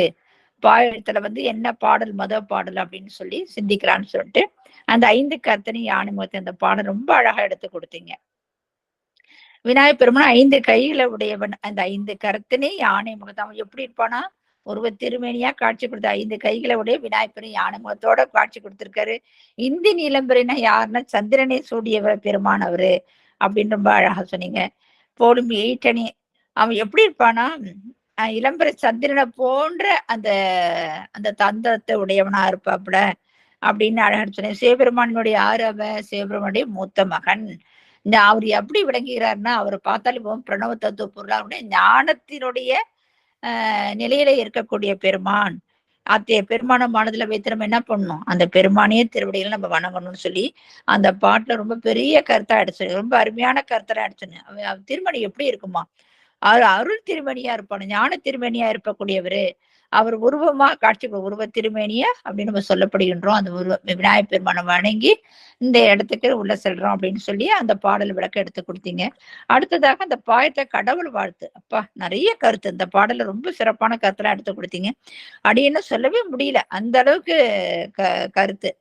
பாயத்துல என்ன பாடல் பாடல் அப்படின்னு சொல்லி சிந்திக்கலாம்னு சொல்லிட்டு அந்த 5 கர்த்தனையும் யானை முகத்தை அந்த பாடல் ரொம்ப அழகா எடுத்து கொடுத்தீங்க. விநாயகப் பெருமான் 5 கைகளை உடையவன். அந்த 5 கரத்தினே யானை முகத்தை அவன் எப்படி இருப்பானா, ஒருவ திருமேனியா காட்சி கொடுத்த 5 கைகளை உடைய விநாயகர் யானை முகத்தோட காட்சி கொடுத்திருக்காரு. இந்தி நீலம்பரினா யாருன்னா சந்திரனை சூடியவர் பெருமான் அவரு அப்படின்னு ரொம்ப அழகா சொன்னீங்க. போடும் 8 அவன் எப்படி இருப்பானா, இளம்பர சந்திரனை போன்ற அந்த அந்த தந்திரத்தை உடையவனா இருப்பாப்புல அப்படின்னு அழகா சொன்னேன். சிவபெருமானுடைய யாரு அவன், சிவபெருமானுடைய மூத்த மகன். இந்த அவர் எப்படி விளங்குகிறார்னா, அவரை பார்த்தாலே பிரணவ தத்துவ பொருளாக ஞானத்தினுடைய நிலையில இருக்கக்கூடிய பெருமான். அத்தைய பெருமான மனதுல வைத்து நம்ம என்ன பண்ணணும், அந்த பெருமானையே திருவடிகளை நம்ம வணங்கணும்னு சொல்லி அந்த பாட்டுல ரொம்ப பெரிய கருத்தா எடுத்து, ரொம்ப அருமையான கருத்தா எடுத்துன்னு. திருமணி எப்படி இருக்குமா, அருள் திருமணியா இருப்பானு, ஞான திருமணியா இருக்கக்கூடியவரு. அவர் உருவமா காட்சி உருவ திருமேனிய அப்படின்னு நம்ம சொல்லப்படுகின்றோம். அந்த உருவ விநாயகப் பெருமானை வணங்கி இந்த இடத்துக்கு உள்ள செல்றோம் அப்படின்னு சொல்லி அந்த பாடல் விளக்கம் எடுத்து கொடுத்தீங்க. அடுத்ததாக அந்த பாயத்தை கடவுள் வாழ்த்து. அப்பா நிறைய கருத்து, இந்த பாடல ரொம்ப சிறப்பான கருத்தெல்லாம் எடுத்து கொடுத்தீங்க. அப்படின்னு சொல்லவே முடியல, அந்த அளவுக்கு கருத்து.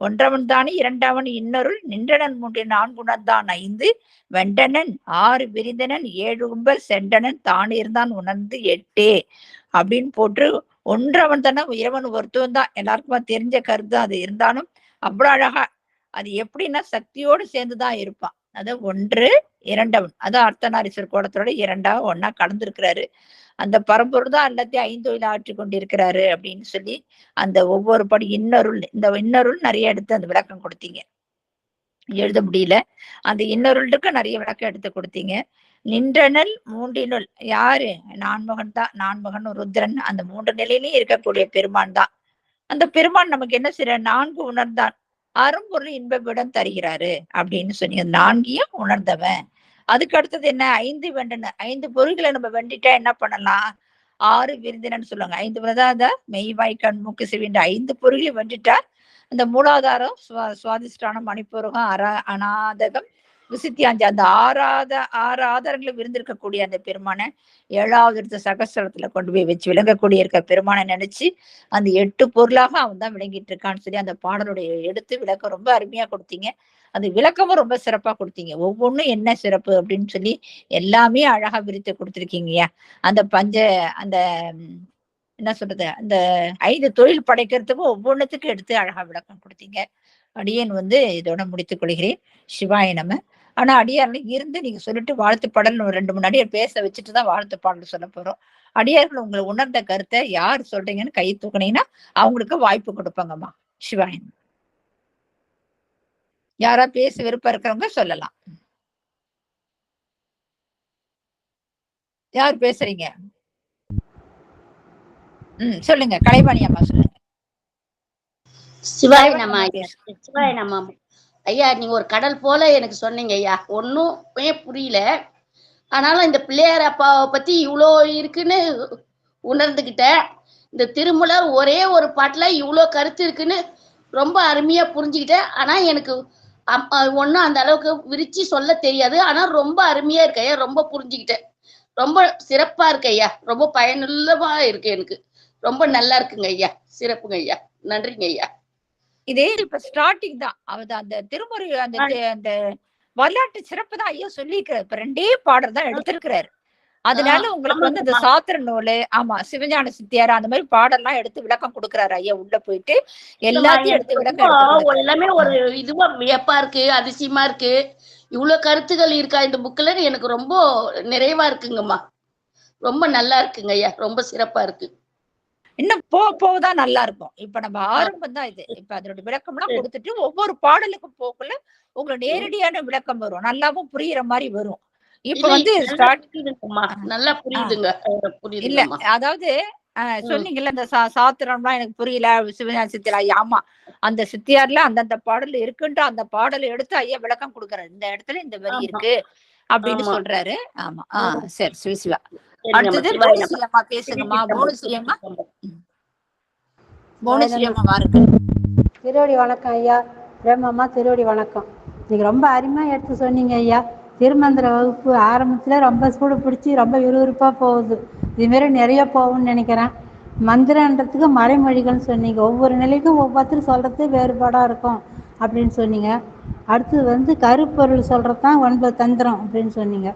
ஒன்றவன் தானே இரண்டவன் இன்னொருள் நின்றனன் 3 4 5 வெண்டனன் 6 விரிந்தனன் 7 கும்பல் சென்றனன் தான் இருந்தான் உணர்ந்து 8 அப்படின்னு போட்டு, ஒன்றவன் தானே இறைவன் ஒருத்தவன் தான், எல்லாருக்குமா தெரிஞ்ச கருத்து அது. இருந்தாலும் அவ்வளவு அழகா அது எப்படின்னா சக்தியோடு சேர்ந்துதான் இருப்பான். அது 1 2 அதான் அர்த்தநாரீஸ்வரர் கோலத்தோட 2 ஒன்னா கலந்துருக்கிறாரு. அந்த பரம்பொருள் தான் எல்லாத்தையும் 5 ஆற்றி கொண்டிருக்கிறாரு அப்படின்னு சொல்லி அந்த ஒவ்வொரு படி இன்னொருள், இந்த இன்னொருள் நிறைய எடுத்து அந்த விளக்கம் கொடுத்தீங்க. எழுத முடியல, அந்த இன்னொருளுக்கு நிறைய விளக்கம் எடுத்து கொடுத்தீங்க. நின்றனல் 3 யாரு, நான்முகன் தான். நான்முகன் ருத்ரன், அந்த 3 நிலையிலையும் இருக்கக்கூடிய பெருமான் தான். அந்த பெருமான் நமக்கு என்ன செய்யற, 4 உணர்ந்தான் அரும்பொருள் இன்பவிடம் தருகிறாரு அப்படின்னு சொன்னீங்க. 4ஐயும் உணர்ந்தவன். அதுக்கு அடுத்தது என்ன, 5 வெண்டன, 5 பொருள்களை நம்ம வெண்டிட்டா என்ன பண்ணலாம், 6 விருந்தினன்னு சொல்லுவாங்க. 5 விரதாத மெய்வாய் கண் மூக்கு செவின்ற 5 பொருள்களை வெண்டிட்டா அந்த மூலாதாரம் சுவாதிஷ்டானம் மணிப்பூரகம் அநாதகம் விசித்தியாஞ்சி அந்த 6 ஆதாரங்களை விருந்திருக்கக்கூடிய அந்த பெருமானை 7வது இடத்த சகஸ்திரத்துல கொண்டு போய் வச்சு விளங்கக்கூடிய இருக்க பெருமானை நினைச்சு அந்த 8 பொருளாக அவன் தான் விளங்கிட்டு இருக்கான்னு சொல்லி அந்த பாடலுடைய எடுத்து விளக்கம் ரொம்ப அருமையா கொடுத்தீங்க. அந்த விளக்கமும் ரொம்ப சிறப்பா கொடுத்தீங்க. ஒவ்வொன்றும் என்ன சிறப்பு அப்படின்னு சொல்லி எல்லாமே அழகா விரித்து கொடுத்துருக்கீங்கய்யா. அந்த அந்த என்ன சொல்றது, அந்த 5 தொழில் படைக்கிறதுக்கும் ஒவ்வொன்றுத்துக்கும் எடுத்து அழகா விளக்கம் கொடுத்தீங்க. அடியேன் இதோட முடித்துக் கொள்கிறேன். சிவாய நம. ஆனா அடியார்கள் இருந்து நீங்க சொல்லிட்டு வாழ்த்து பாடல் 2 3 அடியார் பேச வச்சுட்டுதான் வாழ்த்து பாடல் சொல்ல போறோம். அடியார்கள் உங்களை உணர்ந்த கருத்தை யார் சொல்றீங்கன்னு கை தூக்குனீங்கன்னா அவங்களுக்கு வாய்ப்பு கொடுப்பாங்கம்மா. சிவாய நம. யாரா பேச விருப்பம் இருக்கிறவங்க சொல்லலாம். யார் பேசுறீங்க? சொல்லுங்க. கலைவாணி அம்மா சொல்லுங்க. சிவாய நம்ம சிவாய நம்ம ஐயா, நீங்க ஒரு கடல் போல எனக்கு சொன்னீங்க ஐயா. ஒண்ணுமே புரியல, ஆனாலும் இந்த பிள்ளையார் அப்பாவை பத்தி இவ்வளோ இருக்குன்னு உணர்ந்துகிட்டேன். இந்த திருமூலர் ஒரே ஒரு பாட்டுல இவ்வளோ கருத்து இருக்குன்னு ரொம்ப அருமையா புரிஞ்சுக்கிட்டேன். ஆனா எனக்கு ஒன்னும் அந்த அளவுக்கு விரிச்சு சொல்ல தெரியாது. ஆனா ரொம்ப அருமையா இருக்கு ஐயா, ரொம்ப புரிஞ்சுக்கிட்டேன். ரொம்ப சிறப்பா இருக்கு ஐயா, ரொம்ப பயனுள்ளவா இருக்கு, எனக்கு ரொம்ப நல்லா இருக்குங்க ஐயா. சிறப்புங்க ஐயா, நன்றிங்க ஐயா. இதே இப்ப ஸ்டார்டிங் தான் அந்த திருமுறை அந்த வரலாற்று சிறப்பு தான் ஐயா சொல்லியிருக்கிறார். இப்ப 2 பாடல் தான் எடுத்திருக்கிறாரு. அதனால உங்களுக்கு இந்த சாத்திர நூலு, ஆமா சிவஞான சித்தியார் அந்த மாதிரி பாடல்லாம் எடுத்து விளக்கம் கொடுக்குறாரு ஐயா. உள்ள போயிட்டு எல்லாத்தையும் எடுத்து விளக்கம் எல்லாமே ஒரு இதுவா வியப்பா இருக்கு, அதிசயமா இருக்கு. இவ்வளவு கருத்துகள் இருக்கா இந்த புக்ல, எனக்கு ரொம்ப நிறைவா இருக்குங்கம்மா. ரொம்ப நல்லா இருக்குங்க ஐயா, ரொம்ப சிறப்பா இருக்கு. இன்னும் போதான் நல்லா இருக்கும். இப்ப நம்ம ஆரம்பம் தான் இது. இப்ப அதோட விளக்கம் எல்லாம் கொடுத்துட்டு ஒவ்வொரு பாடலுக்கும் போக்குள்ள உங்களுக்கு நேரடியான விளக்கம் வரும், நல்லாவும் புரியுற மாதிரி வரும். இப்ப நல்லா புரியுதுங்க. இல்ல அதாவது சொன்னீங்கல்ல இந்த சாத்திரம்லாம் எனக்கு புரியல சிவஞான சித்தியார். ஆமா, அந்த சித்தியார்ல அந்தந்த பாடல் இருக்குன்ற அந்த பாடலை எடுத்து ஐயா விளக்கம் கொடுக்குறாரு. இந்த இடத்துல இந்த வரி இருக்கு அப்படின்னு சொல்றாரு. ஆமா. சரி சிவசிவா. அடுத்தது அம்மா பேசுங்கம்மா. புவனேஸ்வரி அம்மா வாருங்கள். திருவடி வணக்கம் ஐயா. பிரேமம்மா திருவடி வணக்கம். இன்னைக்கு ரொம்ப அருமையாக எடுத்து சொன்னீங்க ஐயா. திருமந்திர வகுப்பு ஆரம்பத்தில் ரொம்ப சூடு பிடிச்சி ரொம்ப விறுவிறுப்பாக போகுது. இதுமாரி நிறைய போகும்னு நினைக்கிறேன். மந்திரன்றதுக்கு மறைமொழிகள்னு சொன்னீங்க. ஒவ்வொரு நிலைக்கும் ஒவ்வொருத்தரும் சொல்கிறது வேறுபாடாக இருக்கும் அப்படின்னு சொன்னீங்க. அடுத்தது கருப்பொருள் சொல்கிறது தான் 9 தந்திரம் அப்படின்னு சொன்னீங்க.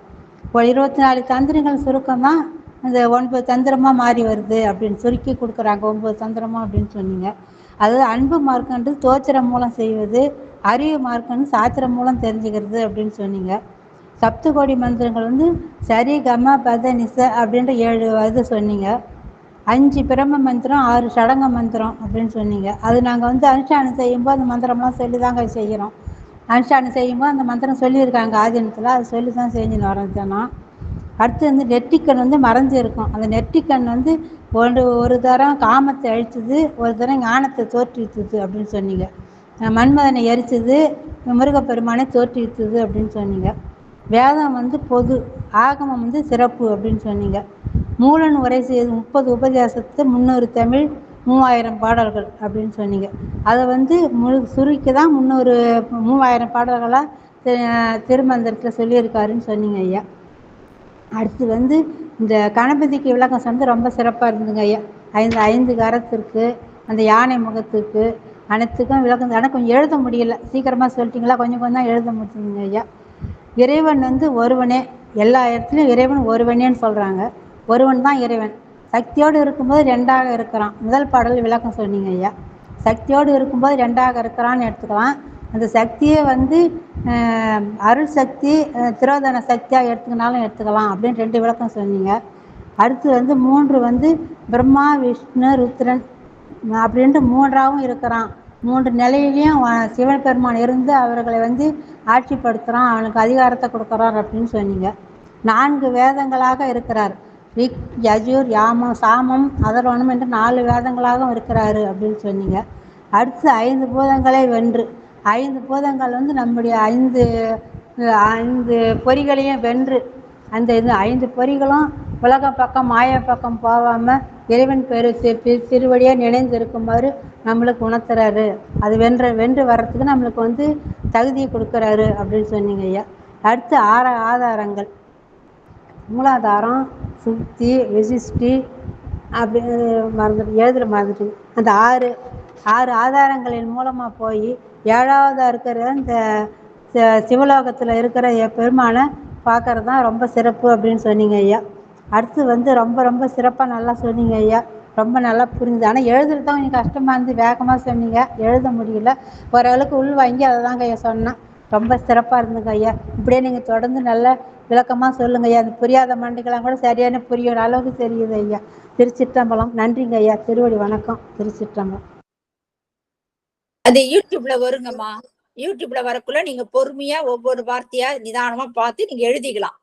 இப்போ 24 தந்திரங்கள் சுருக்கம் தான் அந்த 9 தந்திரமாக மாறி வருது அப்படின்னு சுருக்கி கொடுக்குறாங்க 9 தந்திரமாக அப்படின்னு சொன்னீங்க. அதாவது அன்பு மார்க்கன்று தோத்திரம் மூலம் செய்வது, அறிவு மார்க்கன்று சாத்திரம் மூலம் தெரிஞ்சுக்கிறது அப்படின்னு சொன்னீங்க. சப்தகோடி மந்திரங்கள் சரி கம பத நிச அப்படின்ற 7 இது சொன்னீங்க. 5 பிரம்ம மந்திரம், 6 சடங்க மந்திரம் அப்படின்னு சொன்னீங்க. அது நாங்கள் அனுஷ்டானம் செய்யும்போது அந்த மந்திரம்லாம் சொல்லி தாங்க செய்கிறோம். அனுஷ்டானம் செய்யும்போது அந்த மந்திரம் சொல்லியிருக்காங்க ஆதீனத்தில், அது சொல்லி தான் செஞ்சுன்னு வரோம் தினம். அடுத்து நெற்றிக்கண் மறைஞ்சு இருக்கும். அந்த நெற்றிக்கண் ஒரு தரம் காமத்தை அழிச்சது, ஒரு தரம் ஞானத்தை தோற்றுவித்தது அப்படின்னு சொன்னீங்க. மன்மதனை எரிச்சது, முருகப்பெருமானை தோற்றுவித்தது அப்படின்னு சொன்னீங்க. வேதம் பொது, ஆகமம் சிறப்பு அப்படின்னு சொன்னீங்க. மூலன் உரை செய்து 30 உபதேசத்து 300 தமிழ் 3000 பாடல்கள் அப்படின்னு சொன்னீங்க. அதை சுருக்கி தான் 3000 பாடல்களாக திருமந்திரத்தில் சொல்லியிருக்காருன்னு சொன்னீங்க ஐயா. அடுத்து இந்த கணபதிக்கு விளக்கம் ரொம்ப சிறப்பாக இருந்ததுங்க ஐயா. 5 கரத்திற்கு, அந்த யானை முகத்துக்கு, அனைத்துக்கும் விளக்கம். ஆனால் கொஞ்சம் எழுத முடியல, சீக்கிரமாக சொல்லிட்டீங்களா? கொஞ்சம் தான் எழுத முடியுதுங்க ஐயா. இறைவன் ஒருவனே, எல்லா இடத்துலையும் இறைவன் ஒருவனேன்னு சொல்கிறாங்க. ஒருவன் தான் இறைவன். சக்தியோடு இருக்கும்போது 2ஆக இருக்கிறான். முதல் பாடல் விளக்கம் சொன்னீங்க ஐயா. சக்தியோடு இருக்கும்போது 2ஆக இருக்கிறான்னு எடுத்துக்கலாம். அந்த சக்தியே அருள் சக்தி, திரோதன சக்தியாக எடுத்துக்கினாலும் எடுத்துக்கலாம் அப்படின்னு 2 விளக்கம் சொன்னீங்க. அடுத்து 3 பிரம்மா விஷ்ணு ருத்ரன் அப்படின்ட்டு 3ஆகவும் இருக்கிறான். 3 நிலையிலையும் சிவன் பெருமான் இருந்து அவர்களை ஆட்சிப்படுத்துகிறான், அவனுக்கு அதிகாரத்தை கொடுக்குறான் அப்படின்னு சொன்னீங்க. 4 வேதங்களாக இருக்கிறார். ரிக், யஜுர், யாமம், சாமம், அதர்வனம் என்று 4 வேதங்களாகவும் இருக்கிறாரு அப்படின்னு சொன்னீங்க. அடுத்து 5 பூதங்களை வென்று, 5 பூதங்கள் நம்முடைய 5 பொறிகளையும் வென்று, அந்த 5 பொறிகளும் உலக பக்கம் மாய பக்கம் போகாமல் இறைவன் திருவடியாக நினைந்து இருக்குமாறு நம்மளுக்கு உணர்த்துறாரு. அது வென்று வர்றதுக்கு நம்மளுக்கு தகுதியை கொடுக்குறாரு அப்படின்னு சொன்னீங்க ஐயா. அடுத்து 6 ஆதாரங்கள், மூலாதாரம், சுத்தி, விசிஷ்டி அப்படி மறந்துட்டு அந்த 6 ஆதாரங்களின் மூலமாக போய் 7ஆவதாக இருக்கிற இந்த சிவலோகத்தில் இருக்கிற பெருமானை பார்க்கறது தான் ரொம்ப சிறப்பு அப்படின்னு சொன்னீங்க ஐயா. அடுத்து ரொம்ப சிறப்பாக நல்லா சொன்னீங்க ஐயா. ரொம்ப நல்லா புரிஞ்சுது. ஆனால் எழுதுறது தான் கொஞ்சம் கஷ்டமாக இருந்து, வேகமாக சொன்னீங்க, எழுத முடியல. ஓரளவுக்கு உள் வாங்கி அதை தாங்க ஐயா சொன்னேன். ரொம்ப சிறப்பாக இருந்துங்க ஐயா. இப்படியே நீங்கள் தொடர்ந்து நல்ல விளக்கமாக சொல்லுங்க ஐயா. அந்த புரியாத மண்டிக்கெல்லாம் கூட சரியான புரியுற அளவுக்கு தெரியுது ஐயா. திருச்சிற்றம்பலம். நன்றிங்க ஐயா. திருவடி வணக்கம். திருச்சிற்றம்பலம். அது யூடியூப்ல வருங்கம்மா. யூடியூப்ல வரக்குள்ள நீங்க பொறுமையா ஒவ்வொரு வார்த்தையா நிதானமா பார்த்து நீங்க எழுதிக்கலாம்.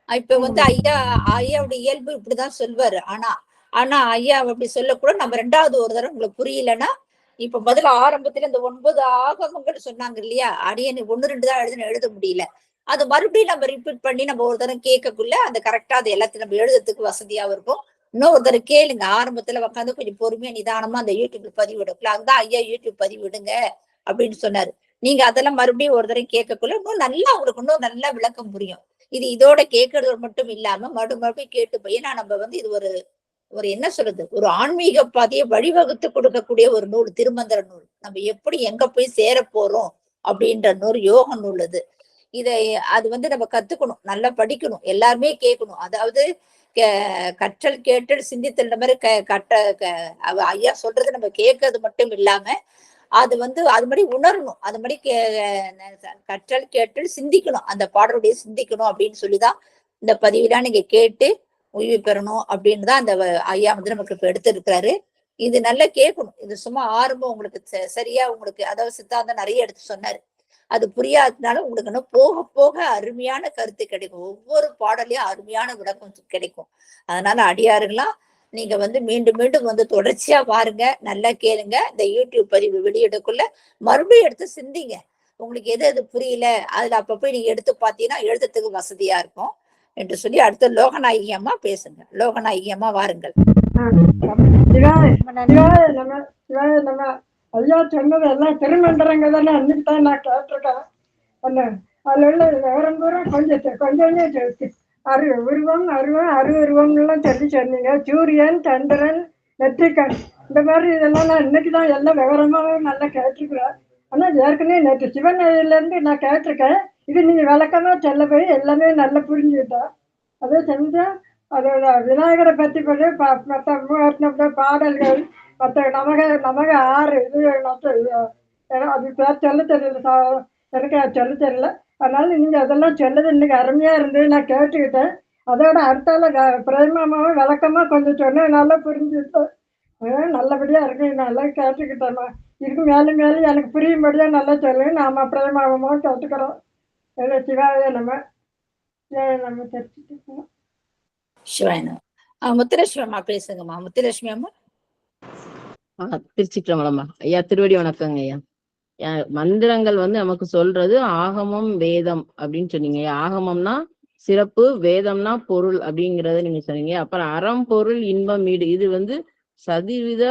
இப்ப ஐயாவுடைய இயல்பு இப்படிதான் சொல்வாரு. ஆனா ஐயா அப்படி சொல்லக்கூட நம்ம 2வது ஒரு தடவை உங்களுக்கு புரியலன்னா, இப்ப முதல்ல ஆரம்பத்துல இந்த 9 ஆகமங்கள் சொன்னாங்க இல்லையா, அடியனு 1, 2 தான் எழுத முடியல. அது மறுபடியும் நம்ம ரிப்பீட் பண்ணி நம்ம ஒரு தடவை கேட்கக்குள்ள அந்த கரெக்டா அது எல்லாத்தையும் நம்ம எழுதுறதுக்கு வசதியாவும் இருக்கும். இன்னொரு தடவை கேளுங்க. ஆரம்பத்துல உட்காந்து கொஞ்சம் பொறுமையா நிதானமா அந்த யூடியூப்ல பதிவிடக்குள்ள, அதுதான் ஐயா யூடியூப் பதிவிடுங்க அப்படின்னு சொன்னாரு. நீங்க அதெல்லாம் மறுபடியும் ஒரு தடவை கேட்கக்குள்ள இன்னும் நல்லா உங்களுக்கு இன்னும் நல்லா விளக்கம் புரியும். இது இதோட கேட்கறது மட்டும் இல்லாம மறுபடியும் கேட்டு போய் நம்ம இது ஒரு என்ன சொல்றது, ஒரு ஆன்மீக பாதையை வழிவகுத்து கொடுக்கக்கூடிய ஒரு நூல், திருமந்திர நூல். நம்ம எப்படி எங்க போய் சேர போறோம் அப்படின்ற நூல், யோக நூல் அது. அது நம்ம கத்துக்கணும், நல்லா படிக்கணும், எல்லாருமே கேட்கணும். அதாவது கற்றல் கேட்டல் சிந்தித்தல் மாதிரி ஐயா சொல்றது நம்ம கேட்கறது மட்டும் இல்லாம அது அது மாதிரி உணரணும். அது மாதிரி கற்றல் கேட்டல் சிந்திக்கணும், அந்த பாடலுடைய சிந்திக்கணும் அப்படின்னு சொல்லிதான் இந்த பதிவுலாம் நீங்க கேட்டு உய்வு பெறணும் அப்படின்னு தான் அந்த ஐயா நமக்கு இப்ப எடுத்திருக்கிறாரு. இது நல்லா கேட்கணும். இது சும்மா ஆரம்பம் உங்களுக்கு சரியா உங்களுக்கு அதாவது சித்தாந்தம் நிறைய எடுத்து சொன்னாரு. அது புரியாததுனால உங்களுக்கு இன்னும் போக போக அருமையான கருத்து கிடைக்கும். ஒவ்வொரு பாடலையும் அருமையான விளக்கம் கிடைக்கும். அதனால அடியாருங்களாம் நீங்க மீண்டும் மீண்டும் தொடர்ச்சியா பாருங்க, நல்லா கேளுங்க. இந்த யூடியூப் பதிவு வெளியிடக்குள்ள மறுபடியும் எடுத்து சிந்திங்க. உங்களுக்கு எது புரியல அதுல அப்ப போய் நீங்க எடுத்து பாத்தீங்கன்னா எழுதுறதுக்கு வசதியா இருக்கும் என்று சொல்லி அடுத்த லோகநாயகி அம்மா பேசுங்க. லோகநாயகி அம்மா வாருங்கள். நம்ம ஐயா சொன்னது எல்லாம் திருமந்திரங்க தானே, அன்னைக்கு தான் நான் கேட்டிருக்கேன். என்ன அதில் உள்ள விவரம் பூரா கொஞ்சம் உருவம் அருவருவம்லாம் சொல்லி சொன்னீங்க. சூரியன், சந்திரன், நெற்றிக்கண், இந்த மாதிரி இதெல்லாம் நான் இன்னைக்கு தான் எல்லாம் விவரமாக நல்லா கேட்டிருக்கிறேன். ஆனால் ஏற்கனவே நேற்று சிவநேயிலேருந்து நான் கேட்டிருக்கேன். இது நீங்கள் விளக்கமாக சொல்ல போய் எல்லாமே நல்லா புரிஞ்சுக்கிட்டேன். அதே செஞ்சால் அதோட விநாயகரை பற்றி மற்ற பாடல்கள், மற்ற நமக 6 இது அது பேர் சொல்ல தெரியல, எனக்கு சொல்ல தெரியல. அதனால நீங்கள் அதெல்லாம் சொல்லது இன்னைக்கு அருமையாக இருந்து நான் கேட்டுக்கிட்டேன். அதோட அடுத்தால பிரேமமாகவும் விளக்கமாக கொஞ்சம் சொன்னேன், நல்லா புரிஞ்சுக்கிட்டேன். நல்லபடியாக இருக்கு, நல்லா கேட்டுக்கிட்டேம்மா. இதுக்கு மேலும் மேலும் எனக்கு புரியும்படியாக நல்லா சொல்லுங்க. நாம பிரேமமாக கேட்டுக்கிறோம். சிவாய நம்ம தெரிஞ்சுக்கிட்டோம். சிவாய நம. முத்துலட்சுமி அம்மா பேசுங்கம்மா. முத்துலட்சுமி அம்மா. திருச்சிற்றம்பலம்மா. ஐயா திருவடி வணக்கங்க ஐயா. மந்திரங்கள் வந்து நமக்கு சொல்றது ஆகமம் வேதம் அப்படின்னு சொன்னீங்க. ஆகமம்னா சிறப்பு, வேதம்னா பொருள் அப்படிங்கறத நீங்க சொன்னீங்க. அப்புறம் அறம் பொருள் இன்பம் வீடு, இது வந்து சதிவித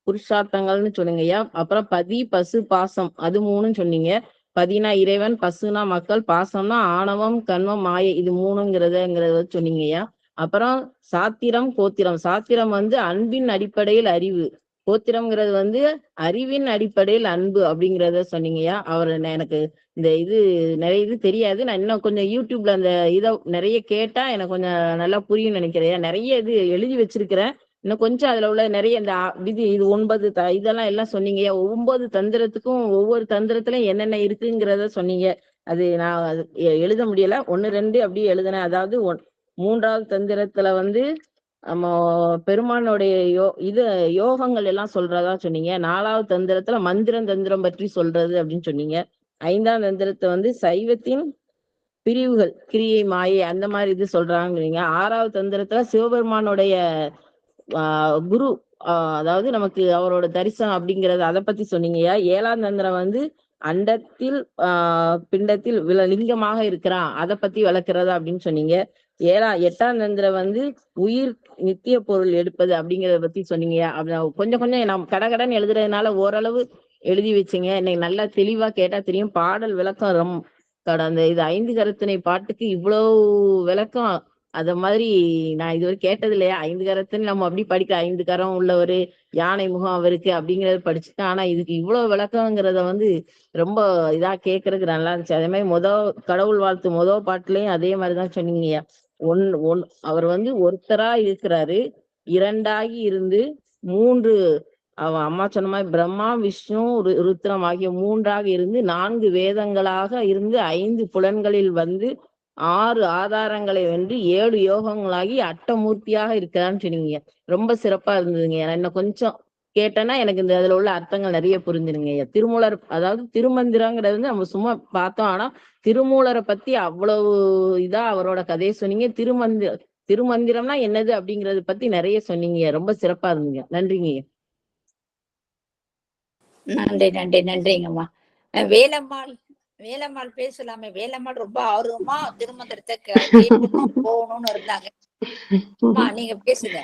புருஷார்த்தங்கள்னு சொன்னீங்க ஐயா. அப்புறம் பதி பசு பாசம், அது 3 சொன்னீங்க. பதினா இறைவன், பசுனா மக்கள், பாசம்னா ஆணவம் கண்மம் மாயை, இது 3ங்கிறத சொன்னீங்க ஐயா. அப்புறம் சாத்திரம் கோத்திரம், சாத்திரம் வந்து அன்பின் அடிப்படையில் அறிவு, கோத்திரம்ங்கிறது வந்து அறிவின் அடிப்படையில் அன்பு அப்படிங்கிறத சொன்னீங்கய்யா. அவர் எனக்கு இந்த இது நிறைய இது தெரியாது, நான் இன்னும் கொஞ்சம் யூடியூப்ல அந்த இதை நிறைய கேட்டா எனக்கு கொஞ்சம் நல்லா புரியும்னு நினைக்கிறேன். நிறைய இது எழுதி வச்சிருக்கிறேன், இன்னும் கொஞ்சம் அதுல உள்ள நிறைய இந்த விதி இது 9 இதெல்லாம் எல்லாம் சொன்னீங்கய்யா. 9 தந்திரத்துக்கும் ஒவ்வொரு தந்திரத்திலும் என்னென்ன இருக்குங்கிறத சொன்னீங்க. அது நான் எழுத முடியல, 1 2 அப்படியே எழுதினேன். அதாவது 3வது தந்திரத்துல வந்து நம்ம பெருமானுடைய யோகங்கள் எல்லாம் சொல்றதா சொன்னீங்க. 4வது தந்திரத்துல தந்திரம் பற்றி சொல்றது அப்படின்னு சொன்னீங்க. 5ஆம் தந்திரத்தை வந்து சைவத்தின் பிரிவுகள், கிரியை மாயை அந்த மாதிரி இது சொல்றாங்க. 6வது தந்திரத்துல சிவபெருமானுடைய குரு, அதாவது நமக்கு அவரோட தரிசனம் அப்படிங்கறது அதை பத்தி சொன்னீங்கய்யா. 7ஆம் தந்திரம் வந்து அண்டத்தில் பிண்டத்தில் லிங்கமாக இருக்கிறான், அதை பத்தி விளக்குறதா அப்படின்னு சொன்னீங்க. 8ஆம் தந்திரம் வந்து உயிர் நித்திய பொருள் எடுப்பது அப்படிங்கிறத பத்தி சொன்னீங்க. கொஞ்சம் கொஞ்சம் நான் கடகடன் எழுதுறதுனால ஓரளவு எழுதி வச்சுங்க. இன்னைக்கு நல்லா தெளிவா கேட்டா தெரியும். பாடல் விளக்கம் அந்த இது 5 கருத்தினை பாட்டுக்கு இவ்வளவு விளக்கம் அத மாதிரி நான் இதுவரை கேட்டது இல்லையா. 5 கரத்தினை நம்ம அப்படி படிக்க 5 கரம் உள்ளவரு, யானை முகம் அவருக்கு அப்படிங்கறத படிச்சுட்டேன். ஆனா இதுக்கு இவ்வளவு விளக்கங்கிறத வந்து ரொம்ப இதா கேட்கறதுக்கு நல்லா இருந்துச்சு. அதே மாதிரி கடவுள் வாழ்த்து பாட்டுலயும் அதே மாதிரிதான் சொன்னீங்கய்யா. அவர் வந்து ஒருத்தரா இருக்கிறாரு, 2ஆகி இருந்து 3 அவன் அம்மா சொன்ன மாதிரி பிரம்மா விஷ்ணு ருத்ரம் ஆகிய 3ஆக இருந்து 4 வேதங்களாக இருந்து 5 புலன்களில் வந்து 6 ஆதாரங்களை வென்று 7 யோகங்களாகி அட்டமூர்த்தியாக இருக்கிறான்னு சொன்னீங்க. ரொம்ப சிறப்பா இருந்ததுங்க. இன்னும் கொஞ்சம் கேட்டேன்னா எனக்கு இந்த அதுல உள்ள அர்த்தங்கள் நிறைய புரிஞ்சுருங்க. திருமூலர், அதாவது திருமந்திரங்கிறது வந்து நம்ம சும்மா பார்த்தோம், ஆனா திருமூலரை பத்தி அவ்வளவு இதா அவரோட கதையை சொன்னீங்க. திருமந்திரம்னா என்னது அப்படிங்கறத பத்தி நிறைய சொன்னீங்க. ரொம்ப சிறப்பா இருந்தீங்க. நன்றிங்க. நன்றி நன்றி நன்றிங்கம்மா. வேலம்மாள் பேசலாமே. வேலம்மாள் ரொம்ப ஆர்வமா திருமந்திரத்தை போகணும்னு இருந்தாங்க. நீங்க பேசுங்க.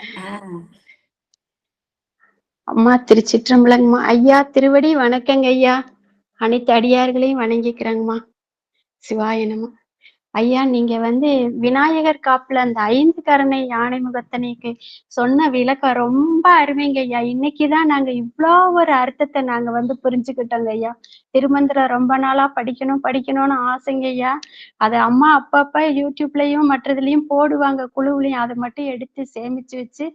அம்மா திருச்சிற்றம்பலங்கம்மா. ஐயா திருவடி வணக்கங்க ஐயா. அனைத்து அடியார்களையும் வணங்கிக்கிறேங்கம்மா. சிவாயனமா. ஐயா நீங்க வந்து விநாயகர் காப்புல அந்த 5 கரணை யானை முகத்தனைக்கு சொன்ன விளக்கம் ரொம்ப அருமைங்க ஐயா. இன்னைக்குதான் நாங்க இவ்வளோ ஒரு அர்த்தத்தை நாங்க வந்து புரிஞ்சுக்கிட்டோங்க ஐயா. திருமந்திரம் ரொம்ப நாளா படிக்கணும்னு ஆசைங்க ஐயா. அதை அம்மா அப்பப்ப யூடியூப்லயும் மற்றதுலயும் போடுவாங்க, குழுவுலையும். அதை மட்டும் எடுத்து சேமிச்சு வச்சு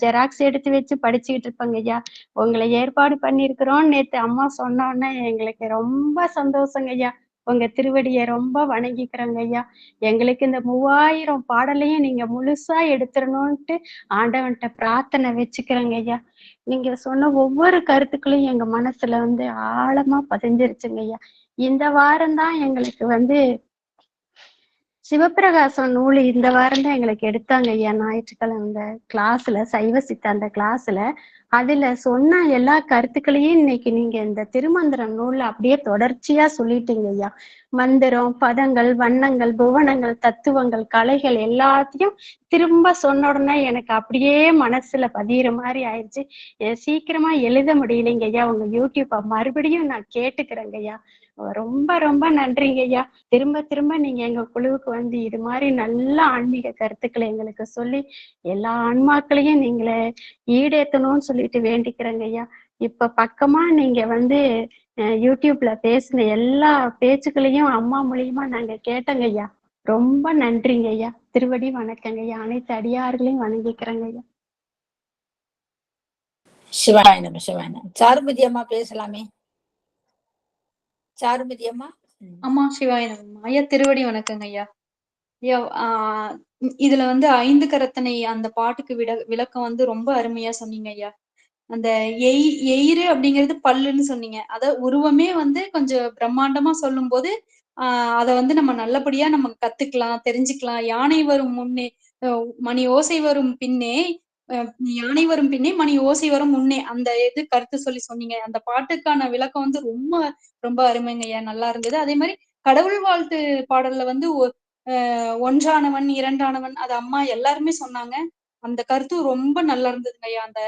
ஜெராக்ஸ் எடுத்து வச்சு படிச்சுக்கிட்டு இருப்பாங்க ஐயா. உங்களை ஏற்பாடு பண்ணிருக்கிறோம் நேத்து அம்மா சொன்னோன்னே எங்களுக்கு ரொம்ப சந்தோஷங்க ஐயா. உங்க திருவடியை ரொம்ப வணங்கிக்கிறோங்க ஐயா. எங்களுக்கு இந்த 3000 பாடலையும் நீங்க முழுசா எடுத்துடணும்ட்டு ஆண்டவன்கிட்ட பிரார்த்தனை வச்சுக்கிறேங்க ஐயா. நீங்க சொன்ன ஒவ்வொரு கருத்துக்களையும் எங்க மனசுல வந்து ஆழமா பதிஞ்சிருச்சுங்க ஐயா. இந்த வாரம்தான் எங்களுக்கு வந்து சிவப்பிரகாசம் நூல் இந்த வாரம் தான் எங்களுக்கு எடுத்தாங்க ஐயா, ஞாயிற்றுக்கிழமை இந்த கிளாஸ்ல, சைவ சித்தாந்த கிளாஸ்ல. அதுல சொன்ன எல்லா கருத்துக்களையும் இன்னைக்கு நீங்க இந்த திருமந்திரம் நூல்ல அப்படியே தொடர்ச்சியா சொல்லிட்டீங்க ஐயா. மந்திரம், பதங்கள், வண்ணங்கள், புவனங்கள், தத்துவங்கள், கலைகள் எல்லாத்தையும் திரும்ப சொன்ன உடனே எனக்கு அப்படியே மனசுல பதியிற மாதிரி ஆயிடுச்சு. சீக்கிரமா எழுத முடியலைங்க ஐயா. உங்க யூடியூப்ப மறுபடியும் நான் கேட்டுக்கிறேங்க ஐயா. ரொம்ப ரொம்ப நன்றிங்க ஐயா. திரும்ப திரும்ப நீங்க எங்க குழுவுக்கு வந்து இது மாதிரி நல்ல ஆன்மீக கருத்துக்களை எங்களுக்கு சொல்லி எல்லா ஆன்மாக்களையும் நீங்களே ஈடேத்தணும்னு சொல்லிட்டு வேண்டிக்கிறேங்க ஐயா. இப்ப பக்கமா நீங்க வந்து யூடியூப்ல பேசின எல்லா பேச்சுக்களையும் அம்மா மூலியமா நாங்க கேட்டோங்க ஐயா. ரொம்ப நன்றிங்க ஐயா. திருவடி வணக்கங்க ஐயா. அனைத்து அடியார்களையும் வணங்கிக்கிறேங்க ஐயா. சிவாய நம சிவாய நம. சாருமதி அம்மா பேசலாமே. சாருமதி அம்மா. அம்மா சிவாய நம. ஐயா திருவடி வணக்கங்க ஐயா. ஐயா இதுல வந்து 5 கரத்தனை அந்த பாட்டுக்கு விளக்கம் வந்து ரொம்ப அருமையா சொன்னீங்க ஐயா. அந்த எயிறு அப்படிங்கிறது பல்லுன்னு சொன்னீங்க. அத உருவமே வந்து கொஞ்சம் பிரம்மாண்டமா சொல்லும் போது அத வந்து நம்ம நல்லபடியா நம்ம கத்துக்கலாம், தெரிஞ்சுக்கலாம். யானை வரும் முன்னே மணி ஓசை வரும் பின்னே, யானை வரும் பின்னே மணி ஓசை வரும் முன்னே, அந்த இது கருத்து சொல்லி சொன்னீங்க. அந்த பாட்டுக்கான விளக்கம் வந்து ரொம்ப ரொம்ப அருமைங்க ஐயா, நல்லா இருந்தது. அதே மாதிரி கடவுள் வாழ்த்து பாடல்ல வந்து ஒன்றானவன் இரண்டானவன் அது அம்மா எல்லாருமே சொன்னாங்க. அந்த கருத்து ரொம்ப நல்லா இருந்ததுங்க ஐயா. அந்த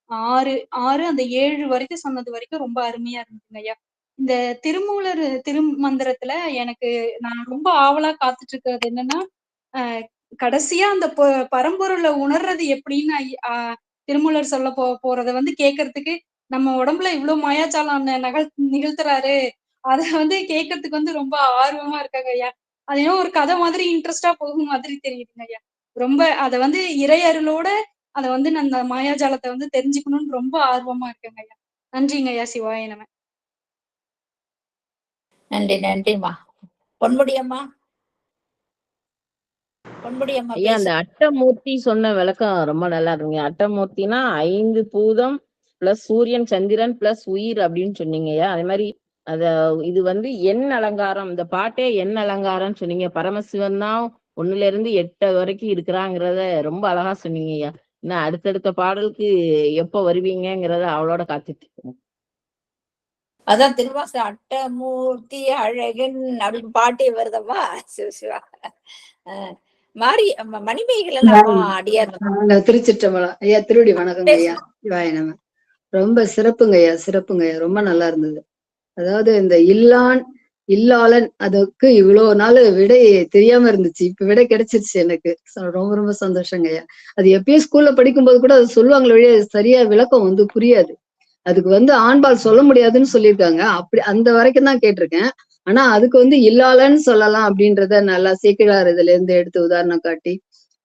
6 அந்த 7 வரைக்கும் சொன்னது வரைக்கும் ரொம்ப அருமையா இருந்ததுங்க ஐயா. இந்த திருமூலர் திருமந்திரத்துல எனக்கு நான் ரொம்ப ஆவலா காத்துட்டு இருக்கிறது என்னன்னா, கடைசியா அந்த பரம்பொருளை உணர்றது எப்படின்னு திருமூலர் சொல்ல போறத வந்து கேட்கறதுக்கு நம்ம உடம்புல இவ்வளவு மாயாஜாலம் நிகழ்த்துறாரு. அத வந்து கேட்கறதுக்கு வந்து ரொம்ப ஆர்வமா இருக்காங்க ஐயா. அது ஏன்னா ஒரு கதை மாதிரி இன்ட்ரெஸ்டா போகும் மாதிரி தெரியுதுங்க ஐயா. ரொம்ப அத வந்து இறை அருளோட அத வந்து அந்த மாயாஜாலத்தை வந்து தெரிஞ்சுக்கணும்னு ரொம்ப ஆர்வமா இருக்கேங்க ஐயா. நன்றிங்க ஐயா. சிவாய நம. நன்றி நன்றிம்மா. பொன்முடியம்மா. பொன்முடியம்மா ஐயா அந்த அட்டமூர்த்தி சொன்ன விளக்கம் ரொம்ப நல்லா இருக்குங்க. அட்டமூர்த்தினா 5 பூதம் பிளஸ் சூரியன் சந்திரன் பிளஸ் உயிர் அப்படின்னு சொன்னீங்கய்யா. அதே மாதிரி இது வந்து எண் அலங்காரம், இந்த பாட்டே எண் அலங்காரம் சொன்னீங்க. பரமசிவன் தான் 1ல இருந்து 8 வரைக்கும் இருக்கிறாங்கிறத ரொம்ப அழகா சொன்னீங்கய்யா. இன்னும் அடுத்தடுத்த பாடலுக்கு எப்ப வருவீங்கிறத அவளோட காத்துட்டு இருக்கேன். அதான் திருவாச அட்டமூர்த்தி அழகன் அப்படின்னு பாட்டே வருதம்மா. சிவசிவா. மாறி மணிமேகலை எல்லாம் அடியார் திருச்சிற்றம்பலம். ஐயா திருவடி வணக்கங்க ஐயா. சிவாய நம. ரொம்ப சிறப்புங்க ஐயா, சிறப்புங்க ஐயா. ரொம்ப நல்லா இருந்தது. அதாவது இந்த இல்லாளன் அதுக்கு இவ்வளவு நாள் விடை தெரியாம இருந்துச்சு. இப்ப விடை கிடைச்சிருச்சு எனக்கு. ரொம்ப ரொம்ப சந்தோஷங்க ஐயா. அது எப்பயும் ஸ்கூல்ல படிக்கும்போது கூட அது சொல்லுவாங்களே வழியே சரியா விளக்கம் வந்து புரியாது. அதுக்கு வந்து ஆண்பால் சொல்ல முடியாதுன்னு சொல்லியிருக்காங்க. அப்படி அந்த வரைக்கும் தான் கேட்டிருக்கேன். ஆனா அதுக்கு வந்து இல்லாளன்னு சொல்லலாம் அப்படின்றத நல்லா சேக்கிழார் இதுல இருந்து எடுத்து உதாரணம் காட்டி,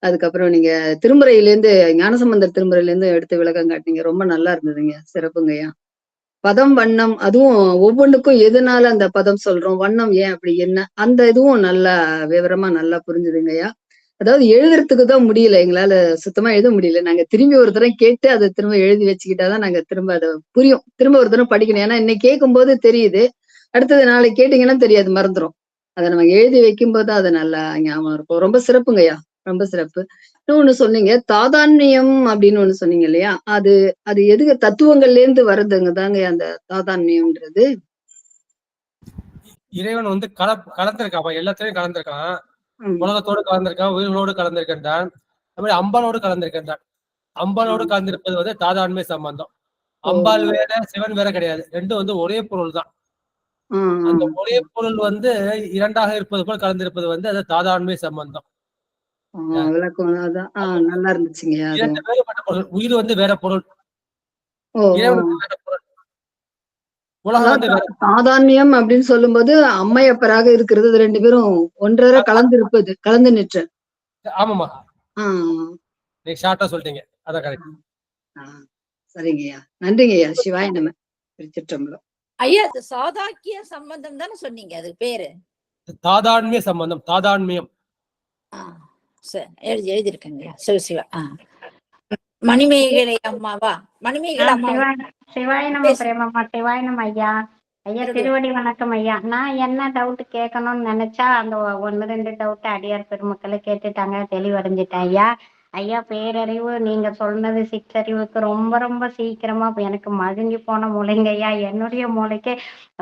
அதுக்கப்புறம் நீங்க திருமுறையிலேருந்து ஞானசம்பந்தர் திருமுறையிலேருந்து எடுத்து விளக்கம் காட்டினீங்க. ரொம்ப நல்லா இருந்ததுங்க. சிறப்புங்கய்யா. பதம் வண்ணம் அதுவும் ஒவ்வொன்றுக்கும் எதனால அந்த பதம் சொல்றோம், வண்ணம் ஏன் அப்படி என்ன, அந்த இதுவும் நல்லா விவரமா நல்லா புரிஞ்சுதுங்கய்யா. அதாவது எழுதுறதுக்கு தான் முடியல, எங்களால சுத்தமா எழுத முடியல. நாங்க திரும்பி ஒரு தரம் கேட்டு அதை திரும்ப எழுதி வச்சுக்கிட்டாதான் நாங்க திரும்ப அதை புரியும். திரும்ப ஒரு தரம் படிக்கணும். ஏன்னா இன்னைக்கு கேட்கும் போது தெரியுது, அடுத்தது நாளைக்கு கேட்டீங்கன்னா தெரியாது, மறந்துடும். அதை நம்ம எழுதி வைக்கும் போது அது நல்லா ஞாபகம் இருக்கும். ரொம்ப சிறப்புங்கய்யா, ரொம்ப சிறப்பு. இன்னொன்னு சொன்னீங்க தாதான்மியம் அப்படின்னு ஒண்ணு சொன்னீங்க இல்லையா? அது அது எதுக்கு தத்துவங்கள்ல இருந்து வருதுங்க தாங்க அந்த தாதான்மியம்ன்றது? இறைவன் வந்து கலந்திருக்கான், எல்லாத்தையும் கலந்திருக்கான். உலகத்தோடு கலந்திருக்கான், உயிர்களோடு கலந்திருக்கின்றான். அது மாதிரி அம்பாலோடு கலந்திருக்கின்றான். அம்பாலோடு கலந்திருப்பது வந்து தாதான்மை சம்பந்தம். அம்பாள் வேற சிவன் வேற கிடையாது, ரெண்டும் வந்து ஒரே பொருள் தான். அந்த ஒரே பொருள் வந்து இரண்டாக இருப்பது போல் கலந்திருப்பது வந்து அது தாதான்மை சம்பந்தம். விளக்கம் அதான் நல்லா இருந்துச்சுங்க. இரண்டு வேறுபட்ட பொருள். உயிர் வந்து வேற பொருள், இறைவன் வேற பொருள், உலகம் வந்து வேற. சாதான்யம் அப்படின்னு சொல்லும்போது அம்மையப்பராக இருக்கிறது, ரெண்டு பேரும் ஒன்றரை கலந்து இருப்பது, கலந்து நிற்று. ஆமாமா, நீங்க ஷார்ட்டா சொல்லிட்டீங்க, அதான் கரெக்ட். சரிங்கய்யா, நன்றிங்கய்யா. சிவாய நம. திருச்சிற்றம்பலம். ஐயா அது சாதாக்கிய சம்பந்தம் தானே சொன்னீங்க, அது பேரு? தாதான்மிய சம்பந்தம், தாதான்மியம். எழுதியிருக்கேங்க. சிவசிவா. மணிமேகலை அம்மாவா? மணிமேகலை அம்மா. சிவாய நம பிரேமம்மா. சிவாய நம ஐயா. ஐயா திருவடி வணக்கம் ஐயா. நான் என்ன டவுட் கேட்கணும்னு நினைச்சா அந்த 1-2 டவுட் அடியார் பெருமக்களை கேட்டுட்டாங்க, தெளிவடைஞ்சிட்டேன் ஐயா. ஐயா பேரறிவு நீங்க சொன்னது சிற்றறிவுக்கு ரொம்ப ரொம்ப சீக்கிரமா எனக்கு மழுங்கி போன மூளைங்க ஐயா. என்னுடைய மூளைக்கு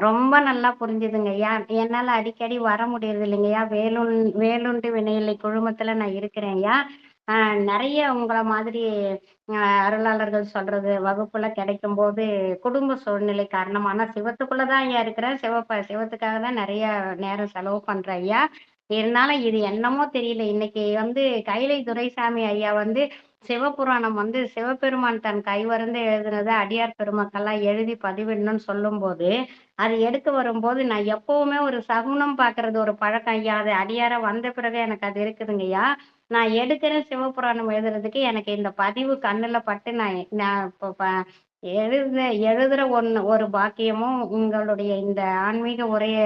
ரொம்ப நல்லா புரிஞ்சுதுங்க ஐயா. என்னால அடிக்கடி வர முடியறது இல்லைங்க ஐயா. வேலுண்டு வினையில்லை குழுமத்துல நான் இருக்கிறேன் ஐயா. நிறைய உங்களை மாதிரி அருளாளர்கள் சொல்றது வகுப்புல கிடைக்கும் போது குடும்ப சூழ்நிலை காரணமா, ஆனா சிவத்துக்குள்ளதான் ஐயா இருக்கிறேன். சிவத்துக்காக தான் நிறைய நேரம் செலவு பண்றேன் ஐயா. இருந்தாலும் இது என்னமோ தெரியல, இன்னைக்கு கைலை துரைசாமி ஐயா சிவபுராணம் சிவபெருமான் தன் கைவருந்து எழுதுனது அடியார் பெருமக்கள்லாம் எழுதி பதிவிடணும்னு சொல்லும் போது அது எடுத்து வரும்போது நான் எப்பவுமே ஒரு சகுனம் பாக்குறது ஒரு பழக்கம் ஐயா. அது அடியார வந்த பிறகு எனக்கு அது இருக்குதுங்க ஐயா. நான் எடுக்கிறேன் சிவபுராணம் எழுதுறதுக்கு எனக்கு இந்த பதிவு கண்ணுல பட்டு நான் இப்போ எழுதுற ஒரு பாக்கியமும் உங்களுடைய இந்த ஆன்மீக உரைய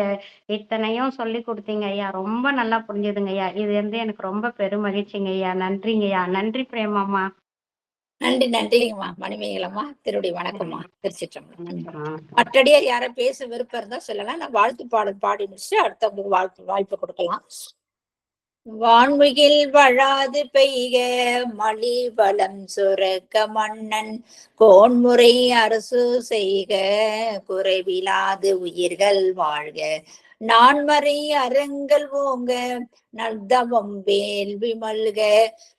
இத்தனையும் சொல்லி கொடுத்தீங்க ஐயா. ரொம்ப நல்லா புரிஞ்சுதுங்க ஐயா. இது எனக்கு ரொம்ப பெருமகிழ்ச்சிங்க ஐயா. நன்றிங்க ஐயா. நன்றி பிரேமம்மா. நன்றிங்கம்மா. மணிமேகலம்மா திருவடி வணக்கம்மா. திருச்சிற்றம்பலம். மற்றடியார் யார பேச விருப்பம் இருந்தா சொல்லலாம். நான் வாழ்த்து பாடல் பாடி முடிச்சுட்டு அடுத்தவங்களுக்கு வாய்ப்பு கொடுக்கலாம். வான்மிகில் வழாது பெய்க மலி வளம் சுரக்க மன்னன் கோன்முறை அரசு செய்க குறைவிலாது உயிர்கள் வாழ்க நான்மறை அறங்கள் ஓங்க நல்தவம் வேள்வி மல்க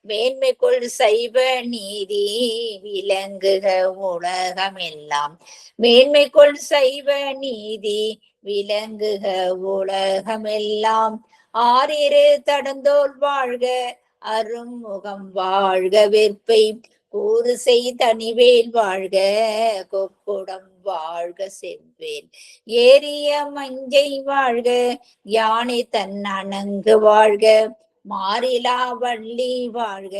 மேன்மை கொள் சைவ நீதி விளங்குக உலகமெல்லாம் மேன்மை கொள் சைவ நீதி விளங்குக உலகமெல்லாம் ஆறிரு தடந்தோல் வாழ்க அருமுகம் வாழ்க வெற்பை கூறு செய் தனிவேல் வாழ்க கொக்குடம் வாழ்க செவ்வேல் ஏரிய மஞ்சை வாழ்க யானை தன் அணங்கு வாழ்க மாறிலா வள்ளி வாழ்க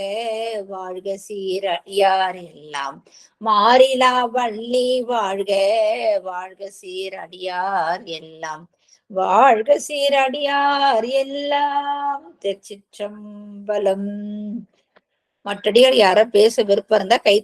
வாழ்க சீரடியார் எல்லாம் மாறிலா வள்ளி வாழ்க வாழ்க சீரடியார் எல்லாம் வாழ்க சீரடியார் எல்லாம். திருச்சிற்றம்பலம். மற்றடியார் யார பேச விருப்பம் இருந்தா கை